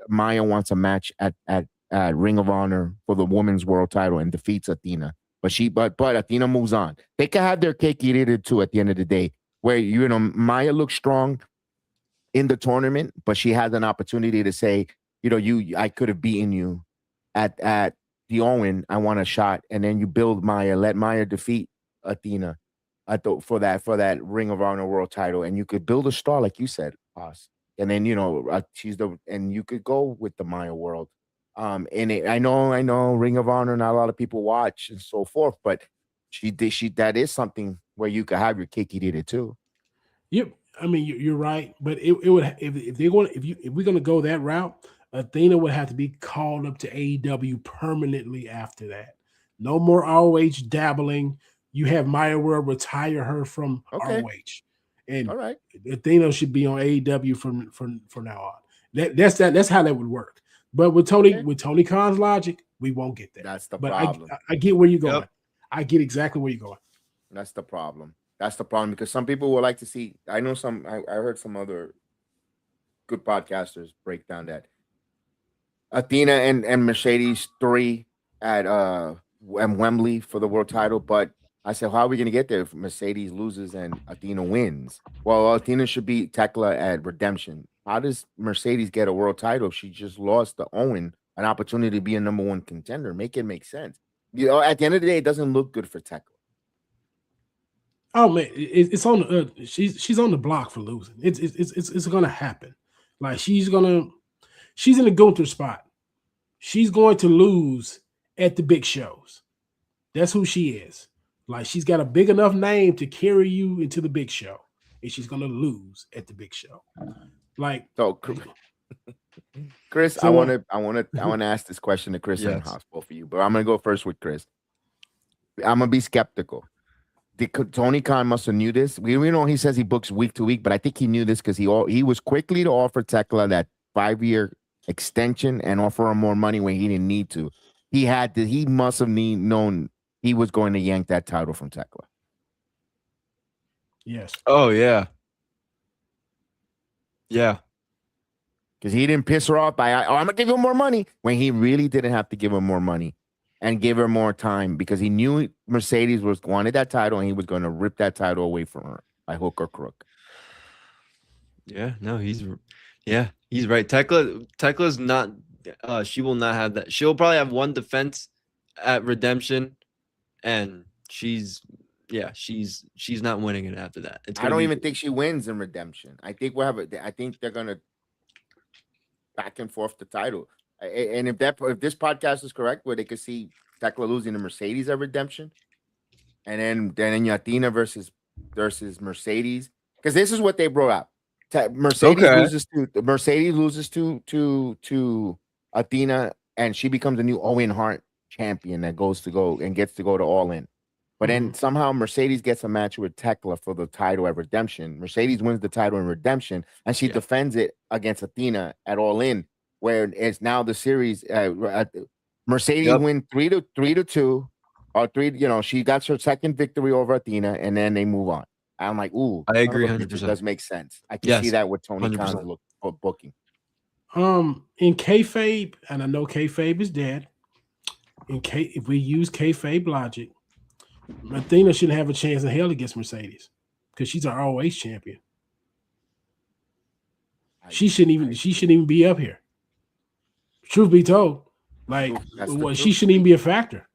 Maya wants a match at Ring of Honor for the women's world title and defeats Athena. But Athena moves on. They can have their cake eat it too at the end of the day, where Maya looks strong in the tournament, but she has an opportunity to say, I could have beaten you at the Owen. I want a shot, and then you build Maya, let Maya defeat Athena for that Ring of Honor world title, and you could build a star like you said, Boss. And then and you could go with the Maya world. I know Ring of Honor, not a lot of people watch and so forth, but that is something where you could have your cake eat it too. Yep. I mean, you're right, but it would if we're gonna go that route, Athena would have to be called up to AEW permanently after that. No more ROH dabbling. You have Maya World retire her from ROH, and all right, Athena should be on AEW from now on. That's how that would work. But with Tony Khan's logic, we won't get that. That's the problem. I get where you're going. Yep. I get exactly where you're going. That's the problem. That's the problem because some people would like to see. I know I heard some other good podcasters break down that Athena and Mercedes 3 at Wembley for the world title. But I said, how are we going to get there if Mercedes loses and Athena wins? Well, Athena should beat Tekla at Redemption. How does Mercedes get a world title if she just lost to Owen an opportunity to be a number 1 contender? Make it make sense. At the end of the day, it doesn't look good for Tekla. Oh man, it's on. She's on the block for losing. It's gonna happen. Like she's in the Gunther spot. She's going to lose at the big shows. That's who she is. Like she's got a big enough name to carry you into the big show, and she's gonna lose at the big show. Like so, Chris, I want to ask this question to Chris and House, both of you, but I'm gonna go first with Chris. I'm gonna be skeptical. Tony Khan must have knew this. We know he says he books week to week, but I think he knew this because he was quickly to offer Tekla that 5-year extension and offer her more money when he didn't need to. He must have known he was going to yank that title from Tekla. Yes. Oh yeah. Yeah. Because he didn't piss her off by, I'm going to give you more money when he really didn't have to give her more money and give her more time because he knew Mercedes wanted that title and he was going to rip that title away from her by hook or crook. Yeah, no, Yeah, he's right. Tekla's not. She will not have that. She'll probably have one defense at Redemption, and she's not winning it after that. It's I gonna don't be even think she wins in Redemption. I think I think they're gonna back and forth the title. And if this podcast is correct, where they could see Tekla losing to Mercedes at Redemption, and then Athena versus Mercedes, because this is what they brought up. Mercedes loses to Athena, and she becomes a new Owen Hart champion that gets to go to All In. But then somehow Mercedes gets a match with Tekla for the title at Redemption. Mercedes wins the title in Redemption, and she defends it against Athena at All In, where it's now the series. Mercedes win 3-2, or 3. She got her second victory over Athena, and then they move on. I'm like, ooh, I agree, it 100%. does make sense. I can see that with Tony Khan's booking. In kayfabe, and I know kayfabe is dead. If we use kayfabe logic, Athena shouldn't have a chance in hell against Mercedes because she's our ROH champion. She shouldn't even be up here. Truth be told, like she shouldn't even be a factor.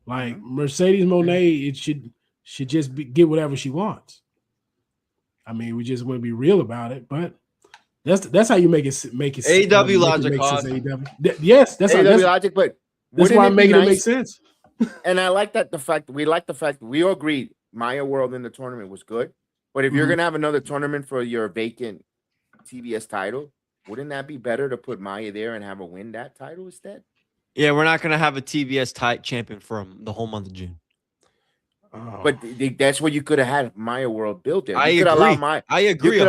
Like Mercedes Moné, it should just get whatever she wants. I mean, we just want to be real about it, but that's how you make it AEW logic. Yes, that's AEW logic, but that's why I'm making it make sense. And I like that the fact we all agreed Maya World in the tournament was good. But if you're gonna have another tournament for your vacant TBS title, wouldn't that be better to put Maya there and have her win that title instead? Yeah, we're not gonna have a TBS champion for the whole month of June. But that's what you could have had Maya World built there. I agree. You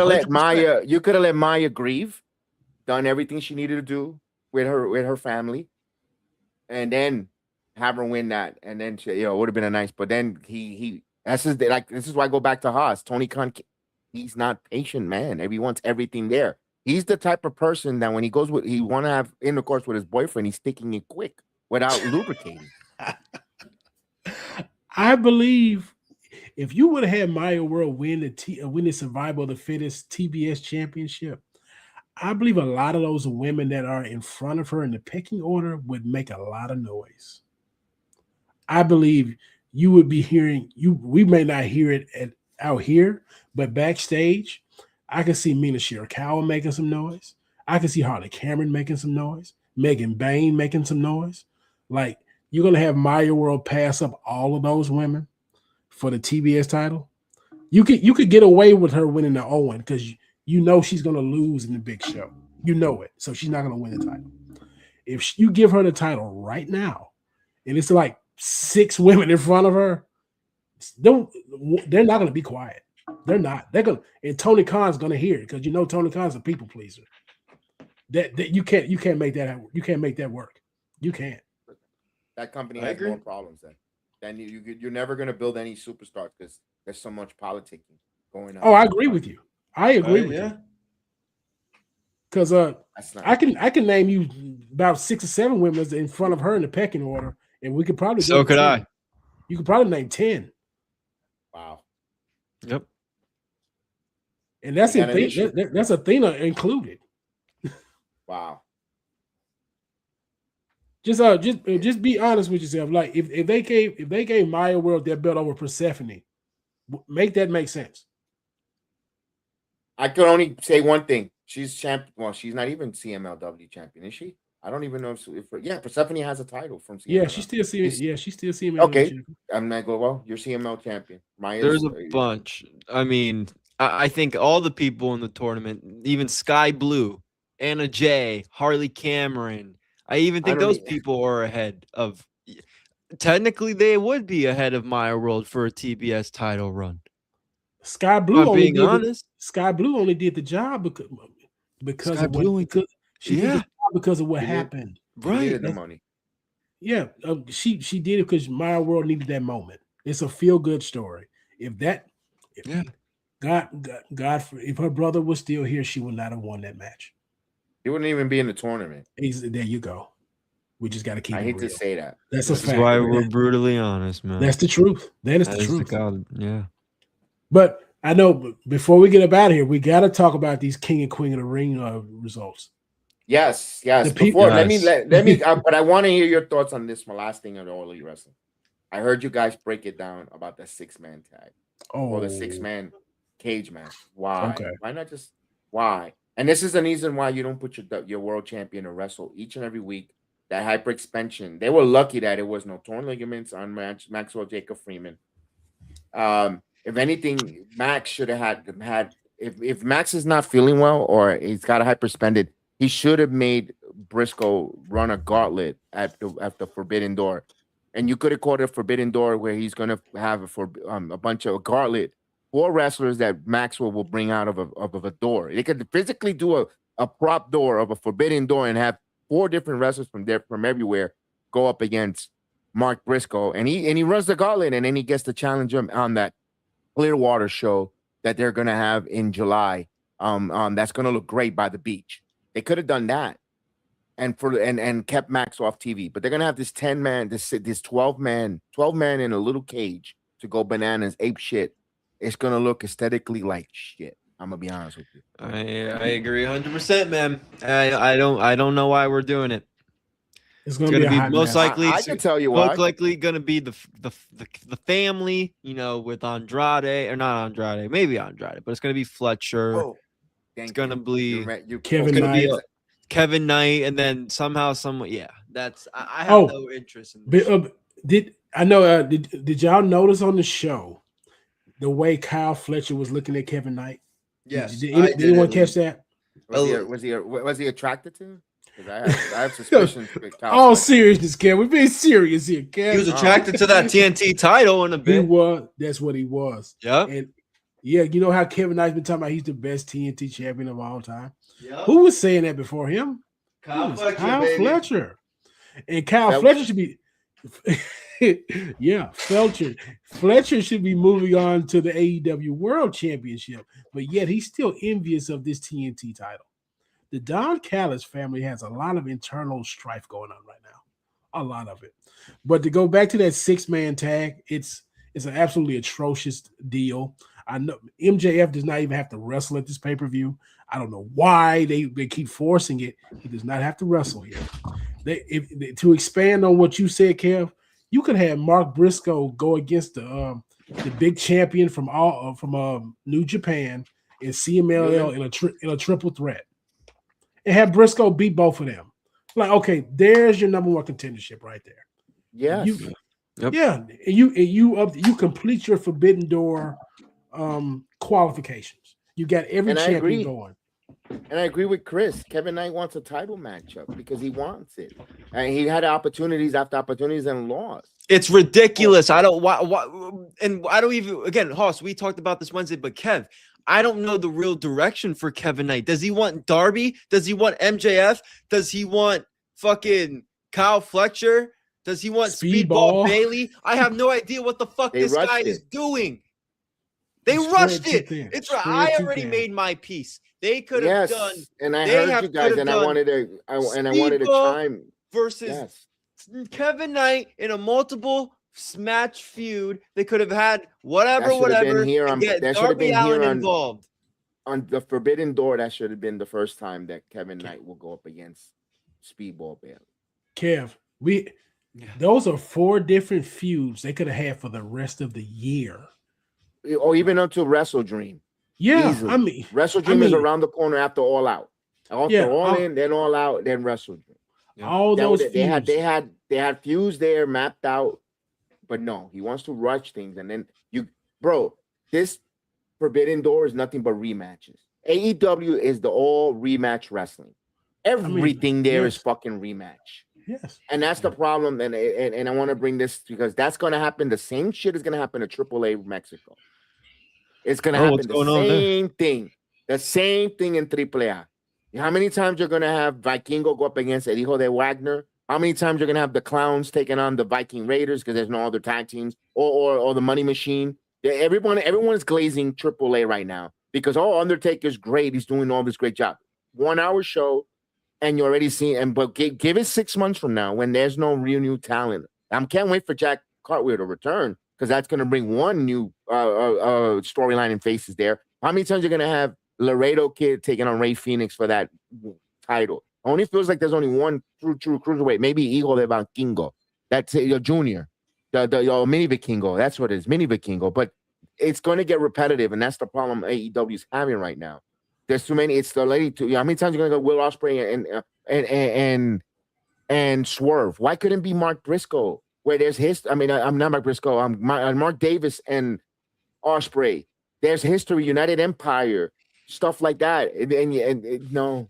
could have let Maya grieve, done everything she needed to do with her family, and then have her win that. And then it would have been a nice. But then this is why I go back to Haas. Tony Khan, he's not patient, man. He wants everything there. He's the type of person that when he want to have intercourse with his boyfriend, he's sticking it quick without lubricating. I believe if you would have had Maya World win the Survival of the Fittest TBS championship, I believe a lot of those women that are in front of her in the pecking order would make a lot of noise. I believe you would be hearing we may not hear it out here, but backstage, I can see Mina Shirakawa making some noise. I can see Harley Cameron making some noise. Megan Bain making some noise. Like, you're going to have Maya World pass up all of those women for the TBS title. You could get away with her winning the Owen because you know she's going to lose in the big show. You know it. So she's not going to win the title. If you give her the title right now, and it's like 6 women in front of her, they're not going to be quiet. They're not. They're going to, and Tony Khan's going to hear it because Tony Khan's a people pleaser. That you can't make that you can't make that work. You can't. That company has more problems then you're never going to build any superstars because there's so much politicking going on. Oh, I agree with you. I agree with you. Because I can name you about 6 or 7 women in front of her in the pecking order, and we could probably so could 10. I. You could probably name 10. Wow. Yep. And that's Athena included. Wow. Just be honest with yourself. Like if they gave Maya World their belt over Persephone, make that make sense. I could only say one thing. She's champion. Well, she's not even CMLW champion, is she? I don't even know if Persephone has a title from CMLW. Yeah, she's still CMLW. Okay. champion. I'm not going, well, you're CML champion. There's a bunch. I mean, I think all the people in the tournament, even Sky Blue, Anna Jay, Harley Cameron, I even think those people are ahead of. Technically, they would be ahead of Maya World for a TBS title run. Sky Blue only being honest. Sky Blue only did the job because Sky of Blue what because she did the job because of what happened. Right. The money. Yeah, she did it because Maya World needed that moment. It's a feel good story. God, if her brother was still here, she would not have won that match. He wouldn't even be in the tournament. There you go. We just got to keep it real. I hate to say that. That's a fact. That's why we're brutally honest, man. That's the truth. That is the truth. Yeah. But I know, but before we get up out of here, we got to talk about these King and Queen of the Ring results. Yes. The Before, let Yes. me. But I want to hear your thoughts on this. My last thing on All Elite Wrestling. I heard you guys break it down about the 6-man tag or the 6-man cage match. Why? Okay. Why not just why? And this is the reason why you don't put your world champion to wrestle each and every week. That hyper expansion. They were lucky that it was no torn ligaments on Maxwell Jacob Freeman. If anything, Max should have had if Max is not feeling well or he's got a hyperspended, he should have made Briscoe run a gauntlet at the Forbidden Door. And you could have called it a Forbidden Door where he's going to have a bunch of gauntlet 4 wrestlers that Maxwell will bring out of a door. They could physically do a prop door of a Forbidden Door and have 4 different wrestlers from everywhere go up against Mark Briscoe. And he runs the gauntlet, and then he gets to challenge him on that Clearwater show that they're going to have in July. That's going to look great by the beach. They could have done that. And kept Max off TV, but they're gonna have this 10-man, this 12-man in a little cage to go bananas, ape shit. It's gonna look aesthetically like shit. I'm gonna be honest with you. I agree 100%, man. I don't know why we're doing it. It's gonna be most likely. I can tell you why. Most likely gonna be the family, with Andrade or not Andrade, maybe Andrade, but it's gonna be Fletcher. Oh, it's gonna be Kevin Knight. Kevin Knight, and then somehow, that's I have no interest in this. Did y'all notice on the show the way Kyle Fletcher was looking at Kevin Knight? Yes. Did anyone catch that? Was he attracted to him? Because I have suspicions. All seriousness, Kev. We're being serious here, Kev. He was attracted to that TNT title in a bit. He was. That's what he was. Yeah. And yeah, you know how Kevin Knight's been talking about he's the best TNT champion of all time. Yep. Who was saying that before him? Kyle Fletcher. And Kyle Fletcher should be Fletcher should be moving on to the AEW World Championship, but yet he's still envious of this TNT title. The Don Callis family has a lot of internal strife going on right now. A lot of it. But to go back to that 6-man tag, it's an absolutely atrocious deal. I know MJF does not even have to wrestle at this pay-per-view. I don't know why they keep forcing it. He does not have to wrestle here. To expand on what you said, Kev, you could have Mark Briscoe go against the big champion from New Japan and CMLL in a triple threat, and have Briscoe beat both of them. Like, okay, there's your number 1 contendership right there. Yes. Yeah, and you complete your Forbidden Door qualifications. You got every champion going. And I agree with Chris. Kevin Knight wants a title matchup because he wants it. And he had opportunities after opportunities and lost. It's ridiculous. I don't even, again, Hoss, we talked about this Wednesday, but Kev, I don't know the real direction for Kevin Knight. Does he want Darby? Does he want MJF? Does he want fucking Kyle Fletcher? Does he want Speedball Bailey? I have no idea what the fuck this guy is doing. They rushed it. It's right. I already made my piece. They could have done. And I heard you guys, and I wanted to chime versus Kevin Knight in a multiple match feud. They could have had whatever, and get Darby Allin involved. On the Forbidden Door, that should have been the first time that Kevin Knight will go up against Speedball Bailey. Kev, those are 4 different feuds they could have had for the rest of the year. Or even until Wrestle Dream. Yeah, easily. Wrestle Dream is around the corner after All Out. After All In, then All Out, then Wrestle Dream. All those feuds. They had feuds there mapped out, but no, he wants to rush things. And then this Forbidden Door is nothing but rematches. AEW is the all rematch wrestling. Everything there is fucking rematch. Yes. And that's the problem. And I want to bring this because that's going to happen. The same shit is going to happen to AAA Mexico. It's going to happen the same thing. The same thing in AAA. How many times you're going to have Vikingo go up against El Hijo de Wagner? How many times you're going to have the Clowns taking on the Viking Raiders because there's no other tag teams or the Money Machine? Everyone is glazing AAA right now because, Undertaker's great. He's doing all this great job. 1 hour show. And you're already seeing, but give it 6 months from now when there's no real new talent. I can't wait for Jack Cartwheel to return because that's going to bring one new storyline and faces there. How many times are you going to have Laredo Kid taking on Rey Fénix for that title? Only feels like there's only one true cruiserweight. Maybe Hijo de Vikingo. That's your junior, your mini Vikingo. That's what it is, mini Vikingo. But it's going to get repetitive, and that's the problem AEW is having right now. There's too many. It's the lady. How many times are you going to go Will Ospreay and Swerve? Why couldn't it be Mark Briscoe? Where there's history. I mean, I'm not Mark Briscoe. I'm Mark Davis and Ospreay. There's history, United Empire, stuff like that. And no.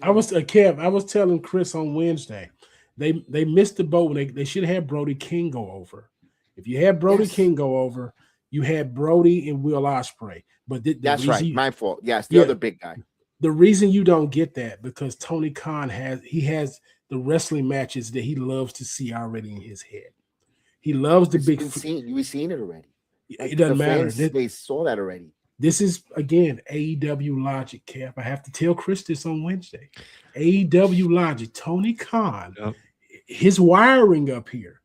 I was Kev. I was telling Chris on Wednesday, they missed the boat when they should have had Brody King go over. If you had Brody King go over, you had Brody and Will Ospreay. But that's right, my fault. Yes, the other big guy. The reason you don't get that because Tony Khan has the wrestling matches that he loves to see already in his head. He loves the big. We've seen it already. It doesn't matter. They saw that already. This is, again, AEW logic, Cap. I have to tell Chris this on Wednesday. AEW logic. Tony Khan, his wiring up here,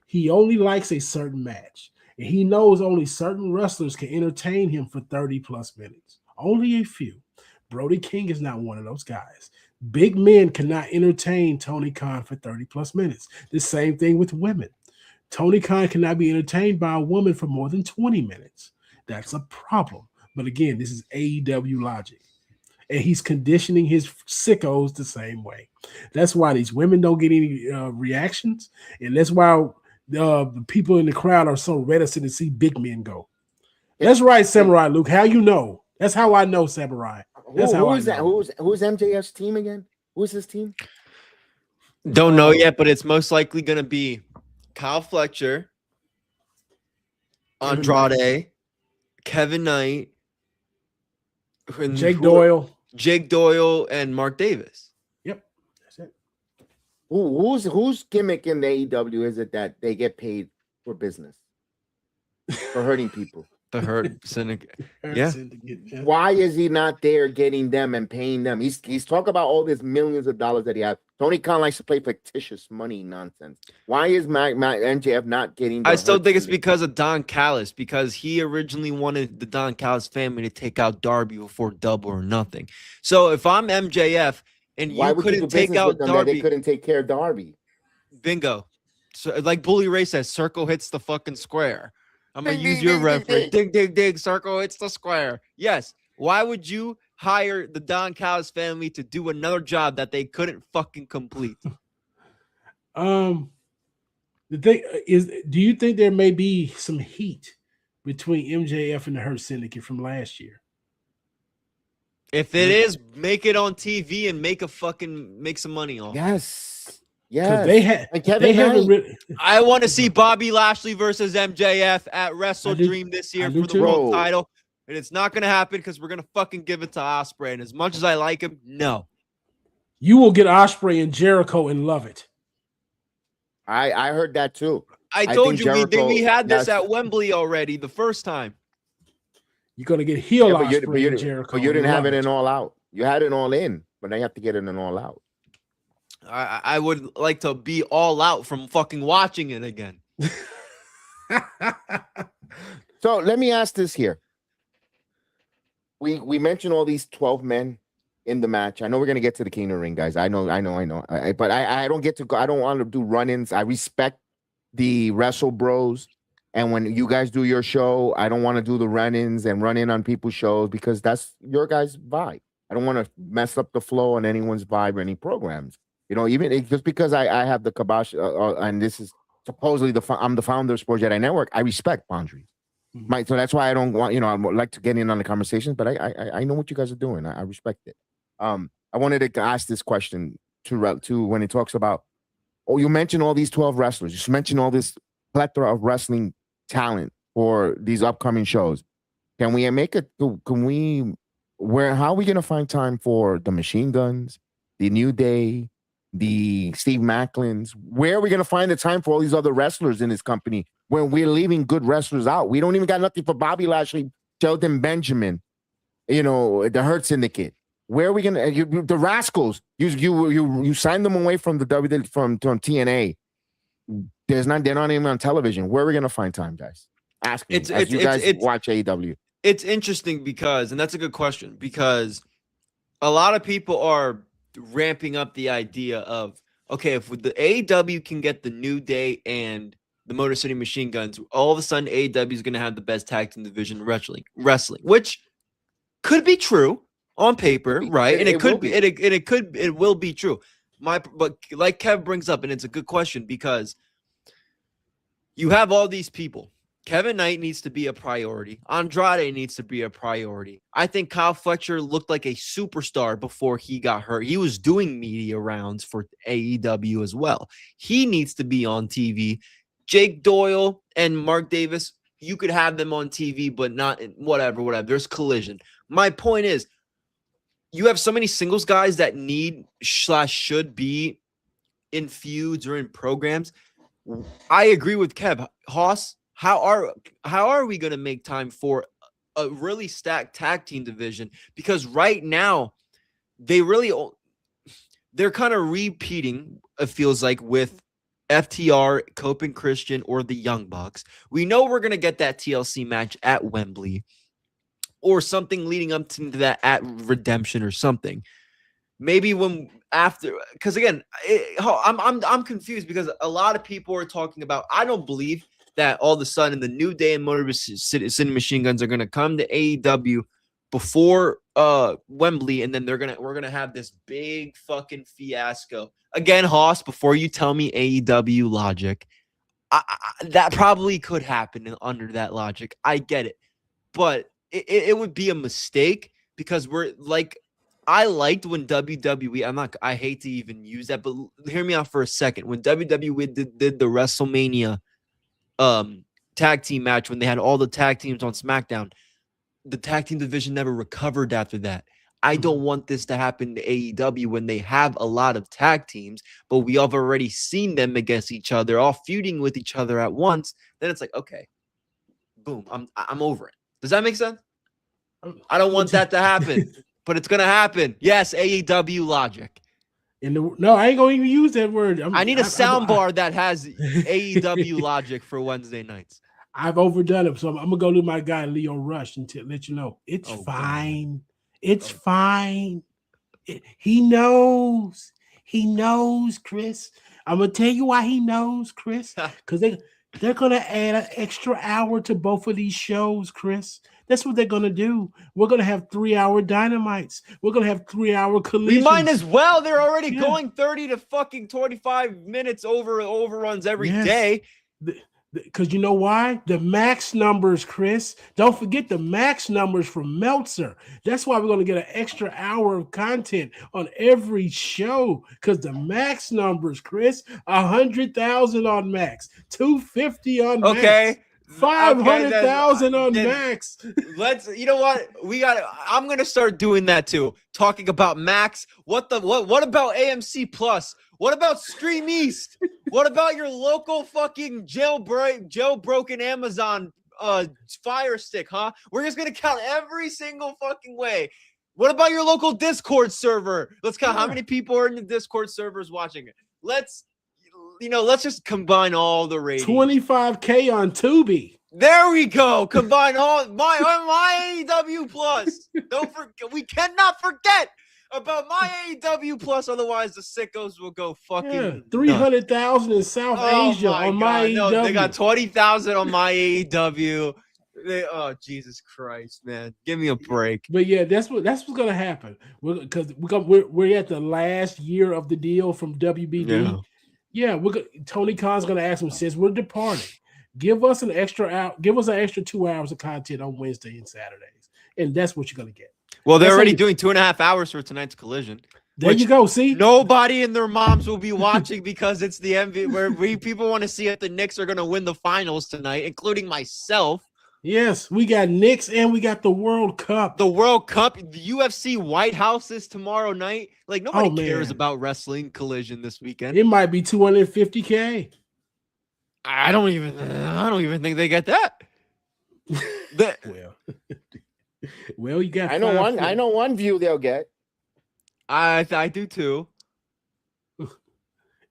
he only likes a certain match. And he knows only certain wrestlers can entertain him for 30-plus minutes. Only a few. Brody King is not one of those guys. Big men cannot entertain Tony Khan for 30-plus minutes. The same thing with women. Tony Khan cannot be entertained by a woman for more than 20 minutes. That's a problem. But again, this is AEW logic. And he's conditioning his sickos the same way. That's why these women don't get any reactions. And that's why the people in the crowd are so reticent to see big men go. That's right, Samurai Luke. How you know? That's how I know, Samurai. That's how I know. Who's MJF's team again? Who's his team? Don't know yet, but it's most likely going to be Kyle Fletcher, Andrade, Kevin Knight, Jake Doyle, and Mark Davis. Yep, that's it. Whose gimmick in the AEW is it that they get paid for business, for hurting people? The Hurt Syndicate. Yeah. Why is he not there getting them and paying them? He's talking about all these millions of dollars that he has. Tony Khan likes to play fictitious money nonsense. Why is MJF not getting? I still think it's because of Don Callis, because he originally wanted the Don Callis family to take out Darby before Double or Nothing. So if I'm MJF and you couldn't take out Darby, they couldn't take care of Darby. Bingo. So like Bully Ray says, circle hits the fucking square. I'm going to use your reference. Dig, circle, it's the square. Yes. Why would you hire the Don Callis family to do another job that they couldn't fucking complete? The thing is, do you think there may be some heat between MJF and the Hurt Syndicate from last year? If it is, make it on TV and make some money off. Yes. Yeah, they haven't. I want to see Bobby Lashley versus MJF at Wrestle Dream this year for the world title, and it's not going to happen because we're going to fucking give it to Ospreay. And as much as I like him, no. You will get Ospreay and Jericho and love it. I heard that too. I told you we had this at Wembley already the first time. You're going to get heel Ospreay and Jericho. But you didn't have it in All Out. You had it all in, but now you have to get it in All Out. I would like to be all out from fucking watching it again. So let me ask this here. We mentioned all these 12 men in the match. I know we're gonna get to the King of the Ring, guys. I know. But I don't get to go. I don't want to do run-ins. I respect the Wrestle Bros. And when you guys do your show, I don't want to do the run-ins and run in on people's shows because that's your guys' vibe. I don't want to mess up the flow on anyone's vibe or any programs. You know, even just because I have the kibosh, and this is supposedly I'm the founder of Sports Jedi Network, I respect boundaries. So that's why I don't want, I would like to get in on the conversations, but I know what you guys are doing. I respect it. I wanted to ask this question to when it talks about, you mentioned all these 12 wrestlers. You mentioned all this plethora of wrestling talent for these upcoming shows. How are we going to find time for the Machine Guns, the New Day, the Steve Macklins? Where are we going to find the time for all these other wrestlers in this company when we're leaving good wrestlers out? We don't even got nothing for Bobby Lashley, Shelton Benjamin, the Hurt Syndicate. Where are we going to the Rascals? You signed them away from the WWE from TNA. They're not even on television. Where are we going to find time, guys? Ask me. As you guys watch AEW. It's interesting because, and that's a good question, because a lot of people are ramping up the idea of, okay, if the AEW can get the New Day and the Motor City Machine Guns, all of a sudden AEW is going to have the best tag team division wrestling, which could be true on paper, right? And it will be true. But like Kev brings up, and it's a good question because you have all these people. Kevin Knight needs to be a priority. Andrade needs to be a priority. I think Kyle Fletcher looked like a superstar before he got hurt. He was doing media rounds for AEW as well. He needs to be on TV. Jake Doyle and Mark Davis, you could have them on TV, but not whatever. There's collision. My point is, you have so many singles guys that need/should be in feuds or in programs. I agree with Kev. Hoss, how are we going to make time for a really stacked tag team division? Because right now, they're kind of repeating, it feels like, with FTR, Cope and Christian, or the Young Bucks. We know we're going to get that TLC match at Wembley or something leading up to that at Redemption or something. Maybe because again, I'm confused because a lot of people are talking about, I don't believe that all of a sudden the New Day and Motor City Machine Guns are going to come to AEW before Wembley, and then we're gonna have this big fucking fiasco again. Hoss, before you tell me AEW logic, that probably could happen under that logic. I get it, but it would be a mistake because I liked when WWE. I hate to even use that, but hear me out for a second. When WWE did the WrestleMania tag team match, when they had all the tag teams on SmackDown, the tag team division never recovered after that. I don't want this to happen to AEW when they have a lot of tag teams, but we have already seen them against each other, all feuding with each other at once. Then it's like, okay, boom, I'm over it. Does that make sense? I don't want that to happen, but it's gonna happen. Yes, AEW logic. No, I ain't gonna even use that word. I need a soundbar that has AEW logic for Wednesday nights. I've overdone it, so I'm gonna go to my guy Leo Rush and let you know it's fine. God. It's fine. He knows. He knows, Chris. I'm gonna tell you why he knows, Chris. Because they're gonna add an extra hour to both of these shows, Chris. That's what they're gonna do. We're gonna have 3-hour dynamites. We're gonna have 3-hour collisions. We might as well. They're already going 30 to fucking 25 minutes overruns every day. Because you know why? The max numbers, Chris. Don't forget the max numbers from Meltzer. That's why we're going to get an extra hour of content on every show. Because the max numbers, Chris, 100,000 on max, 250 on max. 500,000 on max. You know what? I'm going to start doing that too. Talking about max. What about AMC Plus? What about Stream East? What about your local fucking jailbroken Amazon Fire Stick, huh? We're just going to count every single fucking way. What about your local Discord server? Let's count how many people are in the Discord servers watching it. Let's just combine all the ratings. 25K on Tubi. There we go. Combine all my AEW Plus. Don't forget. We cannot forget about my AEW Plus. Otherwise, the sickos will go fucking 300,000 in South Asia on my AEW. No, they got 20,000 on my AEW. Jesus Christ, man, give me a break. But yeah, that's what's gonna happen. Because we're at the last year of the deal from WBD. Yeah, Tony Khan's gonna ask him, since we're departing, give us an extra 2 hours of content on Wednesday and Saturdays, and that's what you're gonna get. Well, they're already doing 2.5 hours for tonight's collision. There you go. See, nobody and their moms will be watching because it's the MVP where people want to see if the Knicks are gonna win the finals tonight, including myself. Yes, we got Knicks and we got the World Cup. The World Cup, the UFC White House is tomorrow night. Like nobody cares about wrestling collision this weekend. It might be 250K. I don't even think they get that. Well, you got. I know one view they'll get. I do too.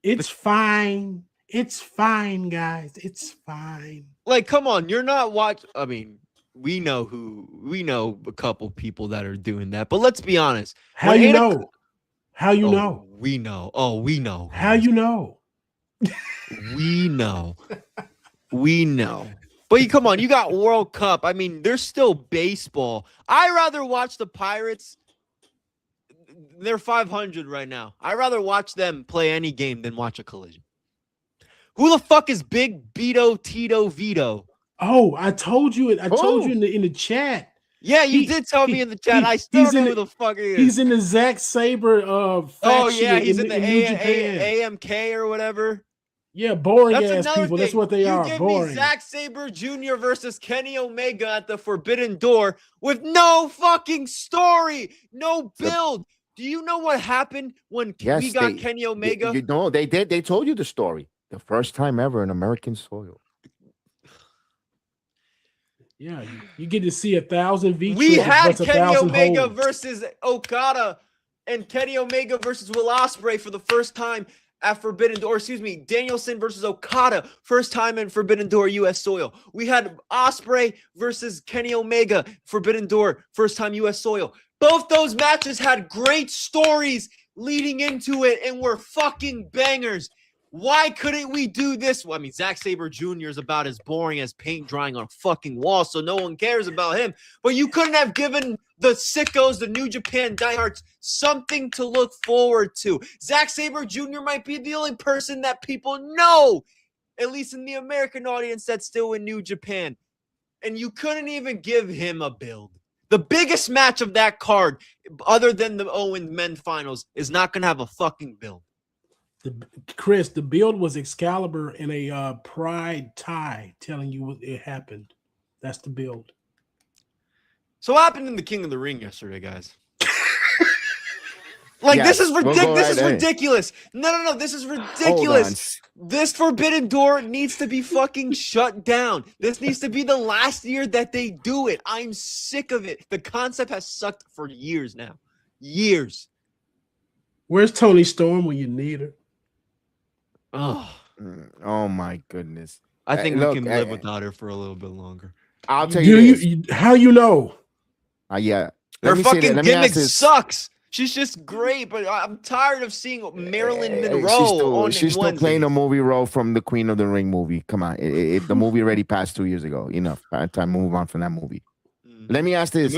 It's fine. It's fine, guys. It's fine. Like, come on, you're not watching. I mean, we know a couple people that are doing that, but let's be honest. How you know? How you Oh, know? we know. Oh, we know. How you know? We know. We know. But you come on, you got World Cup. I mean, there's still baseball. I rather watch the Pirates. They're 500 right now. I'd rather watch them play any game than watch a collision. Who the fuck is Big Beto Tito Vito? Oh, I told you it. I told you in the chat. Yeah, you did tell me in the chat. I still don't know who the fuck he is. He's in the Zack Sabre faction. Oh yeah, he's in the New Japan. AMK or whatever. Yeah, boring ass people. Thing. That's what they are. You give boring. me Zack Sabre Jr. versus Kenny Omega at the Forbidden Door with no fucking story, no build. Do you know what happened when we got Kenny Omega? You know, they did. They told you the story. The first time ever in American soil. Yeah, you get to see 1,000 V. We had Kenny Omega versus Okada and Kenny Omega versus Will Ospreay for the first time at Forbidden Door. Excuse me, Danielson versus Okada, first time in Forbidden Door U.S. soil. We had Ospreay versus Kenny Omega, Forbidden Door, first time U.S. soil. Both those matches had great stories leading into it and were fucking bangers. Why couldn't we do this? Well, I mean, Zack Sabre Jr. is about as boring as paint drying on a fucking wall, so no one cares about him. But you couldn't have given the sickos, the New Japan diehards, something to look forward to. Zack Sabre Jr. might be the only person that people know, at least in the American audience, that's still in New Japan. And you couldn't even give him a build. The biggest match of that card, other than the Owen Men Finals, is not going to have a fucking build. Chris, the build was Excalibur in a pride tie telling you what it happened. That's the build. So what happened in the King of the Ring yesterday, guys? Like, yes, this is ridiculous. This is ridiculous. No. This is ridiculous. This Forbidden Door needs to be fucking shut down. This needs to be the last year that they do it. I'm sick of it. The concept has sucked for years now. Years. Where's Toni Storm when you need her? Oh my goodness. I think we can live without her for a little bit longer. I'll tell you this. How you know? Yeah. Her fucking gimmick sucks. She's just great, but I'm tired of seeing Marilyn Monroe. She's still playing a movie role from the Queen of the Ring movie. Come on. The movie already passed 2 years ago. Enough. Time to move on from that movie. Let me ask this.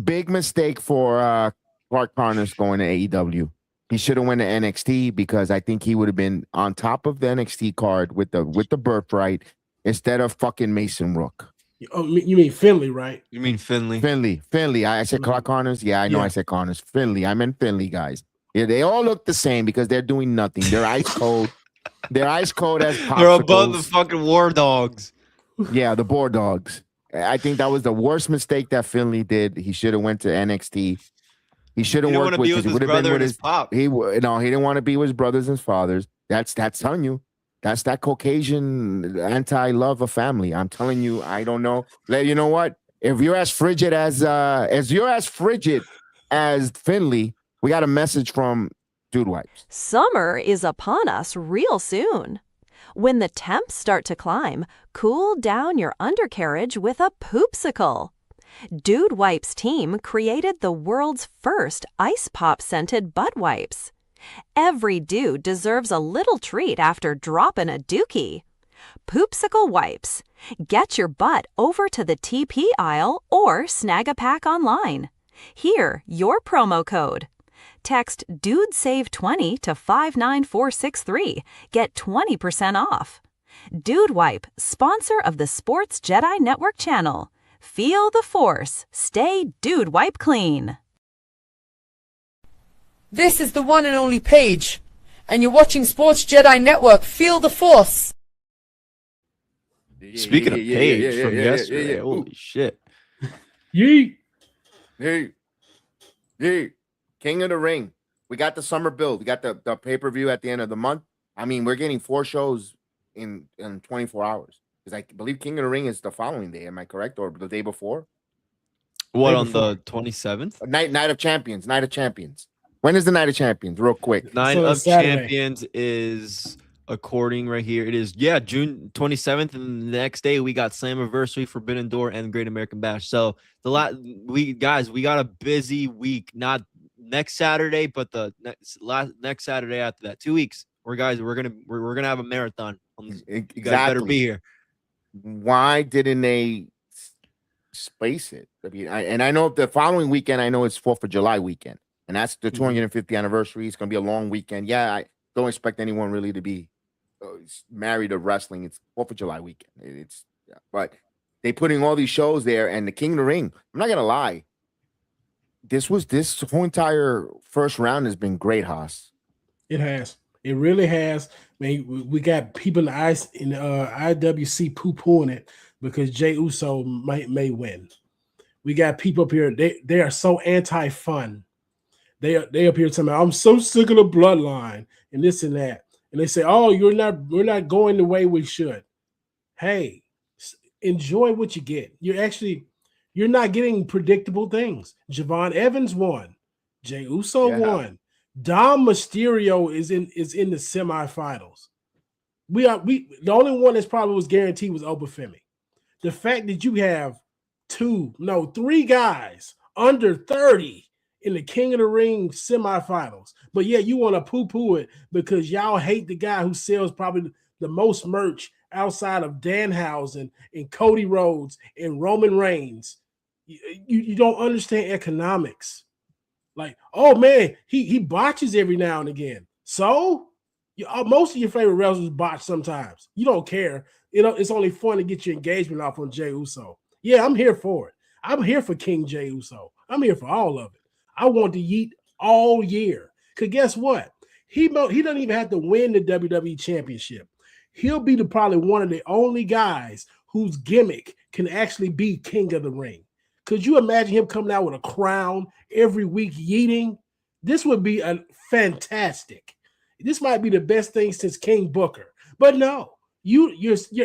Big mistake for Clark Connors going to AEW. He should have went to NXT because I think he would have been on top of the NXT card with the birthright instead of fucking Mason Rook. Oh, you mean Finley, right? You mean Finley? Finley. I said Clark Connors. Yeah, I know. I said Connors. Finley. I meant Finley, guys. Yeah, they all look the same because they're doing nothing. They're ice cold. They're ice cold as popsicles. They're above the fucking war dogs. Yeah, the boar dogs. I think that was the worst mistake that Finley did. He should have went to NXT. He should have worked with his brother and his pop. He didn't want to be with his brothers and fathers. That's telling you. That's that Caucasian anti-love of family. I'm telling you, I don't know. You know what? If you're as frigid as Finley, we got a message from Dude Wipes. Summer is upon us real soon. When the temps start to climb, cool down your undercarriage with a poopsicle. Dude Wipes team created the world's first ice pop scented butt wipes. Every dude deserves a little treat after dropping a dookie. Poopsicle Wipes. Get your butt over to the TP aisle or snag a pack online. Here, your promo code. Text DUDESAVE20 to 59463. Get 20% off. Dude Wipe, sponsor of the Sports Jedi Network channel. Feel the force. Stay Dude Wipe clean. This is the one and only Paige, and you're watching Sports Jedi Network. Feel the force. Speaking of Paige from yesterday, holy shit. Yeet. Hey, King of the Ring. We got the summer build. We got the pay-per-view at the end of the month. I mean, we're getting 4 shows in 24 hours. Because I believe King of the Ring is the following day. Am I correct? Or the day before? What, on the 27th? Night of Champions. When is the Night of Champions? Real quick. Night of Champions is according right here. It is June 27th, and the next day we got Slammiversary, Forbidden Door, and Great American Bash. So we got a busy week. Not next Saturday, but the next Saturday after that. 2 weeks. We're gonna have a marathon. You guys better be here. Why didn't they space it? I mean, I know the following weekend, I know it's 4th of July weekend, and that's the 250th anniversary. It's going to be a long weekend. Yeah, I don't expect anyone really to be married to wrestling. It's 4th of July weekend. But they putting all these shows there, and the King of the Ring. I'm not going to lie. This whole entire first round has been great, Haas. It has. It really has. I mean, we got people in the IWC poo-pooing it because Jey Uso may win. We got people up here. They are so anti-fun. They up here telling me, I'm so sick of the bloodline and this and that. And they say, oh, we're not going the way we should. Hey, enjoy what you get. You're not getting predictable things. Javon Evans won. Jey Uso won. Dom Mysterio is in the semifinals. The only one that's probably was guaranteed was Obafemi. The fact that you have 3 guys under 30 in the King of the Ring semifinals, but you want to poo-poo it because y'all hate the guy who sells probably the most merch outside of Danhausen and Cody Rhodes and Roman Reigns. You don't understand economics. Like, oh man, he botches every now and again. So most of your favorite wrestlers botch sometimes. You don't care. It's only fun to get your engagement off on Jey Uso. Yeah, I'm here for it. I'm here for King Jey Uso. I'm here for all of it. I want to yeet all year. Because guess what? He doesn't even have to win the WWE Championship. He'll be probably one of the only guys whose gimmick can actually be King of the Ring. Could you imagine him coming out with a crown every week yeeting? This would be fantastic. This might be the best thing since King Booker. But no, you're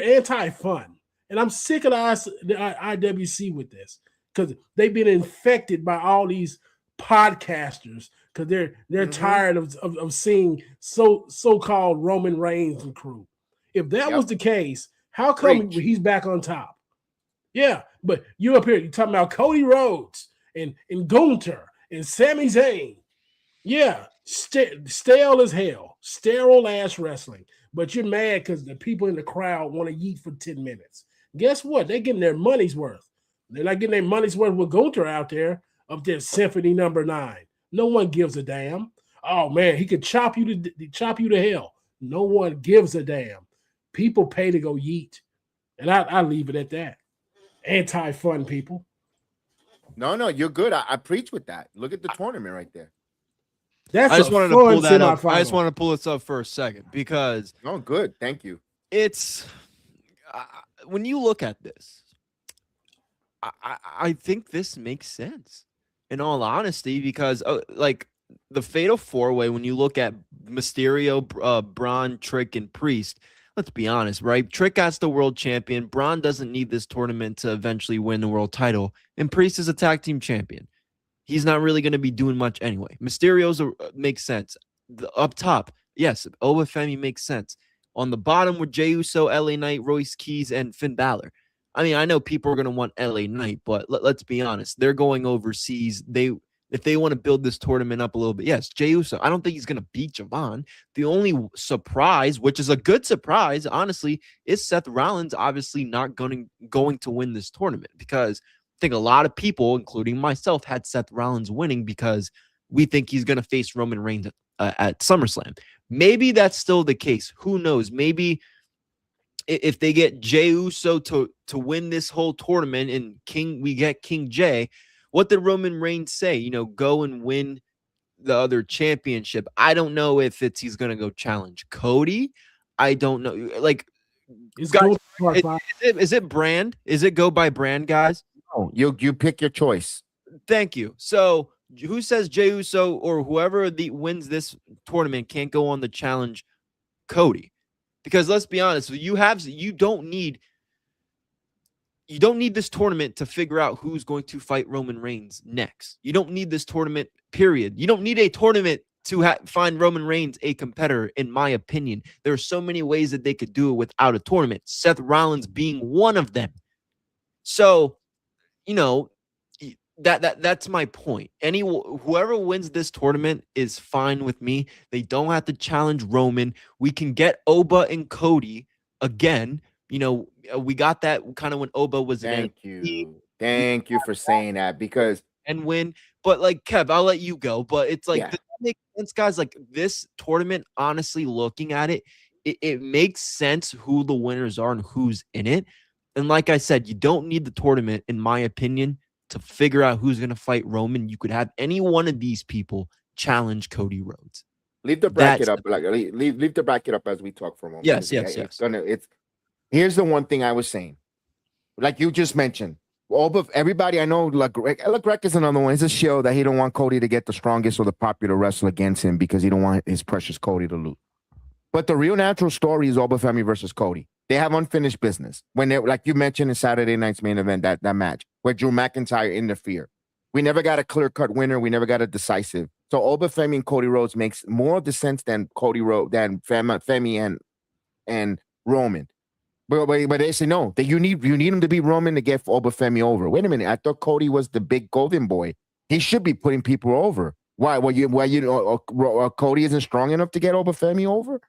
anti-fun. And I'm sick of the IWC with this because they've been infected by all these podcasters because they're tired of seeing so-called Roman Reigns and crew. If that was the case, how come he's back on top? Yeah, but you up here, you're talking about Cody Rhodes and Gunther and Sami Zayn. Yeah, stale as hell, sterile ass wrestling. But you're mad because the people in the crowd want to yeet for 10 minutes. Guess what? They're getting their money's worth. They're not getting their money's worth with Gunther out there up there, Symphony number 9. No one gives a damn. Oh man, he could chop you to hell. No one gives a damn. People pay to go yeet, and I leave it at that. Anti-fun people. No, you're good. I preach with that. Look at the tournament right there. I just wanted to pull that up. I just want to pull this up for a second because good. Thank you. It's when you look at this, I think this makes sense in all honesty because like the Fatal 4-Way, when you look at Mysterio, Braun, Trick, and Priest, let's be honest, right? Trick has the world champion. Braun doesn't need this tournament to eventually win the world title. And Priest is a tag team champion. He's not really going to be doing much anyway. Mysterio's makes sense. Up top, yes, Obafemi makes sense. On the bottom with Jey Uso, LA Knight, Royce Keys, and Finn Balor. I mean, I know people are going to want LA Knight, but let's be honest. They're going overseas. If they want to build this tournament up a little bit, yes, Jey Uso. I don't think he's going to beat Javon. The only surprise, which is a good surprise, honestly, is Seth Rollins obviously not going to win this tournament because I think a lot of people, including myself, had Seth Rollins winning because we think he's going to face Roman Reigns at SummerSlam. Maybe that's still the case. Who knows? Maybe if they get Jey Uso to win this whole tournament and we get King Jey. What did Roman Reigns say? Go and win the other championship. I don't know if he's going to go challenge Cody. I don't know. Like, guys, is it brand? Is it go by brand, guys? No, you pick your choice. Thank you. So who says Jey Uso or whoever wins this tournament can't go on the challenge Cody? Because let's be honest, you don't need this tournament to figure out who's going to fight Roman Reigns next. You don't need this tournament, period. You don't need a tournament to find Roman Reigns a competitor, in my opinion. There are so many ways that they could do it without a tournament, Seth Rollins being one of them. So, you know, that's my point. Whoever wins this tournament is fine with me. They don't have to challenge Roman. We can get Oba and Cody again. You know, we got that kind of when Oba was Thank you for saying that, because and win. But like, Kev, I'll let you go. But it's like, Yeah. does that make sense, guys? Like, this tournament, honestly, looking at it, it makes sense who the winners are and who's in it. And like I said, you don't need the tournament, in my opinion, to figure out who's going to fight Roman. You could have any one of these people challenge Cody Rhodes. leave the bracket up. Like leave the bracket up as we talk for a moment. Yes. Here's the one thing I was saying, like you just mentioned. Everybody I know, like Greg is another one. It's a show that he don't want Cody to get the strongest or the popular wrestler against him because he don't want his precious Cody to lose. But the real natural story is Obafemi versus Cody. They have unfinished business. When they, like you mentioned in Saturday night's main event, that match where Drew McIntyre interfered. We never got a clear-cut winner. We never got a decisive. So Obafemi and Cody Rhodes makes more of the sense than Femi and Roman. But they say no. That you need him to be Roman to get Obafemi over. Wait a minute. I thought Cody was the big golden boy. He should be putting people over. Why? Cody isn't strong enough to get Obafemi over?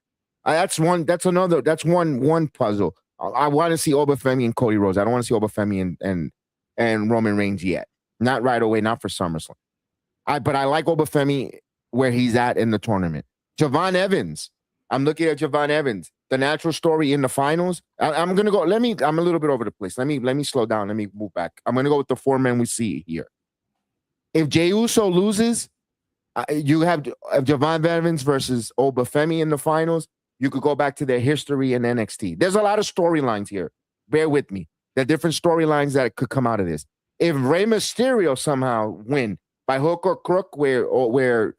That's one puzzle. I want to see Obafemi and Cody Rhodes. I don't want to see Obafemi and Roman Reigns yet. Not right away, not for SummerSlam. But I like Obafemi where he's at in the tournament. Javon Evans. I'm looking at Javon Evans. The natural story in the finals. I'm gonna go. I'm a little bit over the place. Let me slow down. Let me move back. I'm gonna go with the 4 men we see here. If Jey Uso loses, you have Javon Evans versus Obafemi in the finals. You could go back to their history in NXT. There's a lot of storylines here. Bear with me. There are different storylines that could come out of this. If Rey Mysterio somehow win by hook or crook, where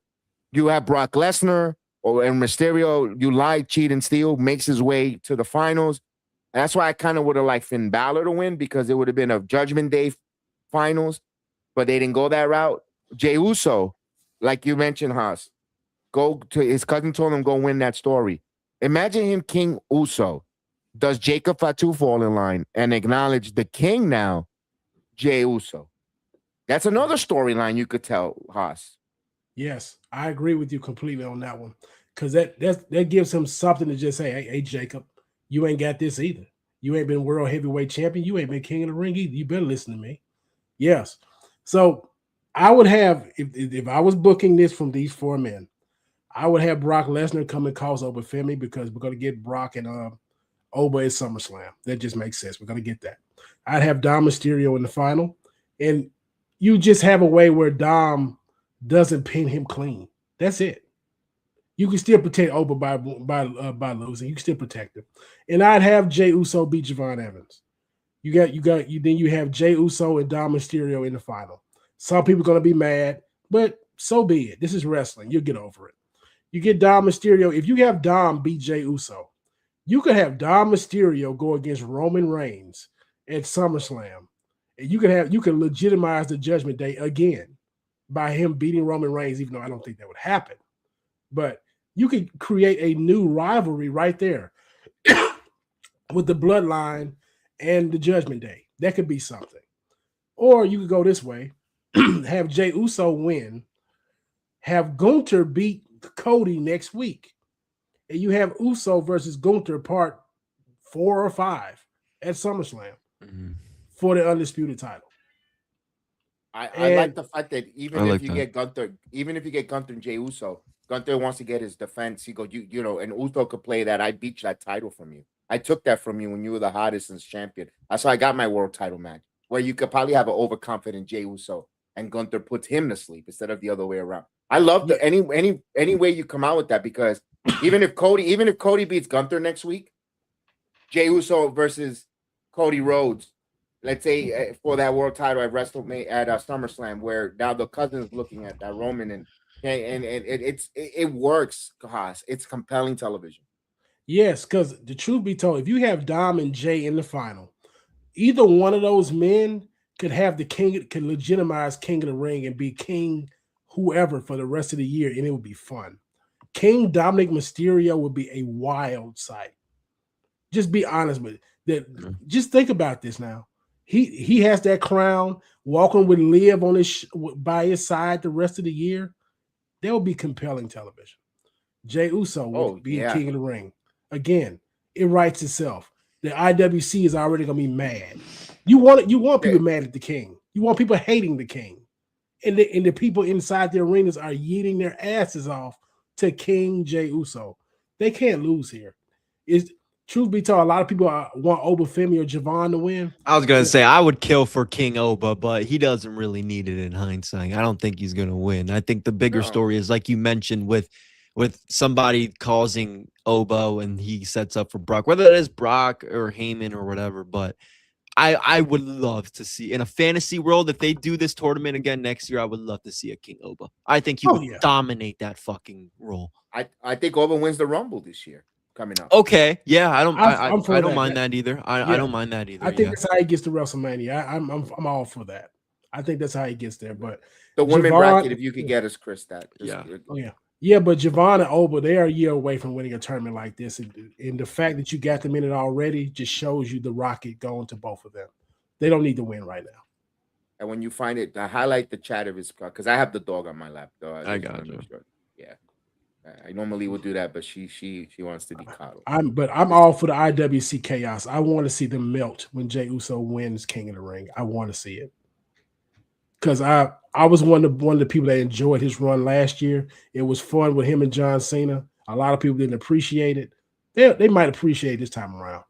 you have Brock Lesnar and Mysterio, you lie, cheat, and steal, makes his way to the finals. And that's why I kind of would have liked Finn Balor to win, because it would have been a Judgment Day finals, but they didn't go that route. Jey Uso, like you mentioned, Haas, his cousin told him go win that story. Imagine him King Uso. Does Jacob Fatu fall in line and acknowledge the king now, Jey Uso? That's another storyline you could tell, Haas. Yes, I agree with you completely on that one, because that gives him something to just say, hey, Jacob, you ain't got this either. You ain't been world heavyweight champion. You ain't been king of the ring either. You better listen to me. Yes. So I would have, if I was booking this from these 4 men, I would have Brock Lesnar come and cause Obafemi, because we're going to get Brock and Oba at SummerSlam. That just makes sense. We're going to get that. I'd have Dom Mysterio in the final, and you just have a way where Dom doesn't pin him clean. That's it. You can still protect Oba by losing. You can still protect him. And I'd have Jey Uso beat Javon Evans. Then you have Jey Uso and Dom Mysterio in the final. Some people are going to be mad, but so be it. This is wrestling. You'll get over it. You get Dom Mysterio. If you have Dom beat Jey Uso, you could have Dom Mysterio go against Roman Reigns at SummerSlam. And you can legitimize the Judgment Day again by him beating Roman Reigns, even though I don't think that would happen. But you could create a new rivalry right there with the Bloodline and the Judgment Day. That could be something. Or you could go this way, have Jey Uso win, have Gunther beat Cody next week, and you have Uso versus Gunther part 4 or 5 at SummerSlam for the undisputed title. I like the fact that even if you get Gunther and Jey Uso, Gunther wants to get his defense. He goes, you know, and Uso could play that. I beat that title from you. I took that from you when you were the hottest and champion. That's why I got my world title match, where you could probably have an overconfident Jey Uso and Gunther puts him to sleep instead of the other way around. I love any way you come out with that, because even if Cody beats Gunther next week, Jey Uso versus Cody Rhodes, let's say for that world title at SummerSlam, where now the cousin's looking at that Roman and it works, Haas. It's compelling television. Yes, because the truth be told, if you have Dom and Jay in the final, either one of those men could have the king, could legitimize King of the Ring and be king whoever for the rest of the year, and it would be fun. King Dominic Mysterio would be a wild sight. Just be honest with it. That. Just think about this now. He has that crown, walking with Liv on his by his side the rest of the year. That would be compelling television. Jey Uso will be king of the ring. Again, it writes itself. The IWC is already gonna be mad. You want people mad at the king. You want people hating the king. And the people inside the arenas are yeeting their asses off to King Jey Uso. They can't lose here. Truth be told, a lot of people want Obafemi or Javon to win. I was gonna say I would kill for King Oba, but he doesn't really need it in hindsight. I don't think he's gonna win. I think the bigger story is, like you mentioned, with somebody causing Obo and he sets up for Brock, whether it is Brock or Heyman or whatever. But I would love to see, in a fantasy world, if they do this tournament again next year, I would love to see a King Oba. I think he would dominate that fucking role. I think Oba wins the Rumble this year. Coming up. Okay. Yeah, I don't mind that either. I don't mind that either. I think that's how he gets to WrestleMania. I'm all for that. I think that's how he gets there. But the women bracket, if you could get us, Chris, that. Yeah, but Javon and Oba, they are a year away from winning a tournament like this. And the fact that you got them in it already just shows you the rocket going to both of them. They don't need to win right now. And when you find it, highlight the chat of his, because I have the dog on my lap, though. I got you. Yeah. I normally would do that, but she wants to be coddled. I'm all for the IWC chaos. I want to see them melt when Jey Uso wins King of the Ring. I want to see it. Because I was one of the people that enjoyed his run last year. It was fun with him and John Cena. A lot of people didn't appreciate it. They might appreciate it this time around.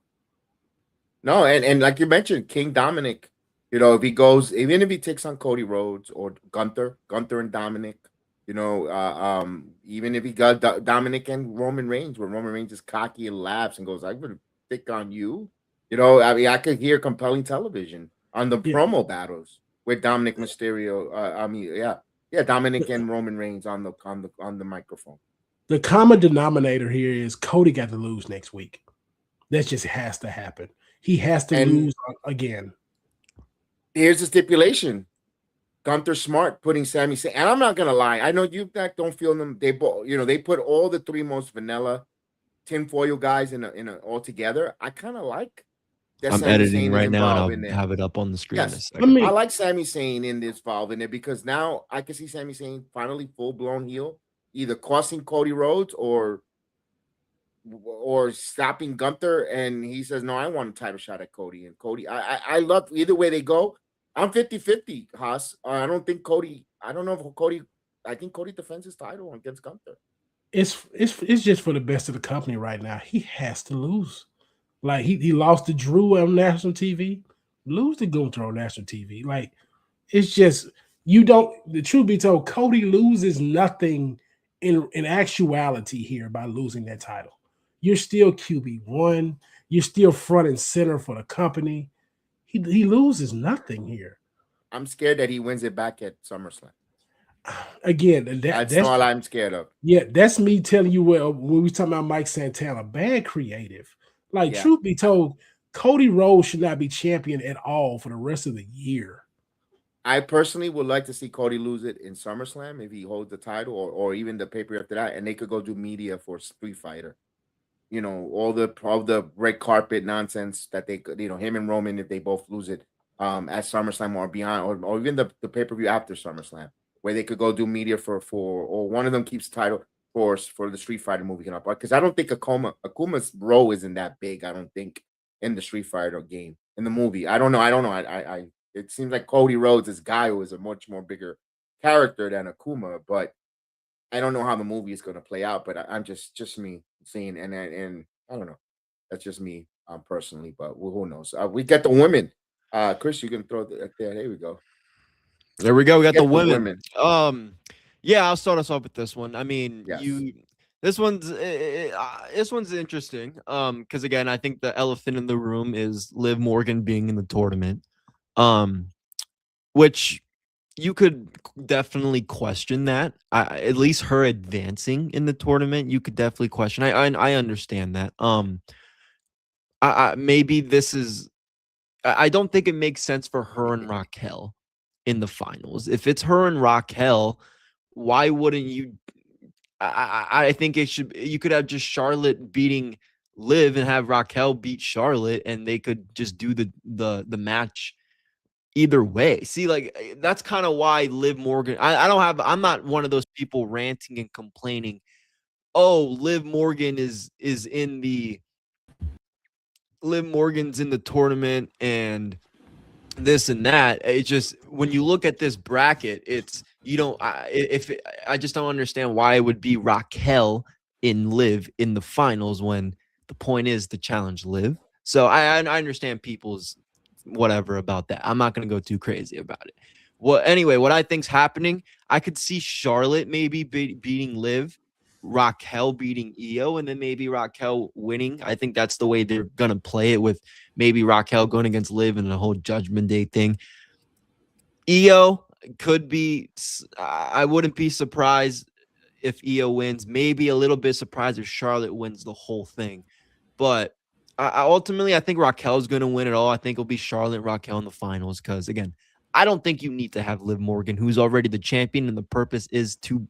No, and like you mentioned, King Dominic, if he goes, even if he takes on Cody Rhodes or Gunther and Dominic, even if he got Dominic and Roman Reigns, where Roman Reigns is cocky and laughs and goes, "I'm gonna pick on you," I could hear compelling television on the promo battles with Dominic Mysterio. Dominic and Roman Reigns on the microphone. The common denominator here is Cody got to lose next week. That just has to happen. He has to lose again. Here's the stipulation. Gunther Smart putting Sami Zayn, and I'm not gonna lie, I know you don't feel them. They put all the three most vanilla tinfoil guys in a all together. I kind of like that. I'm editing right now, and I'll have it up on the screen. Yes. I like Sami Zayn in this involved in it because now I can see Sami Zayn finally full blown heel, either costing Cody Rhodes or stopping Gunther, and he says, "No, I want a title shot at Cody." And Cody, I love either way they go. I'm 50-50, Haas. I don't think Cody. I don't know if Cody. I think Cody defends his title against Gunther. It's just for the best of the company right now. He has to lose. Like he lost to Drew on national TV. Lose to Gunther on national TV. Like it's just you don't. The truth be told, Cody loses nothing in actuality here by losing that title. You're still QB1. You're still front and center for the company. He loses nothing here. I'm scared that he wins it back at SummerSlam. Again, that's all I'm scared of. Yeah, that's me telling you when we talking about Mike Santana, bad creative. Like, truth be told, Cody Rhodes should not be champion at all for the rest of the year. I personally would like to see Cody lose it in SummerSlam if he holds the title, or even the pay-per-view after that, and they could go do media for Street Fighter. All the red carpet nonsense that they could, him and Roman, if they both lose it at SummerSlam or beyond, or even the pay-per-view after SummerSlam, where they could go do media for or one of them keeps the title for the Street Fighter movie coming up. Because I don't think Akuma's role isn't that big, I don't think, in the Street Fighter game, in the movie. I don't know. I it seems like Cody Rhodes, this guy who is a much more bigger character than Akuma, but I don't know how the movie is going to play out. But I'm just me seeing, and I don't know. That's just me personally, but who knows? We got the women. Chris, you can throw that there. There we go. There we go. We got the women. Yeah, I'll start us off with this one. I mean, this one's interesting. Because again, I think the elephant in the room is Liv Morgan being in the tournament. Which you could definitely question that. At least her advancing in the tournament, you could definitely question. I understand that. Maybe this is. I don't think it makes sense for her and Raquel in the finals. If it's her and Raquel, why wouldn't you? I think you could have just Charlotte beating Liv and have Raquel beat Charlotte, and they could just do the match either way. See, like that's kind of why Liv Morgan. I'm not one of those people ranting and complaining. Oh, Liv Morgan's in the tournament and this and that. It's just when you look at this bracket, it's I just don't understand why it would be Raquel in Liv in the finals when the point is to challenge Liv. So I understand people's whatever about that. I'm not going to go too crazy about it. Well, anyway, what I think's happening, I could see Charlotte maybe beating Liv, Raquel beating Io, and then maybe Raquel winning. I think that's the way they're going to play it, with maybe Raquel going against Liv and the whole Judgment Day thing. Io could be, I wouldn't be surprised if Io wins. Maybe a little bit surprised if Charlotte wins the whole thing. But ultimately, I think Raquel's going to win it all. I think it'll be Charlotte and Raquel in the finals because, again, I don't think you need to have Liv Morgan, who's already the champion, and the purpose is to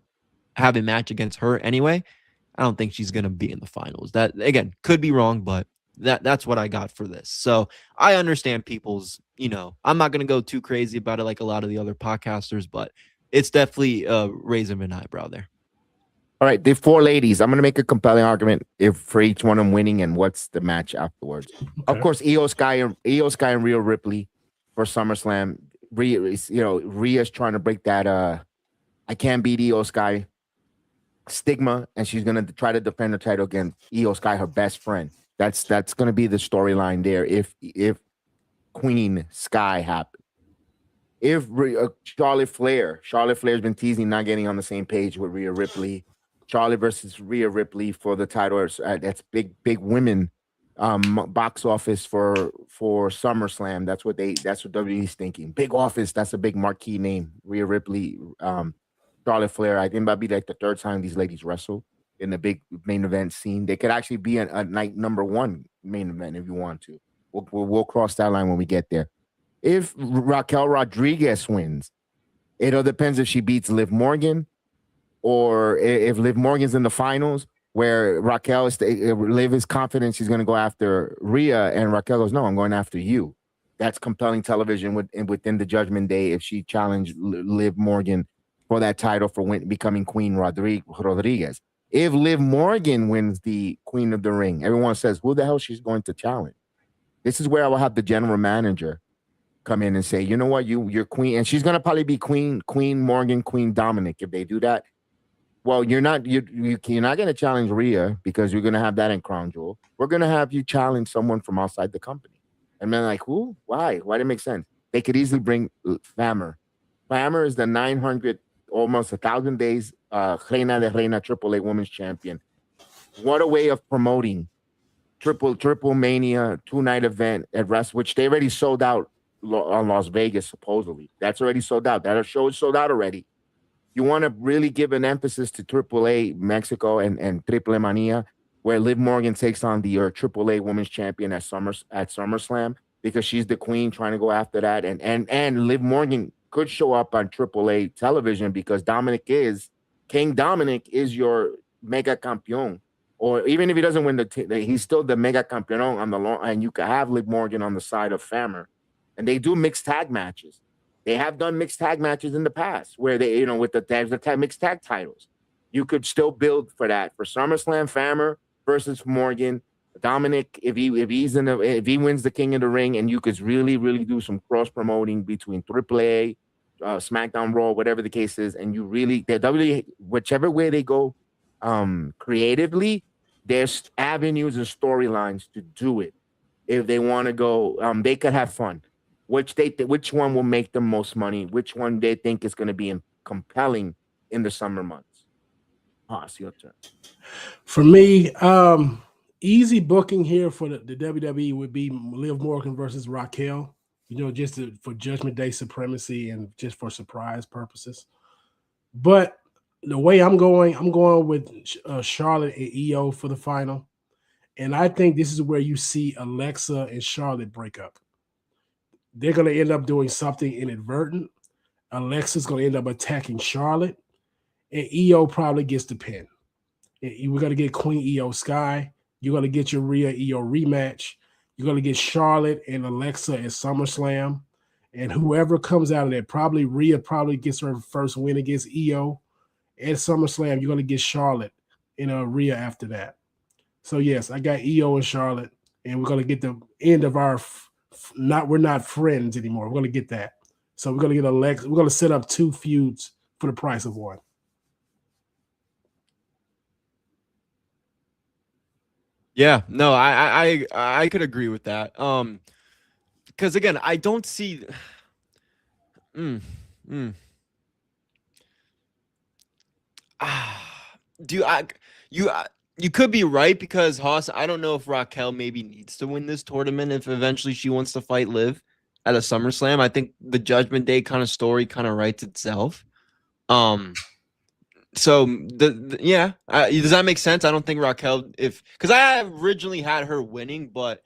have a match against her anyway. I don't think she's going to be in the finals. That, again, could be wrong, but that's what I got for this. So I understand people's, I'm not going to go too crazy about it like a lot of the other podcasters, but it's definitely raising an eyebrow there. All right, the 4 ladies. I'm going to make a compelling argument for each one of them winning and what's the match afterwards. Okay. Of course, Io Sky and Rhea Ripley for SummerSlam. Rhea's trying to break that I can't beat Io Sky stigma, and she's going to try to defend her title against Io Sky, her best friend. That's going to be the storyline there if Queen Sky happens. If Charlotte Flair's been teasing not getting on the same page with Rhea Ripley. Charlotte versus Rhea Ripley for the title. That's big women box office for SummerSlam. That's what WWE's thinking. Big office. That's a big marquee name. Rhea Ripley, Charlotte Flair. I think that'd be like the 3rd time these ladies wrestle in the big main event scene. They could actually be a night number 1 main event if you want to. We'll cross that line when we get there. If Raquel Rodriguez wins, it all depends if she beats Liv Morgan, or if Liv Morgan's in the finals, where Liv is confident she's going to go after Rhea, and Raquel goes, no, I'm going after you. That's compelling television within the Judgment Day if she challenged Liv Morgan for that title for becoming Queen Rodriguez. If Liv Morgan wins the Queen of the Ring, everyone says, who the hell she's going to challenge? This is where I will have the general manager come in and say, you know what, you're Queen, and she's going to probably be Queen Morgan, Queen Dominic. If they do that, well, you're not going to challenge Rhea because you're going to have that in Crown Jewel. We're going to have you challenge someone from outside the company. And then like, who? Why? Why did it make sense? They could easily bring Flammer. Flammer is the 900, almost 1,000 days Reina de Reina AAA Women's Champion. What a way of promoting Triple Mania 2-night event at Wrestle, which they already sold out on Las Vegas, supposedly. That's already sold out. That show is sold out already. You want to really give an emphasis to AAA Mexico and Triple Mania, where Liv Morgan takes on the AAA Women's Champion at SummerSlam, because she's the queen trying to go after that. And Liv Morgan could show up on AAA television because King Dominic is your mega campeón. Or even if he doesn't win he's still the mega campeón on the long, and you could have Liv Morgan on the side of Flammer. And they do mixed tag matches. They have done mixed tag matches in the past where they, with the mixed tag titles. You could still build for that. For SummerSlam, Flammer versus Morgan, Dominic, if he wins the King of the Ring, and you could really, really do some cross promoting between AAA, SmackDown, Raw, whatever the case is, and you really, whichever way they go, creatively, there's avenues and storylines to do it. If they want to go, they could have fun. Which one will make the most money? Which one they think is going to be compelling in the summer months? It's your turn. For me, easy booking here for the WWE would be Liv Morgan versus Raquel. Just for Judgment Day supremacy and just for surprise purposes. But the way I'm going with Charlotte and Io for the final. And I think this is where you see Alexa and Charlotte break up. They're going to end up doing something inadvertent. Alexa's going to end up attacking Charlotte. and Io probably gets the pin. We're going to get Queen Io Sky. You're going to get your Rhea Io rematch. You're going to get Charlotte and Alexa at SummerSlam. And whoever comes out of that, probably Rhea probably gets her first win against Io. At SummerSlam, you're going to get Charlotte and Rhea after that. So, yes, I got Io and Charlotte. And we're going to get the end of our we're not friends anymore. We're going to get that. So we're going to get Alexa. We're going to set up 2 feuds for the price of 1. Yeah, no, I could agree with that. Because again, I don't see. You could be right because Haas. I don't know if Raquel maybe needs to win this tournament if eventually she wants to fight Liv at a SummerSlam. I think the Judgment Day kind of story kind of writes itself. So does that make sense? I don't think Raquel, because I originally had her winning, but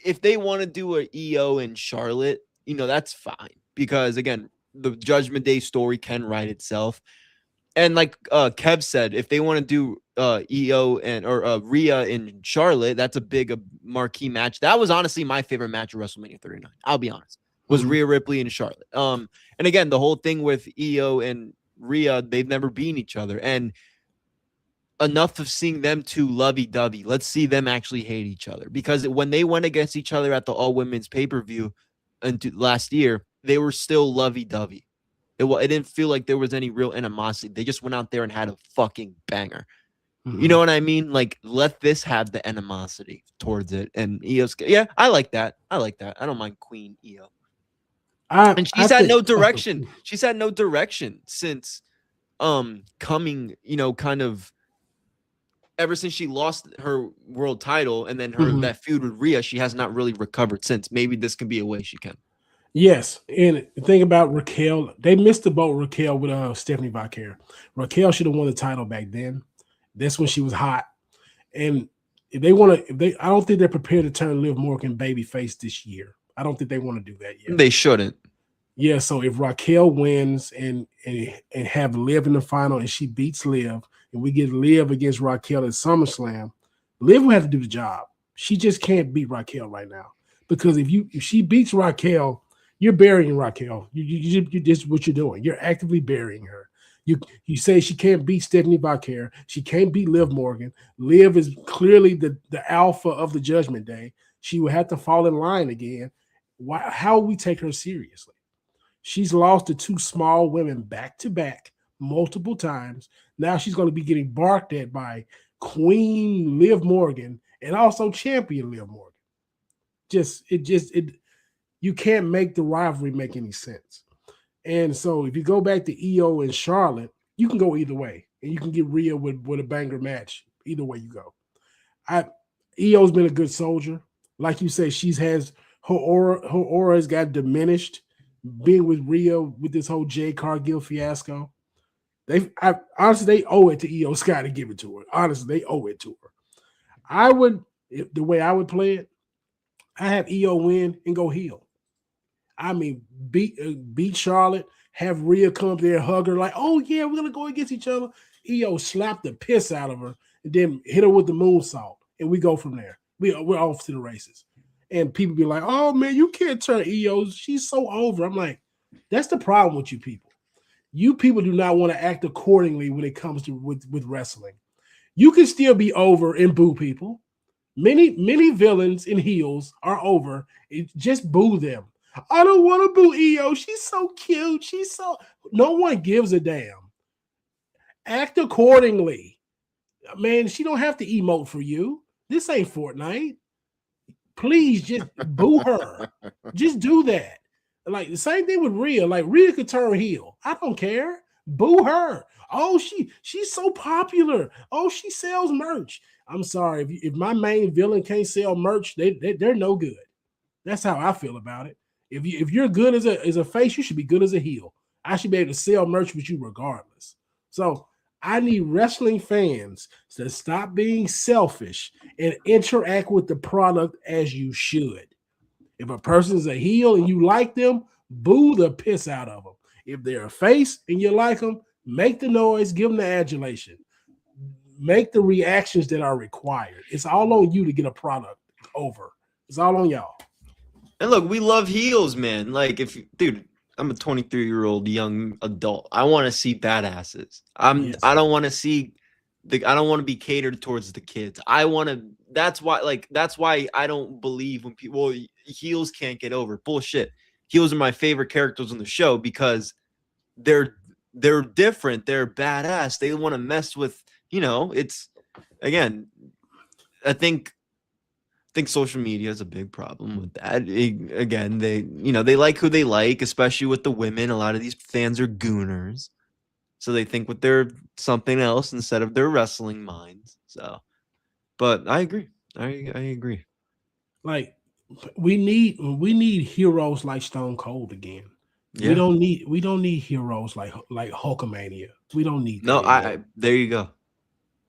if they want to do an Io and Charlotte, that's fine because again, the Judgment Day story can write itself. And like Kev said, if they want to do Io or Rhea and Charlotte, that's a big marquee match. That was honestly my favorite match of WrestleMania 39. I'll be honest, was Rhea Ripley and Charlotte. And again, the whole thing with Io and Rhea, they've never beaten each other, and enough of seeing them two lovey-dovey. Let's see them actually hate each other, because when they went against each other at the all-women's pay-per-view last year, they were still lovey-dovey. It didn't feel like there was any real animosity. They just went out there and had a fucking banger. Mm-hmm. You know what I mean? Like, let this have the animosity towards it. And Io's, yeah, I like that. I don't mind Queen Io. And she's had no direction. She's had no direction since coming, kind of ever since she lost her world title and then that feud with Rhea, she has not really recovered since. Maybe this can be a way she can. Yes, and the thing about Raquel, they missed the boat, Raquel, with Stephanie Vaquer. Raquel should have won the title back then. That's when she was hot. And I don't think they're prepared to turn Liv Morgan babyface this year. I don't think they want to do that yet. They shouldn't. Yeah, so if Raquel wins and have Liv in the final and she beats Liv and we get Liv against Raquel at SummerSlam, Liv will have to do the job. She just can't beat Raquel right now. Because if she beats Raquel, you're burying Raquel. You this is what you're doing. You're actively burying her. You say she can't beat Stephanie Vaquer. She can't beat Liv Morgan. Liv is clearly the alpha of the Judgment Day. She will have to fall in line again. How will we take her seriously? She's lost to 2 small women back-to-back multiple times. Now she's going to be getting barked at by Queen Liv Morgan and also champion Liv Morgan. You can't make the rivalry make any sense. And so if you go back to Io and Charlotte, you can go either way. And you can get Rhea with a banger match. Either way you go. Io's been a good soldier. Like you say, her aura has got diminished being with Rhea with this whole Jade Cargill fiasco. Honestly, they owe it to Io Sky to give it to her. Honestly, they owe it to her. The way I would play it, I have Io win and go heel. I mean, beat Charlotte, have Rhea come up there and hug her like, oh, yeah, we're going to go against each other. Io slap the piss out of her and then hit her with the moonsault, and we go from there. We're off to the races. And people be like, oh, man, you can't turn Io. She's so over. I'm like, that's the problem with you people. You people do not want to act accordingly when it comes to with wrestling. You can still be over and boo people. Many villains and heels are over. Just boo them. I don't want to boo Io. She's so cute. No one gives a damn. Act accordingly. Man, she don't have to emote for you. This ain't Fortnite. Please just boo her. Just do that. Like the same thing with Rhea. Like Rhea could turn heel. I don't care. Boo her. Oh, she's so popular. Oh, she sells merch. I'm sorry. If my main villain can't sell merch, they're no good. That's how I feel about it. If you're good as a face, you should be good as a heel. I should be able to sell merch with you regardless. So I need wrestling fans to stop being selfish and interact with the product as you should. If a person's a heel and you like them, boo the piss out of them. If they're a face and you like them, Make the noise, give them the adulation, make the reactions that are required. It's all on you to get a product over. It's all on y'all. And look, we love heels, man. Like, dude, I'm a 23-year-old young adult. I want to see badasses. Yes. I don't want to see I don't want to be catered towards the kids. That's why I don't believe when people, well, heels can't get over. Bullshit. Heels are my favorite characters on the show because they're different. They're badass. They want to mess with, it's, again, I think social media is a big problem with that. Again, they like who they like, especially with the women. A lot of these fans are gooners, so they think with their something else instead of their wrestling minds. So, but I agree. I agree. Like, we need heroes like Stone Cold again. Yeah. We don't need heroes like Hulkamania. We don't need that. No, there you go.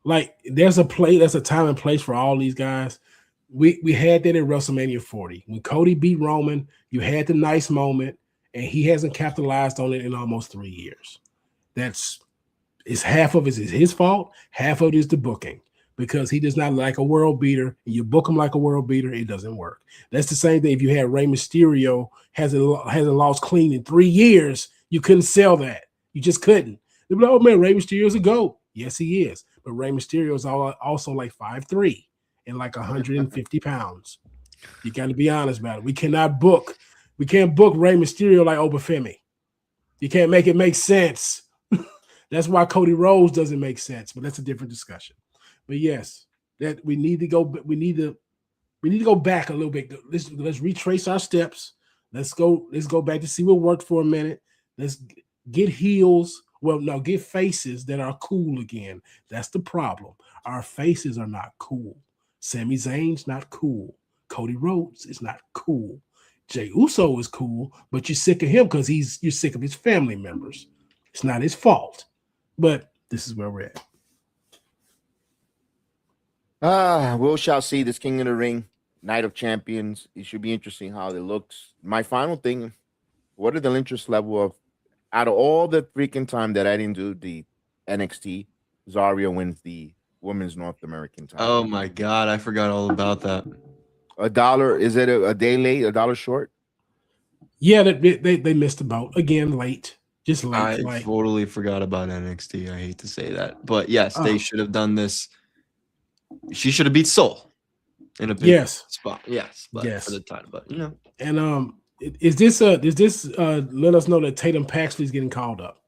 Like, there's a time and place for all these guys. We had that at WrestleMania 40. When Cody beat Roman, you had the nice moment, and he hasn't capitalized on it in almost 3 years. Half of it is his fault, half of it is the booking, because he does not like a world beater, and you book him like a world beater, it doesn't work. That's the same thing if you had Rey Mysterio hasn't lost clean in 3 years, you couldn't sell that. You just couldn't. They'd be like, oh man, Rey Mysterio's a GOAT. Yes, he is. But Rey Mysterio is also like 5'3". And like 150 pounds. You got to be honest about it. We can't book Rey Mysterio like Obafemi. You can't make it make sense. That's why Cody Rhodes doesn't make sense, but that's a different discussion. But yes, that we need to go back a little bit. Let's retrace our steps. Let's go back to see what worked for a minute. Let's get heels. Well, no, get faces that are cool again. That's the problem. Our faces are not cool. Sami Zayn's not cool. Cody Rhodes is not cool. Jey Uso is cool, but you're sick of him because you're sick of his family members. It's not his fault. But this is where we're at. We shall see this King of the Ring, Night of Champions. It should be interesting how it looks. My final thing, what are the interest level of, out of all the freaking time that I didn't do the NXT, Zarya wins the Women's North American title. Oh my God, I forgot all about that. $1, is it a day late, $1 short? Yeah, they missed the boat again, late. Just late. I totally forgot about NXT. I hate to say that, but yes, they should have done this. She should have beat Soul in a big spot. Yes, but for the title, but And is this let us know that Tatum Paxley's getting called up?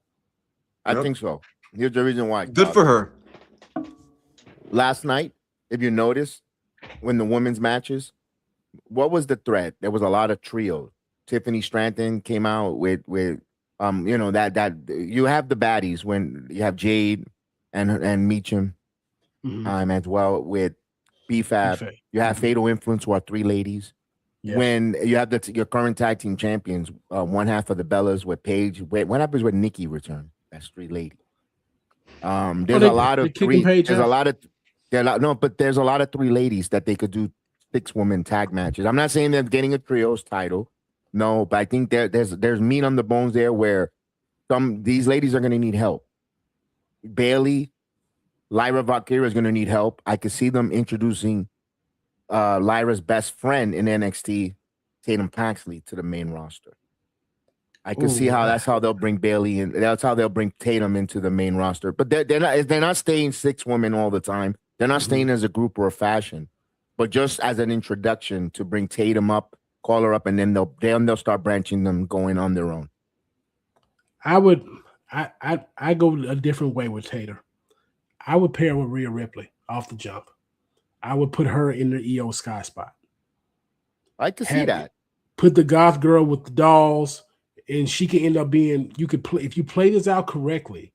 I think so. Here's the reason why. Good for her. Last night, if you notice, when the women's matches, what was the threat? There was a lot of trios. Tiffany Stratton came out with that you have the baddies when you have Jade and Meacham as well with BFAB. You have Fatal Influence, who are 3 ladies. Yeah. When you have your current tag team champions, one half of the Bellas with Paige. What happens when Nikki returns? That's 3 ladies. There's a lot of 3. There's a lot of 3 ladies that they could do 6-woman tag matches. I'm not saying they're getting a trios title, no, but I think there's meat on the bones there where these ladies are going to need help. Bayley, Lyra Valkyria is going to need help. I could see them introducing Lyra's best friend in NXT, Tatum Paxley, to the main roster. I can see how that's how they'll bring Bayley in. That's how they'll bring Tatum into the main roster. But they're not staying 6 women all the time. They're not staying as a group or a fashion, but just as an introduction to bring Tatum up, call her up, and then they'll start branching them, going on their own. I go a different way with Tatum. I would pair with Rhea Ripley off the jump. I would put her in the EO Sky spot. I can see that. Put the goth girl with the dolls, and she can end up being. You could play if you play this out correctly.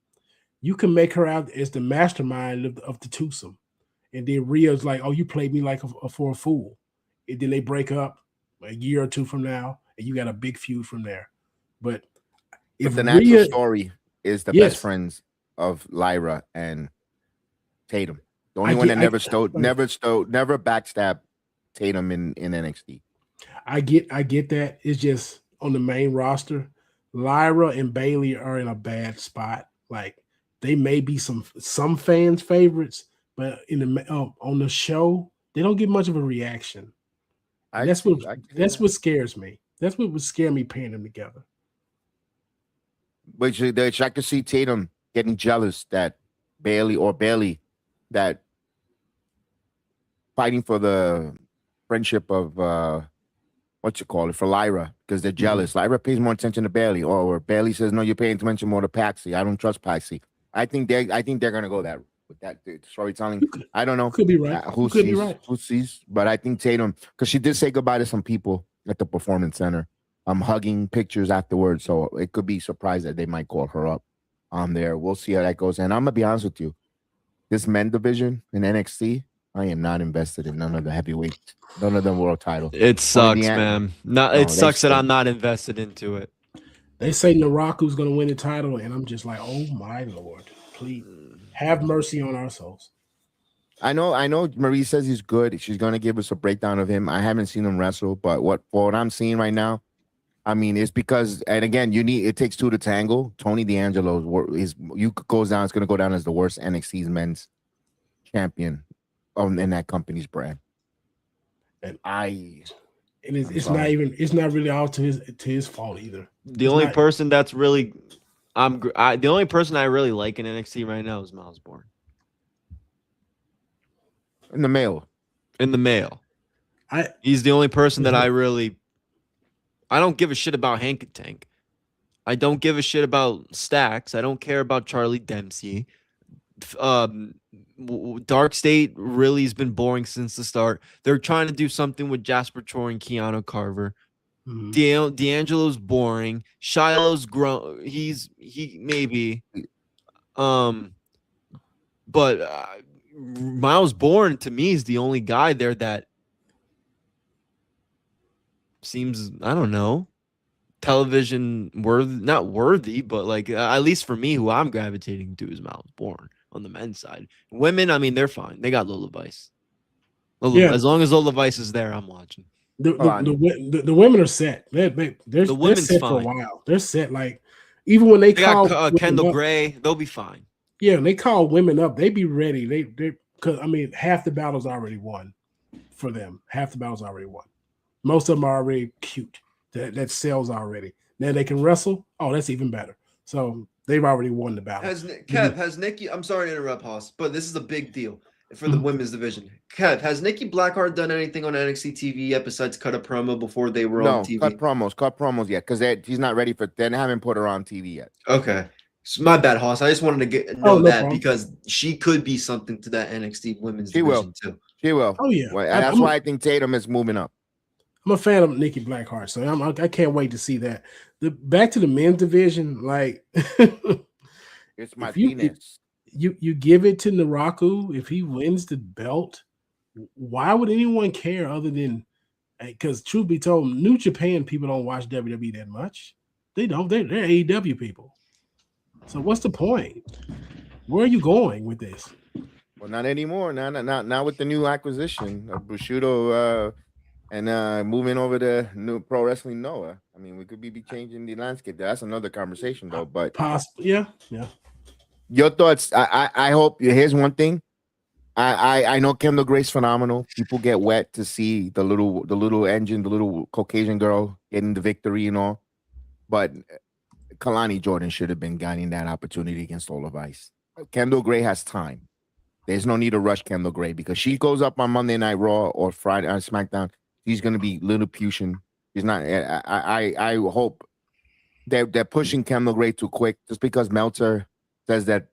You can make her out as the mastermind of the twosome. And then Rhea's like, oh, you played me like for a fool. And then they break up a year or 2 from now, and you got a big feud from there. But if the natural story is the best friends of Lyra and Tatum, the only one that never backstabbed Tatum in NXT. I get that. It's just on the main roster, Lyra and Bayley are in a bad spot. Like, they may be some fans' favorites, but on the show, they don't get much of a reaction. That's what scares me. That's what would scare me pairing them together. But I could see Tatum getting jealous that Bailey that fighting for the friendship of for Lyra, because they're jealous. Lyra pays more attention to Bailey, or Bailey says, no, you're paying attention more to Paxi. I don't trust Paxi. I think they're gonna go that with that storytelling. I don't know. Could be right. Who sees? But I think Tatum, because she did say goodbye to some people at the Performance Center. Hugging pictures afterwards, so it could be surprised that they might call her up on there. We'll see how that goes. And I'm gonna be honest with you, this men division in NXT, I am not invested in none of the heavyweights, none of the world titles. It sucks, man. It sucks that I'm not invested into it. They say Naraku's gonna win the title, and I'm just like, oh my lord, please have mercy on our souls. I know. Marie says he's good. She's gonna give us a breakdown of him. I haven't seen him wrestle, but what I'm seeing right now, I mean, it's because, and again, it takes two to tango. Tony D'Angelo goes down. It's going to go down as the worst NXT's men's champion in that company's brand. And it's not really all to his fault either. The only person that's really, the only person I really like in NXT right now is Miles Bourne. In the male, he's the only person that I don't give a shit about Hank and Tank. I don't give a shit about Stacks. I don't care about Charlie Dempsey. Dark State really has been boring since the start. They're trying to do something with Jasper Troy and Keanu Carver. D'Angelo's boring. Shiloh's grown. He maybe. But Miles Bourne to me is the only guy there that seems, I don't know, television not worthy, but like at least for me, who I'm gravitating to is Miles Bourne on the men's side. Women, I mean, they're fine. They got Lola Vice. As long as Lola Vice is there, I'm watching. The women are set. They're set for a while. They're set. Like even when they call got Kendall Gray, they'll be fine. Yeah, they call women up. They be ready. They because I mean, half the battle's already won for them. Half the battle's already won. Most of them are already cute. That sells already. Now they can wrestle. Oh, that's even better. So they've already won the battle. Has Nikki? I'm sorry to interrupt, Hoss, but this is a big deal for the women's division. Kev, has Nikki Blackheart done anything on NXT TV besides cut a promo before they were on TV? Cut promos yet, because she's not ready for. They haven't put her on TV yet. Okay, so my bad, Hoss. I just wanted to know that because she could be something to that NXT women's division too. She will. Oh yeah, that's why I think Tatum is moving up. I'm a fan of Nikki Blackheart, so I can't wait to see that. Back to the men's division, like it's my penis. You give it to Naraku if he wins the belt. Why would anyone care other than because truth be told, New Japan people don't watch WWE that much. They don't. They're AEW people. So what's the point? Where are you going with this? Well, not anymore. Not with the new acquisition of Bushido. And moving over to new Pro Wrestling Noah. I mean, we could be changing the landscape there. That's another conversation, though. But possibly, yeah. Your thoughts? I hope. Here's one thing. I know Kendall Gray's phenomenal. People get wet to see the little engine, the little Caucasian girl getting the victory and all. But Kalani Jordan should have been getting that opportunity against Lola Vice. Kendall Gray has time. There's no need to rush Kendall Gray because she goes up on Monday Night Raw or Friday on SmackDown. He's going to be Lilliputian. He's not. I hope they're pushing Kendall Gray too quick just because Meltzer says that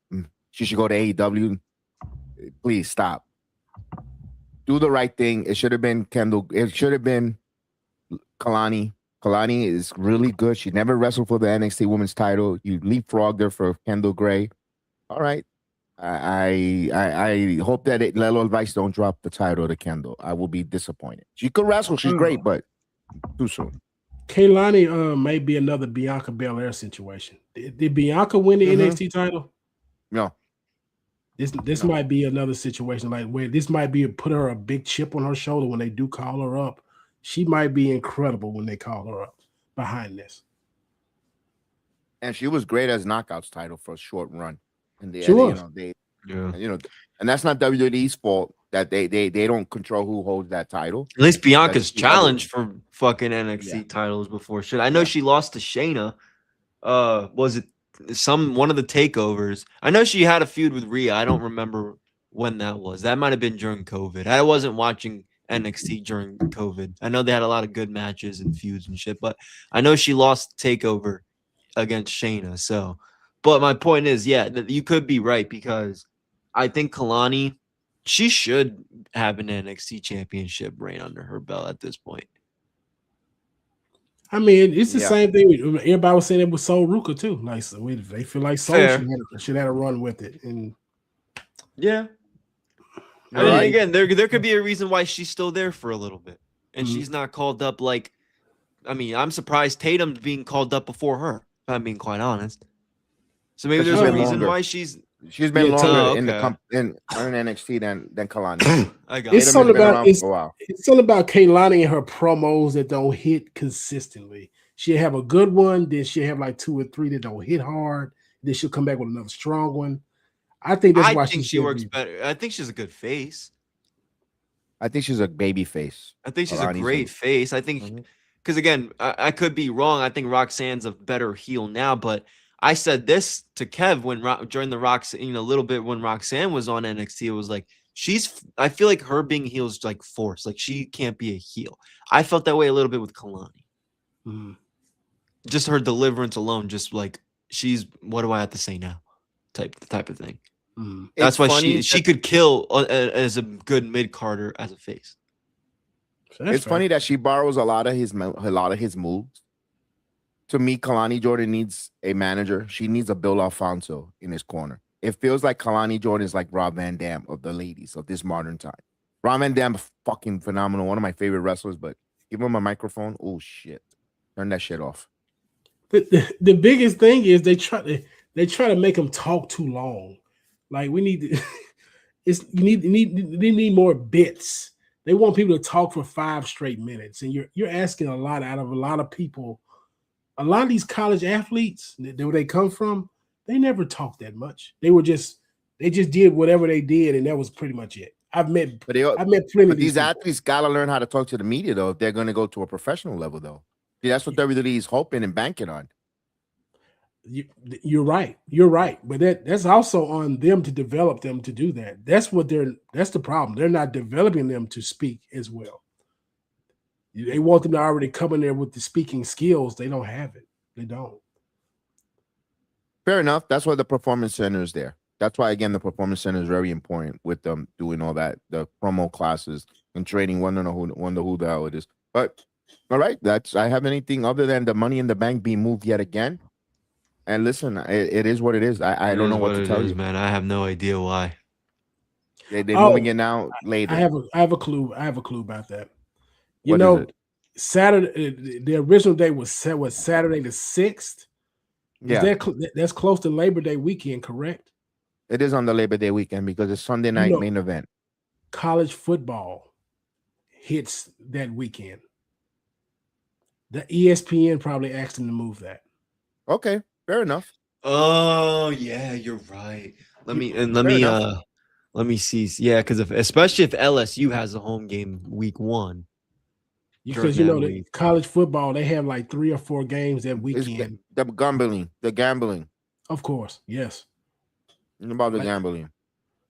she should go to AEW. Please stop. Do the right thing. It should have been Kendall. It should have been Kalani. Kalani is really good. She never wrestled for the NXT Women's title. You leapfrogged her for Kendall Gray. All right. I hope that Lelo Vice don't drop the title to Kendall. I will be disappointed. She could wrestle. She's great, but too soon. Kaylani may be another Bianca Belair situation. Did Bianca win the NXT title? No. This might be another situation like where this might be put her a big chip on her shoulder when they do call her up. She might be incredible when they call her up behind this. And she was great as Knockouts title for a short run. and they, She they was. and that's not WWE's fault that they don't control who holds that title. At least Bianca's That's the challenged for fucking NXT titles before. Shit, I know she lost to Shayna. Was it one of the takeovers? I know she had a feud with Rhea. I don't remember when that was. That might have been during COVID. I wasn't watching NXT during COVID. I know they had a lot of good matches and feuds and shit, but I know she lost takeover against Shayna. So, but my point is, you could be right, because I think Kalani, she should have an NXT championship reign under her belt at this point. I mean, it's the same thing. Everybody was saying it with Sol Ruka too. Like, so they feel like Sol should have a run with it. And I mean, again, there could be a reason why she's still there for a little bit, and she's not called up. Like, I mean, I'm surprised Tatum's being called up before her, if I'm being quite honest. So maybe there's a reason why she's been longer in NXT than Kalani. I got it's something about it's something about Kaylani and her promos that don't hit consistently. She'll have a good one, then she'll have like 2 or 3 that don't hit hard. Then she'll come back with another strong one. I think that's why she works better. I think she's a good face. I think she's a baby face. I think she's a great face. I think because again, I could be wrong. I think Roxanne's a better heel now, but I said this to Kev during the Roxanne, a little bit when Roxanne was on NXT. It was like I feel like her being heel is like forced. Like she can't be a heel. I felt that way a little bit with Kalani. Just her deliverance alone, just like she's what do I have to say now? Type of thing. That's why she could kill as a good mid Carter as a face. It's funny that she borrows a lot of his moves. To me, Kalani Jordan needs a manager. She needs a Bill Alfonso in his corner. It feels like Kalani Jordan is like Rob Van Dam of the ladies of this modern time. Rob Van Dam, fucking phenomenal. One of my favorite wrestlers, but give him a microphone. Oh, shit. Turn that shit off. The biggest thing is they try to make him talk too long. Like we need to, they need more bits. They want people to talk for 5 straight minutes, and you're asking a lot out of a lot of people. A lot of these college athletes, where they come from, they never talked that much. They just did whatever they did, and that was pretty much it. I've met plenty of these athletes gotta learn how to talk to the media though if they're gonna go to a professional level though. See, that's what WWE is hoping and banking on. You're right. But that's also on them to develop them to do that. That's the problem. They're not developing them to speak as well. They want them to already come in there with the speaking skills. They don't have it. They don't. Fair enough. That's why the performance center is there. That's why, again, the performance center is very important with them doing all that, the promo classes and training. Wonder who the hell it is. But all right, I have anything other than the Money in the Bank being moved yet again. And listen, it is what it is. I don't know what to tell you, man. I have no idea why. They're moving it now later. I have a clue. I have a clue about that. Saturday. The original day was Saturday the 6th. Yeah, that's close to Labor Day weekend, correct? It is on the Labor Day weekend because it's Sunday night main event. College football hits that weekend. The ESPN probably asked them to move that. Okay, fair enough. Oh yeah, you're right. Let me see. Yeah, because especially if LSU has a home game week 1. Because the college football, they have like 3 or 4 games that weekend. The gambling. Of course, yes. About the gambling.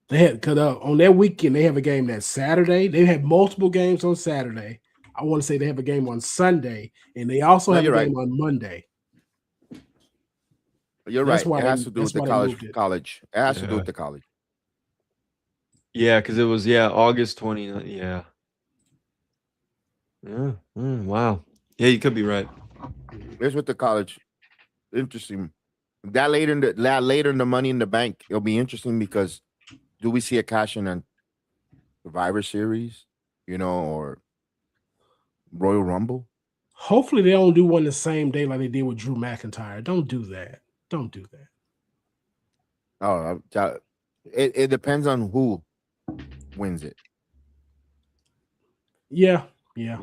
They had because on that weekend they have a game that Saturday. They have multiple games on Saturday. I want to say they have a game on Sunday, and they also have a game on Monday. You're right. It has to do with the college. It has to do with the college. Yeah, because it was August 29th. Yeah. Yeah. Wow. Yeah, you could be right. It's with the college. Interesting. That later in the Money in the Bank, it'll be interesting because do we see a cash in on Survivor Series, or Royal Rumble? Hopefully they don't do one the same day like they did with Drew McIntyre. Don't do that. Don't do that. Oh, it depends on who wins it. Yeah. They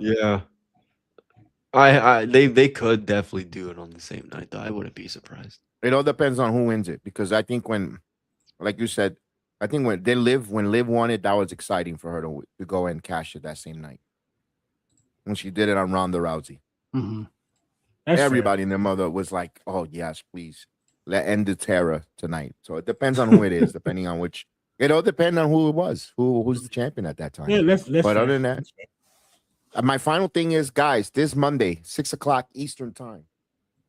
could definitely do it on the same night though. I wouldn't be surprised. It all depends on who wins it because I think when like you said, I think when Liv won it, that was exciting for her to go and cash it that same night. When she did it on Ronda Rousey. Mm-hmm. Everybody and their mother was like, "Oh yes, please, let end the terror tonight." So it depends on who it is, depending on which. It all depends on who it was, who's the champion at that time. Yeah, let's but other than that, my final thing is, guys, this Monday, 6:00 Eastern time,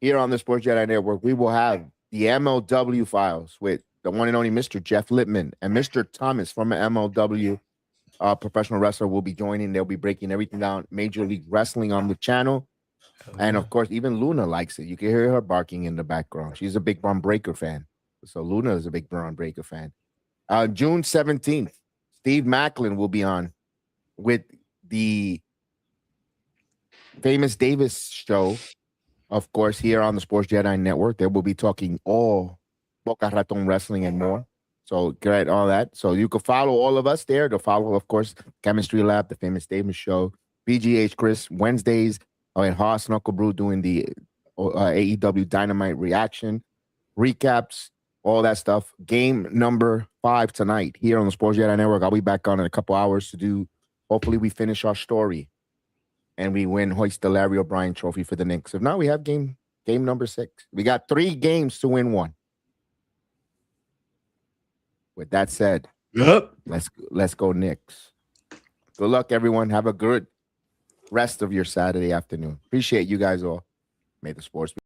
here on the Sports Jedi Network, we will have the MLW files with the one and only Mr. Jeff Lippman and Mr. Thomas from MLW. Professional wrestler will be joining. They'll be breaking everything down, Major League Wrestling on the channel. And of course, even Luna likes it. You can hear her barking in the background. She's a big Braun Breaker fan. So Luna is a big Braun Breaker fan. June 17th, Steve Macklin will be on with the Famous Davis show. Of course, here on the Sports Jedi Network, they will be talking all Boca Raton Wrestling and more. So great, all that. So you can follow all of us there. To follow, of course, Chemistry Lab, the Famous Davis show, PGH Chris Wednesdays, and Haas Knucklebrew doing the AEW Dynamite reaction, recaps, all that stuff. Game number 5 tonight here on the Sports Jedi Network. I'll be back on in a couple hours to do. Hopefully, we finish our story and we win hoist the Larry O'Brien Trophy for the Knicks. If not, we have game number 6. We got 3 games to win 1. With that said, let's go Knicks. Good luck, everyone. Have a good rest of your Saturday afternoon. Appreciate you guys all. May the sports be